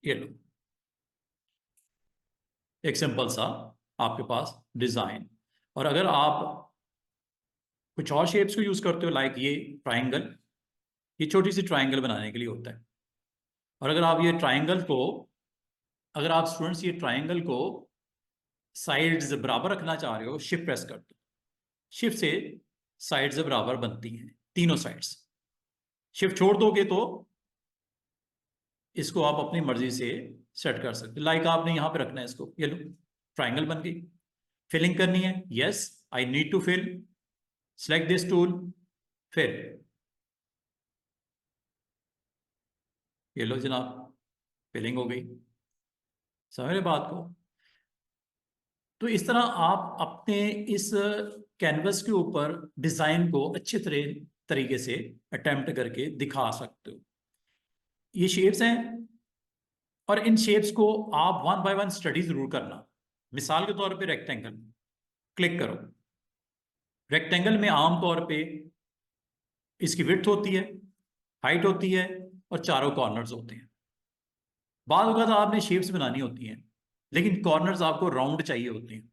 [SPEAKER 1] ये लो, एक सिंपल सा आपके पास डिजाइन। और अगर आप कुछ और शेप्स को यूज करते हो, लाइक ये ट्राइंगल, ये छोटी सी ट्राइंगल बनाने के लिए होता है। और अगर आप ये ट्राइंगल को, अगर आप स्टूडेंट्स ये ट्राइंगल को साइड्स बराबर रखना चाह रहे हो, शिफ्ट प्रेस कर दो, शिफ्ट से साइड्स बराबर बनती हैं, तीनों साइड्स। शिफ्ट छोड़ दोगे तो इसको आप अपनी मर्जी से सेट कर सकते हो, लाइक आपने यहां पे रखना है इसको, ये लो ट्राइंगल बन गई। फिलिंग करनी है, yes I need to fill, select this tool, fill, ये लो जनाब, फिलिंग हो गई। समझ रहे बात को? तो इस तरह आप अपने इस कैनवस के ऊपर डिजाइन को अच्छे तरीके से अटेम्प्ट करके दिखा सकते हो। ये शेप्स हैं और इन शेप्स को आप वन बाय वन स्टडी जरूर करना। मिसाल के तौर पे रेक्टेंगल क्लिक करो, रेक्टेंगल में आमतौर पे इसकी विड्थ होती है, हाइट होती है और चारों कॉर्नर्स होते हैं। बाद वक्त आपने शेप्स बनानी होती हैं लेकिन कॉर्नर्स आपको राउंड चाहिए होते हैं।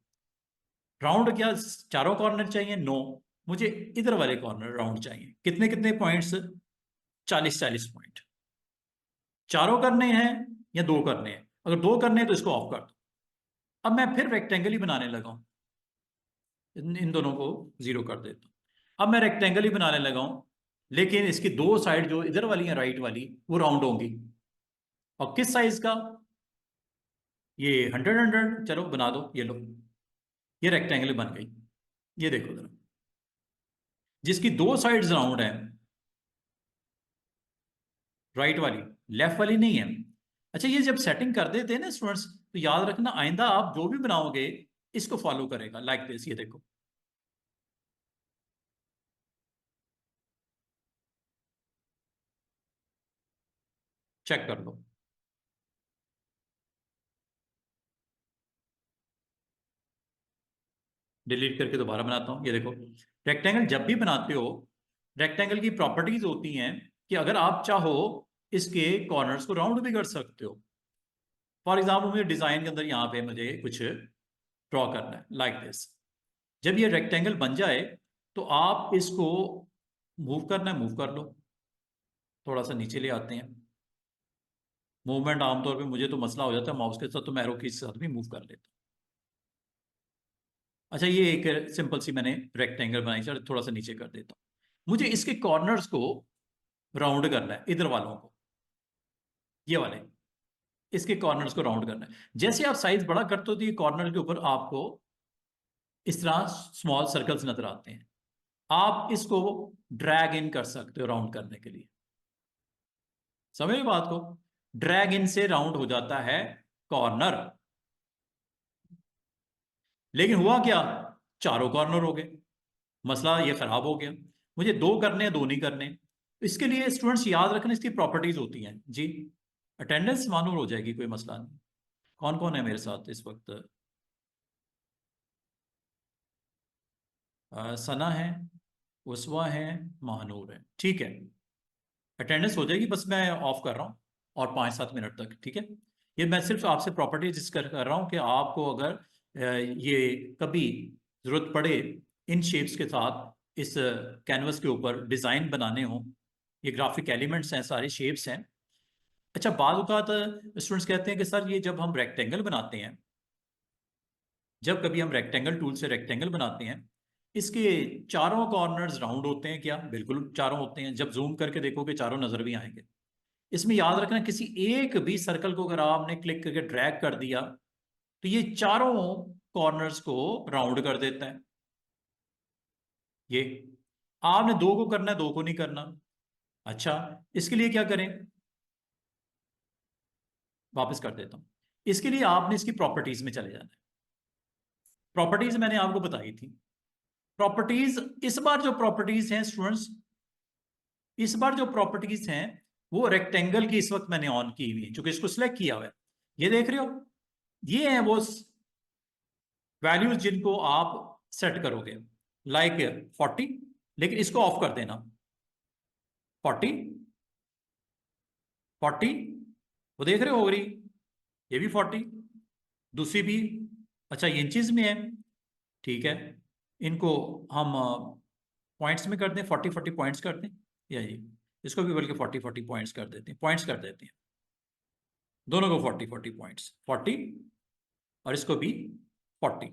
[SPEAKER 1] राउंड क्या चारों कॉर्नर चाहिए? नो, मुझे इधर वाले कॉर्नर राउंड चाहिए। कितने कितने पॉइंट्स? 40-40 पॉइंट। चारों करने हैं या दो करने हैं? अगर दो करने हैं तो इसको ऑफ कर दो। अब मैं फिर रेक्टेंगल ही बनाने लगा हूं, इन दोनों को जीरो कर देता हूं। अब मैं रेक्टेंगल ही बनाने लगा हूं लेकिन इसकी दो साइड जो इधर वाली है राइट वाली वो राउंड होंगी। और किस साइज का? ये 100-100, चलो बना दो, ये लो, ये रेक्टेंगल बन गई। ये देखो जरा, जिसकी दो साइड्स राउंड है, राइट वाली, लेफ्ट वाली नहीं है। अच्छा, ये जब सेटिंग कर देते हैं ना स्टूडेंट्स, तो याद रखना आइंदा आप जो भी बनाओगे इसको फॉलो करेगा, लाइक दिस। ये देखो, चेक कर लो। डिलीट करके दोबारा बनाता हूं, ये देखो। रेक्टेंगल जब भी बनाते हो, रेक्टेंगल की प्रॉपर्टीज होती हैं कि अगर आप चाहो इसके कॉर्नर्स को राउंड भी कर सकते हो। फॉर एग्जाम्पल मुझे डिजाइन के अंदर यहाँ पे मुझे कुछ ड्रॉ करना है, लाइक दिस। जब ये रेक्टेंगल बन जाए तो आप इसको मूव करना है, मूव कर लो, थोड़ा सा नीचे ले आते हैं। मूवमेंट आमतौर पे मुझे तो मसला हो जाता है माउस के साथ, तो मैं एरो की के साथ भी मूव कर लेता हूँ। अच्छा, ये एक सिंपल सी मैंने रेक्टेंगल बनाई, सर थोड़ा सा नीचे कर देता हूँ। मुझे इसके कॉर्नर्स को राउंड करना है, इधर वालों को, ये वाले, इसके कॉर्नर्स को राउंड करना है। जैसे आप साइज बड़ा करते हो तो ये कॉर्नर के ऊपर आपको इस तरह स्मॉल सर्कल्स नजर आते हैं। आप इसको ड्रैग इन कर सकते हो राउंड करने के लिए। समझ बात को? ड्रैग इन से राउंड हो जाता है कॉर्नर। लेकिन हुआ क्या, चारों कॉर्नर हो गए, मसला ये खराब हो गया। मुझे दो करने हैं, दो नहीं करने। इसके लिए स्टूडेंट्स याद रखना इसकी प्रॉपर्टीज होती हैं जी। अटेंडेंस मानूर हो जाएगी, कोई मसला नहीं। कौन कौन है मेरे साथ इस वक्त? सना है, उस्वा है, महानूर है, ठीक है। अटेंडेंस हो जाएगी, बस मैं ऑफ कर रहा हूँ और 5-7 मिनट तक, ठीक है। ये मैं सिर्फ आपसे प्रॉपर्टी डिस्कस कर रहा हूँ कि आपको अगर ये कभी जरूरत पड़े इन शेप्स के साथ इस कैनवस के ऊपर डिज़ाइन बनाने हों, ये ग्राफिक एलिमेंट्स हैं, सारे शेप्स हैं। अच्छा, बाद औक़ात स्टूडेंट्स कहते हैं कि सर ये जब हम रेक्टेंगल बनाते हैं, जब कभी हम रेक्टेंगल टूल से रेक्टेंगल बनाते हैं, इसके चारों कॉर्नर्स राउंड होते हैं क्या? बिल्कुल चारों होते हैं। जब जूम करके देखोगे चारों नजर भी आएंगे। इसमें याद रखना, किसी एक भी सर्कल को अगर आपने क्लिक करके ड्रैग कर दिया तो ये चारों कॉर्नर्स को राउंड कर देता है। ये आपने दो को करना है, दो को नहीं करना। अच्छा, इसके लिए क्या करें? वापस कर देता हूं। इसके लिए आपने इसकी प्रॉपर्टीज में चले जाना है। प्रॉपर्टीज मैंने आपको बताई थी। प्रॉपर्टीज, इस बार जो प्रॉपर्टीज हैं स्टूडेंट्स, इस बार जो प्रॉपर्टीज हैं वो रेक्टेंगल की इस वक्त मैंने ऑन की हुई है, क्योंकि इसको सिलेक्ट किया हुआ है। ये देख रहे हो, ये है वो वैल्यूज जिनको आप सेट करोगे, लाइक 40, लेकिन इसको ऑफ कर देना। 40, 40, वो देख रहे हो गई, ये भी 40, दूसरी भी। अच्छा, ये इंचेस में है, ठीक है। इनको हम पॉइंट्स में कर दें, 40 40 पॉइंट्स कर दें, या ये इसको भी बल्कि 40 40 पॉइंट्स कर देते हैं, पॉइंट्स कर देते हैं दोनों को, 40 40 पॉइंट्स, 40 और इसको भी 40।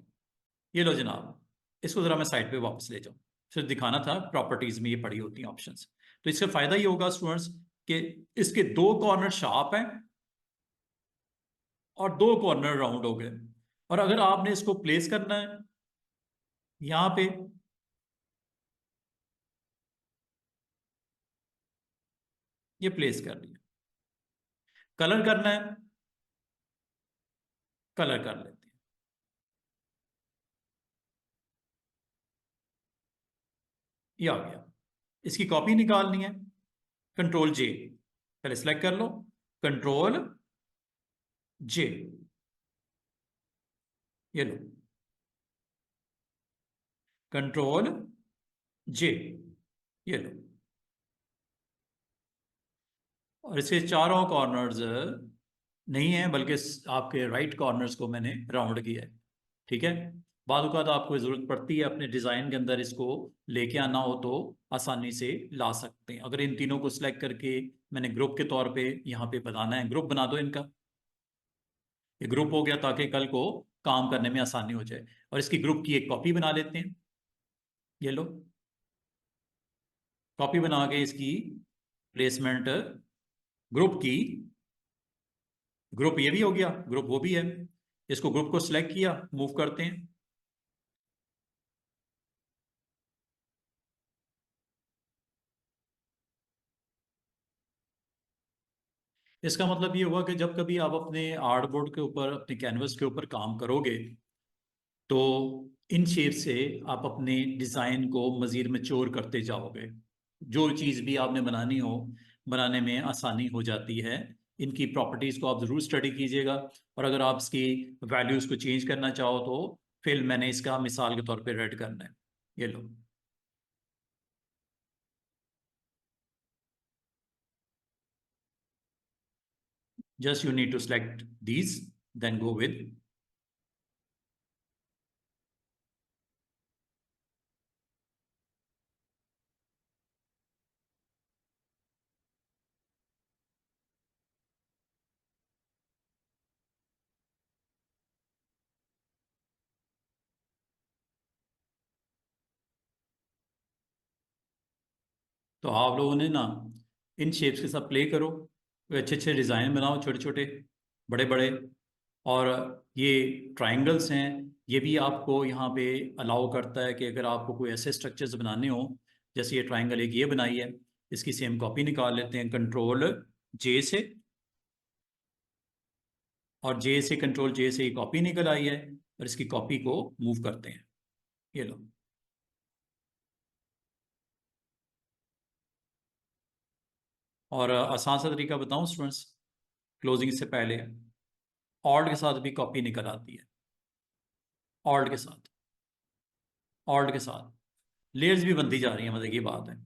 [SPEAKER 1] ये लो जनाब, इसको ज़रा मैं साइड पे वापस ले जाऊँ, सिर्फ दिखाना था प्रॉपर्टीज़ में ये पड़ी होती हैं ऑप्शंस। तो इसका फ़ायदा ये होगा स्टूडेंट्स कि इसके दो कॉर्नर शार्प हैं और दो कॉर्नर राउंड हो गए। और अगर आपने इसको प्लेस करना है यहाँ पे, ये प्लेस कर लिया। कलर करना है, कलर कर लेते हैं। ये आ गया। इसकी कॉपी निकालनी है, कंट्रोल जे, पहले सेलेक्ट कर लो, कंट्रोल जे, ये लो, कंट्रोल जे, ये लो। और इसके चारों कॉर्नर्स नहीं है, बल्कि आपके राइट कॉर्नर्स को मैंने राउंड किया है, ठीक है। बाद औक़ात आपको ज़रूरत पड़ती है अपने डिज़ाइन के अंदर इसको लेके आना हो तो आसानी से ला सकते हैं। अगर इन तीनों को सिलेक्ट करके मैंने ग्रुप के तौर पे यहाँ पे बनाना है, ग्रुप बना दो इनका, ये ग्रुप हो गया, ताकि कल को काम करने में आसानी हो जाए। और इसकी ग्रुप की एक कॉपी बना लेते हैं, ये लो, कॉपी बना के इसकी प्लेसमेंट ग्रुप की, ग्रुप ये भी हो गया, ग्रुप वो भी है। इसको ग्रुप को सिलेक्ट किया, मूव करते हैं। इसका मतलब ये हुआ कि जब कभी आप अपने आर्टबोर्ड के ऊपर, अपने कैनवस के ऊपर काम करोगे तो इन शेप से आप अपने डिज़ाइन को मज़ीद मैच्योर करते जाओगे। जो चीज़ भी आपने बनानी हो, बनाने में आसानी हो जाती है। इनकी प्रॉपर्टीज़ को आप ज़रूर स्टडी कीजिएगा, और अगर आप इसकी वैल्यूज़ को चेंज करना चाहो तो फिर मैंने इसका मिसाल के तौर पे रेड करना है, ये लो। Just you need to select these, then go with तो आप लोगों ने ना इन शेप्स के साथ प्ले करो, कोई अच्छे अच्छे डिज़ाइन बनाओ, छोटे छोटे, बड़े बड़े। और ये ट्रायंगल्स हैं, ये भी आपको यहाँ पे अलाउ करता है कि अगर आपको कोई ऐसे स्ट्रक्चर्स बनाने हो, जैसे ये ट्रायंगल एक ये बनाई है, इसकी सेम कॉपी निकाल लेते हैं कंट्रोल जे से, और जे से, कंट्रोल जे से ये कॉपी निकल आई है, और इसकी कॉपी को मूव करते हैं, ये लो। और आसान सा तरीका बताऊं स्टूडेंट्स, क्लोजिंग से पहले ऑल्ट के साथ भी कॉपी निकल आती है, ऑल्ट के साथ, ऑल्ट के साथ लेयर्स भी बनती जा रही है, मतलब ये बात है।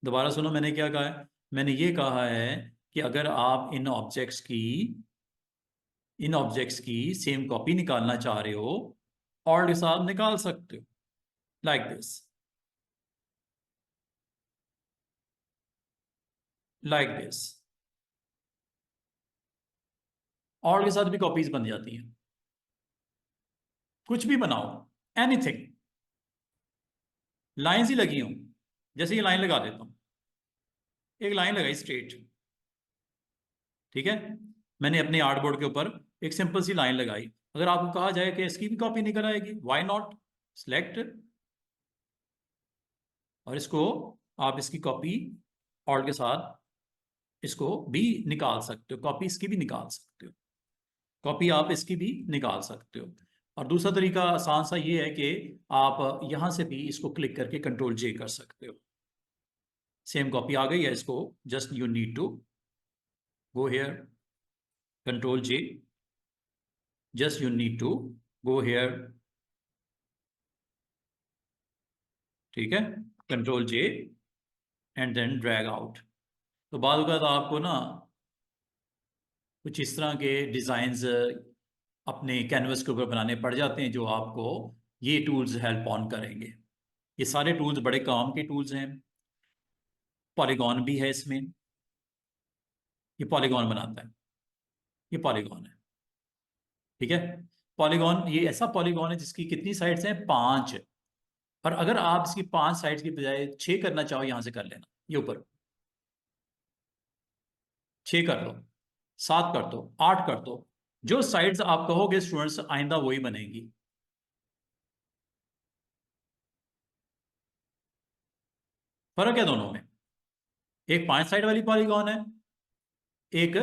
[SPEAKER 1] दोबारा सुनो, मैंने क्या कहा है? मैंने ये कहा है कि अगर आप इन ऑब्जेक्ट्स की सेम कॉपी निकालना चाह रहे हो ऑल्ट के साथ निकाल सकते हो, like this, like this. Alt के साथ भी कॉपीज बन जाती हैं। कुछ भी बनाओ, एनीथिंग। लाइंस ही लगी हूं, जैसे ये लाइन लगा देता हूं, एक लाइन लगाई स्ट्रेट, ठीक है। मैंने अपने आर्टबोर्ड के ऊपर एक सिंपल सी लाइन लगाई। अगर आपको कहा जाए कि इसकी भी कॉपी निकल आएगी, व्हाई नॉट, सिलेक्ट, और इसको आप इसकी कॉपी ऑल्ट के साथ इसको भी निकाल सकते हो, कॉपी इसकी भी निकाल सकते हो, कॉपी आप इसकी भी निकाल सकते हो। और दूसरा तरीका आसान सा ये है कि आप यहां से भी इसको क्लिक करके कंट्रोल जे कर सकते हो। सेम कॉपी आ गई है, इसको just you need to go here, control J, just you need to go here, ठीक है, control J and then drag out. तो बाद तो आपको ना कुछ इस तरह के डिजाइन्स अपने कैनवस के ऊपर बनाने पड़ जाते हैं, जो आपको ये टूल्स हेल्प ऑन करेंगे। ये सारे टूल्स बड़े काम के टूल्स हैं। पॉलीगॉन भी है इसमें, ये पॉलीगॉन बनाता है, ये पॉलीगॉन है, ठीक है। पॉलीगॉन ये ऐसा पॉलीगॉन है जिसकी कितनी साइड्स हैं, 5। और अगर आप इसकी 5 साइड्स की बजाय 6 करना चाहो, यहां से कर लेना, ये ऊपर 6 कर दो, 7 कर दो, 8 कर दो। जो साइड्स आप कहोगे स्टूडेंट्स आइंदा वही बनेगी। फर्क है दोनों में, एक 5 साइड वाली पॉलीगॉन है, एक,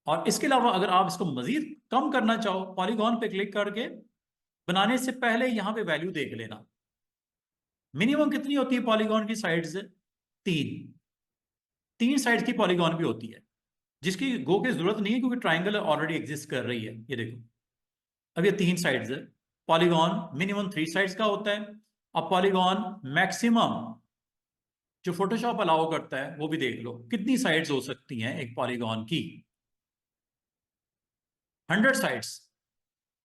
[SPEAKER 1] और इसके अलावा अगर आप इसको मजीद कम करना चाहो, पॉलीगॉन पे क्लिक करके बनाने से पहले यहां पे वैल्यू देख लेना, मिनिमम कितनी होती है पॉलीगॉन की साइड्स, 3 साइड्स की पॉलीगॉन भी होती है, जिसकी गो की जरूरत नहीं है क्योंकि ट्राइंगल ऑलरेडी एग्जिस्ट कर रही है। ये देखो, अब ये 3 साइड्स है। पॉलीगॉन मिनिमम 3 साइड्स का होता है। अब पॉलीगॉन मैक्सिमम जो फोटोशॉप अलाउ करता है वो भी देख लो, कितनी साइड्स हो सकती हैं एक पॉलीगॉन की, 100 साइड्स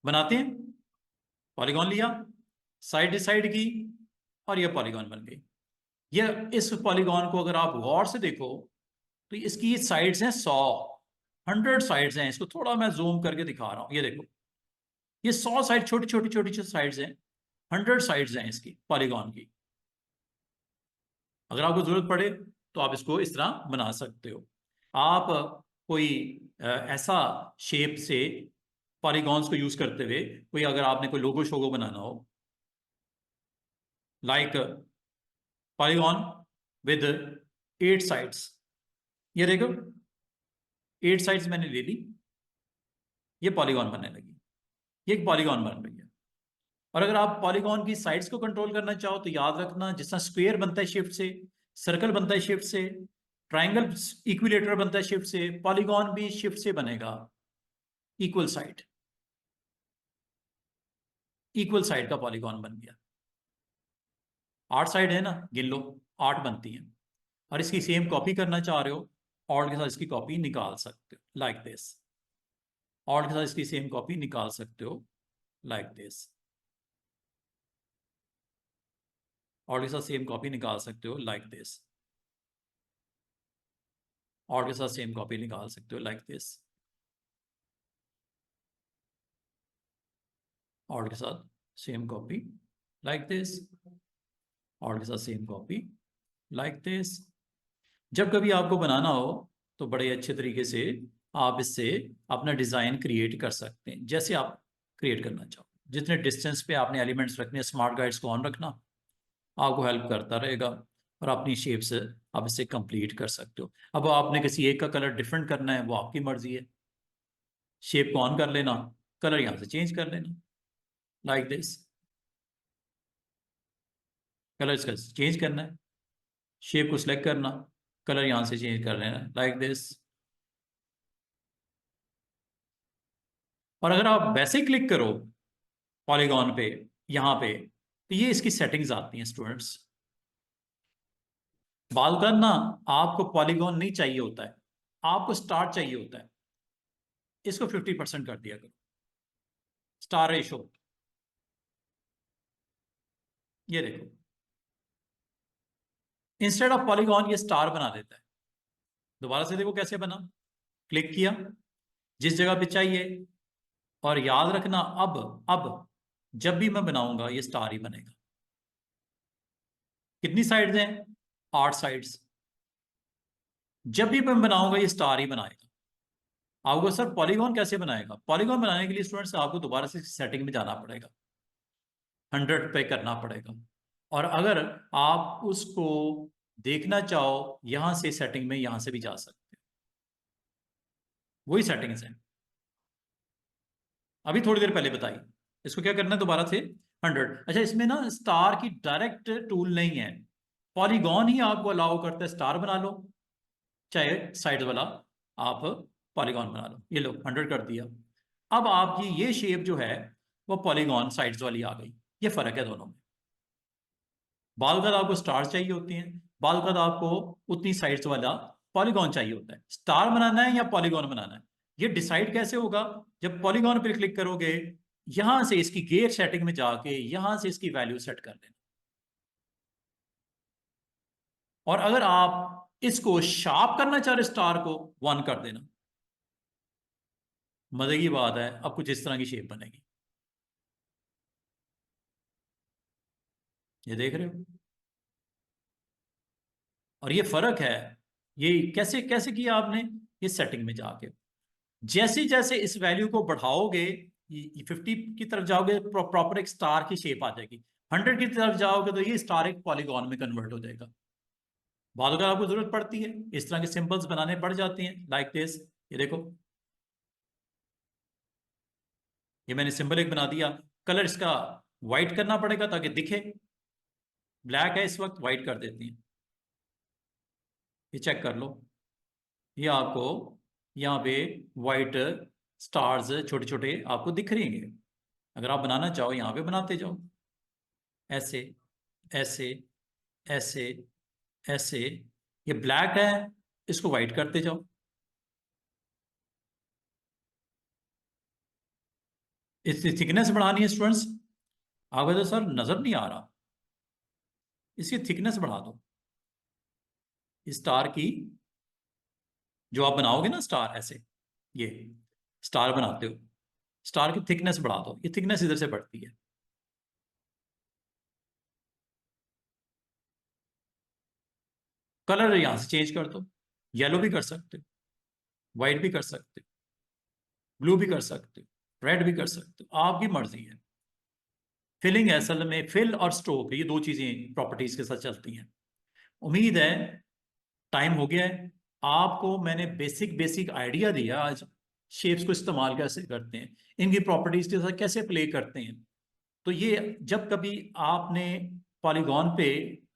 [SPEAKER 1] बनाते हैं। पॉलीगॉन लिया, साइड डिसाइड की, और ये पॉलीगॉन बन गई। ये इस पॉलीगॉन को अगर आप गौर से देखो तो इसकी साइड्स हैं 100, 100 साइड्स हैं। इसको थोड़ा मैं जूम करके दिखा रहा हूं, ये देखो, ये 100 साइड, छोटी छोटी छोटी छोटी साइड्स हैं, 100 साइड्स हैं इसकी पॉलीगॉन की। अगर आपको जरूरत पड़े तो आप इसको इस तरह बना सकते हो। आप कोई ऐसा शेप से पॉलीगॉन्स को यूज करते हुए कोई, अगर आपने कोई लोगो शोगो बनाना हो, लाइक पॉलीगॉन विद 8 साइड्स, ये देखो 8 साइड्स मैंने ले ली, ये पॉलीगॉन बनने लगी, ये एक पॉलीगॉन बन रही है। और अगर आप पॉलीगॉन की साइड्स को कंट्रोल करना चाहो तो याद रखना, जिस तरह स्क्वायर बनता है शिफ्ट से, सर्कल बनता है शिफ्ट से, ट्राइंगल इक्विलेटर बनता है शिफ्ट से, पॉलीगॉन भी शिफ्ट से बनेगा। इक्वल साइड, इक्वल साइड का पॉलीगॉन बन गया। 8 साइड है ना, गिन लो, 8 बनती हैं। और इसकी सेम कॉपी करना चाह रहे हो, ऑल्ट के साथ इसकी कॉपी निकाल सकते हो, लाइक दिस। ऑल्ट के साथ इसकी सेम कॉपी निकाल सकते हो, लाइक दिस। ऑल्ट के साथ सेम कॉपी निकाल सकते हो, लाइक दिस। ऑल्ट के साथ सेम कॉपी निकाल सकते हो, लाइक दिस। ऑल्ट के साथ same copy, like this. Alt के साथ सेम कॉपी, लाइक दिस। जब कभी आपको बनाना हो तो बड़े अच्छे तरीके से आप इससे अपना डिज़ाइन क्रिएट कर सकते हैं, जैसे आप क्रिएट करना चाहो। जितने डिस्टेंस पे आपने एलिमेंट्स रखने, स्मार्ट गाइड्स को ऑन रखना, आपको हेल्प करता रहेगा, और अपनी शेप्स आप इससे कंप्लीट कर सकते हो। अब आपने किसी एक का कलर डिफरेंट करना है, वो आपकी मर्जी है। शेप को ऑन कर लेना, कलर यहाँ से चेंज कर लेना, लाइक दिस। कलर इसका चेंज करना है, शेप को सिलेक्ट करना, कलर यहाँ से चेंज कर लेना, लाइक दिस। और अगर आप वैसे क्लिक करो पॉलीगॉन पे, यहाँ पे, तो ये इसकी सेटिंग्स आती हैं स्टूडेंट्स। बाल करना, आपको पॉलीगॉन नहीं चाहिए होता है, आपको स्टार्ट चाहिए होता है, इसको 50% कर दिया करो, स्टार रेशो, ये देखो, इंस्टेड ऑफ पॉलीगॉन ये स्टार बना देता है। दोबारा से देखो कैसे बना, क्लिक किया जिस जगह पे चाहिए, और याद रखना अब जब भी मैं बनाऊंगा ये स्टार ही बनेगा। कितनी साइड्स हैं? 8 साइड्स। जब भी मैं बनाऊंगा ये स्टार ही बनाएगा। आपको सर पॉलीगॉन कैसे बनाएगा? पॉलीगॉन बनाने के लिए स्टूडेंट्स आपको दोबारा से सेटिंग में जाना पड़ेगा, 100 पे करना पड़ेगा। और अगर आप उसको देखना चाहो यहां से सेटिंग में, यहां से भी जा सकते हो, वही सेटिंग्स हैं अभी थोड़ी देर पहले बताई। इसको क्या करना है दोबारा से 100। अच्छा, इसमें ना स्टार की डायरेक्ट टूल नहीं है, पॉलीगॉन ही आपको अलाउ करता है स्टार बना लो, चाहे साइड वाला आप पॉलीगॉन बना लो। ये लो 100 कर दिया। अब आपकी ये शेप जो है वो पॉलीगॉन साइड्स वाली आ गई। ये फर्क है दोनों में। बालकद आपको स्टार चाहिए होती हैं, बालकद आपको उतनी साइड्स वाला पॉलीगॉन चाहिए होता है। स्टार बनाना है या पॉलीगॉन बनाना है, ये डिसाइड कैसे होगा? जब पॉलीगॉन पर क्लिक करोगे, यहां से इसकी गेयर सेटिंग में जाके यहां से इसकी वैल्यू सेट कर देना। और अगर आप इसको शार्प करना चाह रहे स्टार को, 1 कर देना। मजे की बात है, अब कुछ इस तरह की शेप बनेगी। ये देख रहे हो? और ये फर्क है, ये कैसे कैसे किया आपने? ये सेटिंग में जाके जैसे जैसे इस वैल्यू को बढ़ाओगे, 50 की तरफ जाओगे प्रॉपर एक स्टार की शेप आ जाएगी। 100 की तरफ जाओगे तो ये स्टार एक पॉलीगॉन में कन्वर्ट हो जाएगा। बाद अगर आपको जरूरत पड़ती है इस तरह के सिंबल्स बनाने पड़ जाते हैं, लाइक दिस। ये देखो, ये मैंने सिंबल एक बना दिया। कलर इसका व्हाइट करना पड़ेगा ताकि दिखे, ब्लैक है इस वक्त, व्हाइट कर देती हैं। ये चेक कर लो, ये आपको यहाँ पे व्हाइट स्टार्स छोटे छोटे आपको दिख रहे हैं। अगर आप बनाना चाहो यहाँ पे बनाते जाओ, ऐसे ऐसे ऐसे ऐसे। ये ब्लैक है, इसको व्हाइट करते जाओ। इसकी थिकनेस बढ़ानी है स्टूडेंट्स। आप कहते सर नजर नहीं आ रहा, इसकी थिकनेस बढ़ा दो। स्टार की जो आप बनाओगे ना स्टार, ऐसे ये स्टार बनाते हो, स्टार की थिकनेस बढ़ा दो। ये थिकनेस इधर से बढ़ती है। कलर यहां से चेंज कर दो, येलो भी कर सकते हो, व्हाइट भी कर सकते हो, ब्लू भी कर सकते हो, रेड भी कर सकते हो, आपकी मर्जी है। फिलिंग असल में फिल और स्ट्रोक ये दो चीजें प्रॉपर्टीज के साथ चलती हैं। उम्मीद है टाइम हो गया है। आपको मैंने बेसिक बेसिक आइडिया दिया आज, शेप्स को इस्तेमाल कैसे करते हैं, इनकी प्रॉपर्टीज के साथ कैसे प्ले करते हैं। तो ये जब कभी आपने पॉलीगॉन पे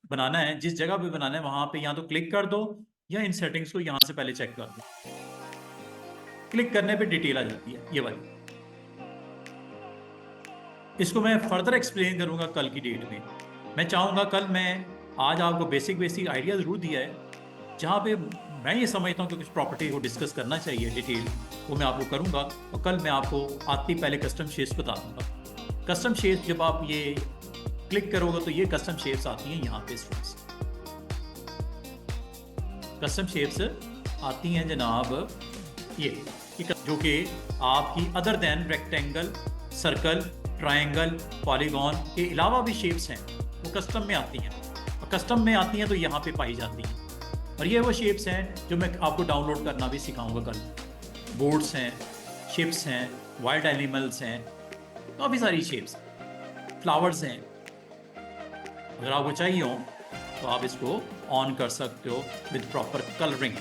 [SPEAKER 1] बनाना है, जिस जगह पे बनाना है वहां पे या तो क्लिक कर दो या इन सेटिंग्स को यहां से पहले चेक कर दो। क्लिक करने पे डिटेल आ जाती है ये वाली। इसको मैं फर्दर एक्सप्लेन करूंगा कल की डेट में। मैं चाहूंगा कल मैं आज आपको बेसिक बेसिक आइडिया जरूर दिया है, जहां पे मैं ये समझता हूँ कि कुछ प्रॉपर्टी को डिस्कस करना चाहिए डिटेल, वो मैं आपको करूंगा। और कल मैं आपको आती पहले कस्टम शेप्स बता दूंगा। कस्टम शेप्स जब आप ये क्लिक करोगे तो ये कस्टम शेप्स आती हैं यहाँ पे स्टूडेंट्स। कस्टम शेप्स आती हैं जनाब ये जो कि आपकी other than rectangle, circle, triangle, polygon के अलावा भी शेप्स हैं, वो कस्टम में आती हैं। और कस्टम में आती हैं तो यहाँ पे पाई जाती हैं। और ये वो शेप्स हैं जो मैं आपको डाउनलोड करना भी सिखाऊंगा कल। बोर्ड्स हैं, शिप्स हैं, वाइल्ड एनिमल्स हैं, काफ़ी सारी शेप्स, फ्लावर्स हैं। अगर आपको चाहिए हो तो आप इसको ऑन कर सकते हो विद प्रॉपर कलरिंग।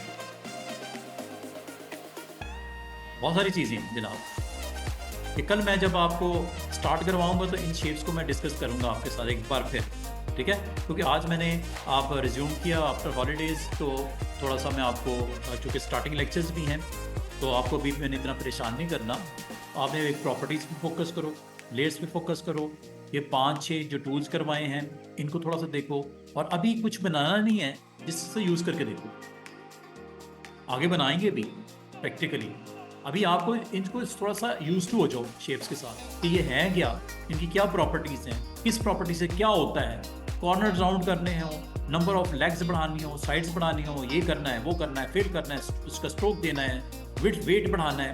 [SPEAKER 1] बहुत सारी चीज़ें हैं जनाब कि कल मैं जब आपको स्टार्ट करवाऊंगा तो इन शेप्स को मैं डिस्कस करूंगा आपके साथ एक बार फिर, ठीक है? क्योंकि आज मैंने आप रिज्यूम किया आफ्टर हॉलीडेज़, तो थोड़ा सा मैं आपको, चूँकि स्टार्टिंग लेक्चर्स भी हैं तो आपको भी मैंने इतना परेशान नहीं करना। आपने एक प्रॉपर्टीज़ पे फोकस करो, लेयर्स पे फोकस करो। ये 5-6 जो टूल्स करवाए हैं इनको थोड़ा सा देखो, और अभी कुछ बनाना नहीं है जिससे यूज़ करके देखो। आगे बनाएंगे भी प्रैक्टिकली, अभी आपको इनको थोड़ा सा यूज टू हो जाओ शेप्स के साथ कि ये हैं क्या, इनकी क्या प्रॉपर्टीज़ हैं, किस प्रॉपर्टी से क्या होता है, कॉर्नर राउंड करने हो, नंबर ऑफ लेग्स बढ़ानी हो, साइड्स बढ़ानी हो, ये करना है, वो करना है, फिल करना है, उसका स्ट्रोक देना है, वेट बढ़ाना है,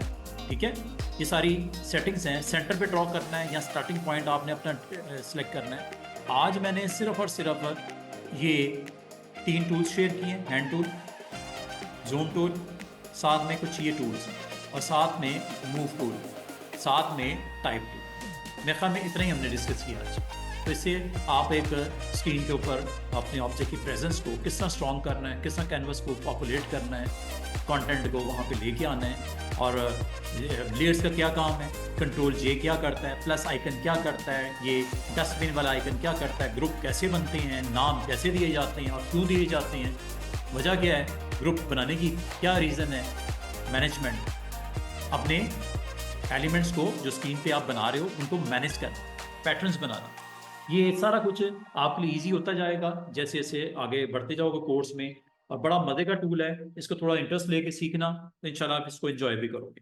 [SPEAKER 1] ठीक है। ये सारी सेटिंग्स हैं। सेंटर पे ड्रॉ करना है या स्टार्टिंग पॉइंट आपने अपना सेलेक्ट करना है। आज मैंने सिर्फ और सिर्फ ये 3 टूल्स शेयर किए हैं, हैंड टूल, जूम टूल, साथ में कुछ ये टूल्स और साथ में मूव टूल, साथ में टाइप टूल। मेरे ख्याल में इतना ही हमने डिस्कस किया आज। तो इससे आप एक स्क्रीन के ऊपर अपने ऑब्जेक्ट की प्रेजेंस को किस तरह स्ट्रॉन्ग करना है, किस तरह कैनवस को पॉपुलेट करना है, कंटेंट को वहाँ पे लेके आना है, और लेयर्स का क्या काम है, कंट्रोल जे क्या करता है, प्लस आइकन क्या करता है, ये डस्टबिन वाला आइकन क्या करता है, ग्रुप कैसे बनते हैं, नाम कैसे दिए जाते हैं और क्यों दिए जाते हैं, वजह क्या है, ग्रुप बनाने की क्या रीज़न है, मैनेजमेंट, अपने एलिमेंट्स को जो स्क्रीन पे आप बना रहे हो उनको मैनेज करना, पैटर्न्स बनाना, ये सारा कुछ आपके लिए इजी होता जाएगा जैसे जैसे आगे बढ़ते जाओगे कोर्स में। और बड़ा मज़े का टूल है, इसको थोड़ा इंटरेस्ट लेके सीखना तो इंशाल्लाह आप इसको एंजॉय भी करोगे।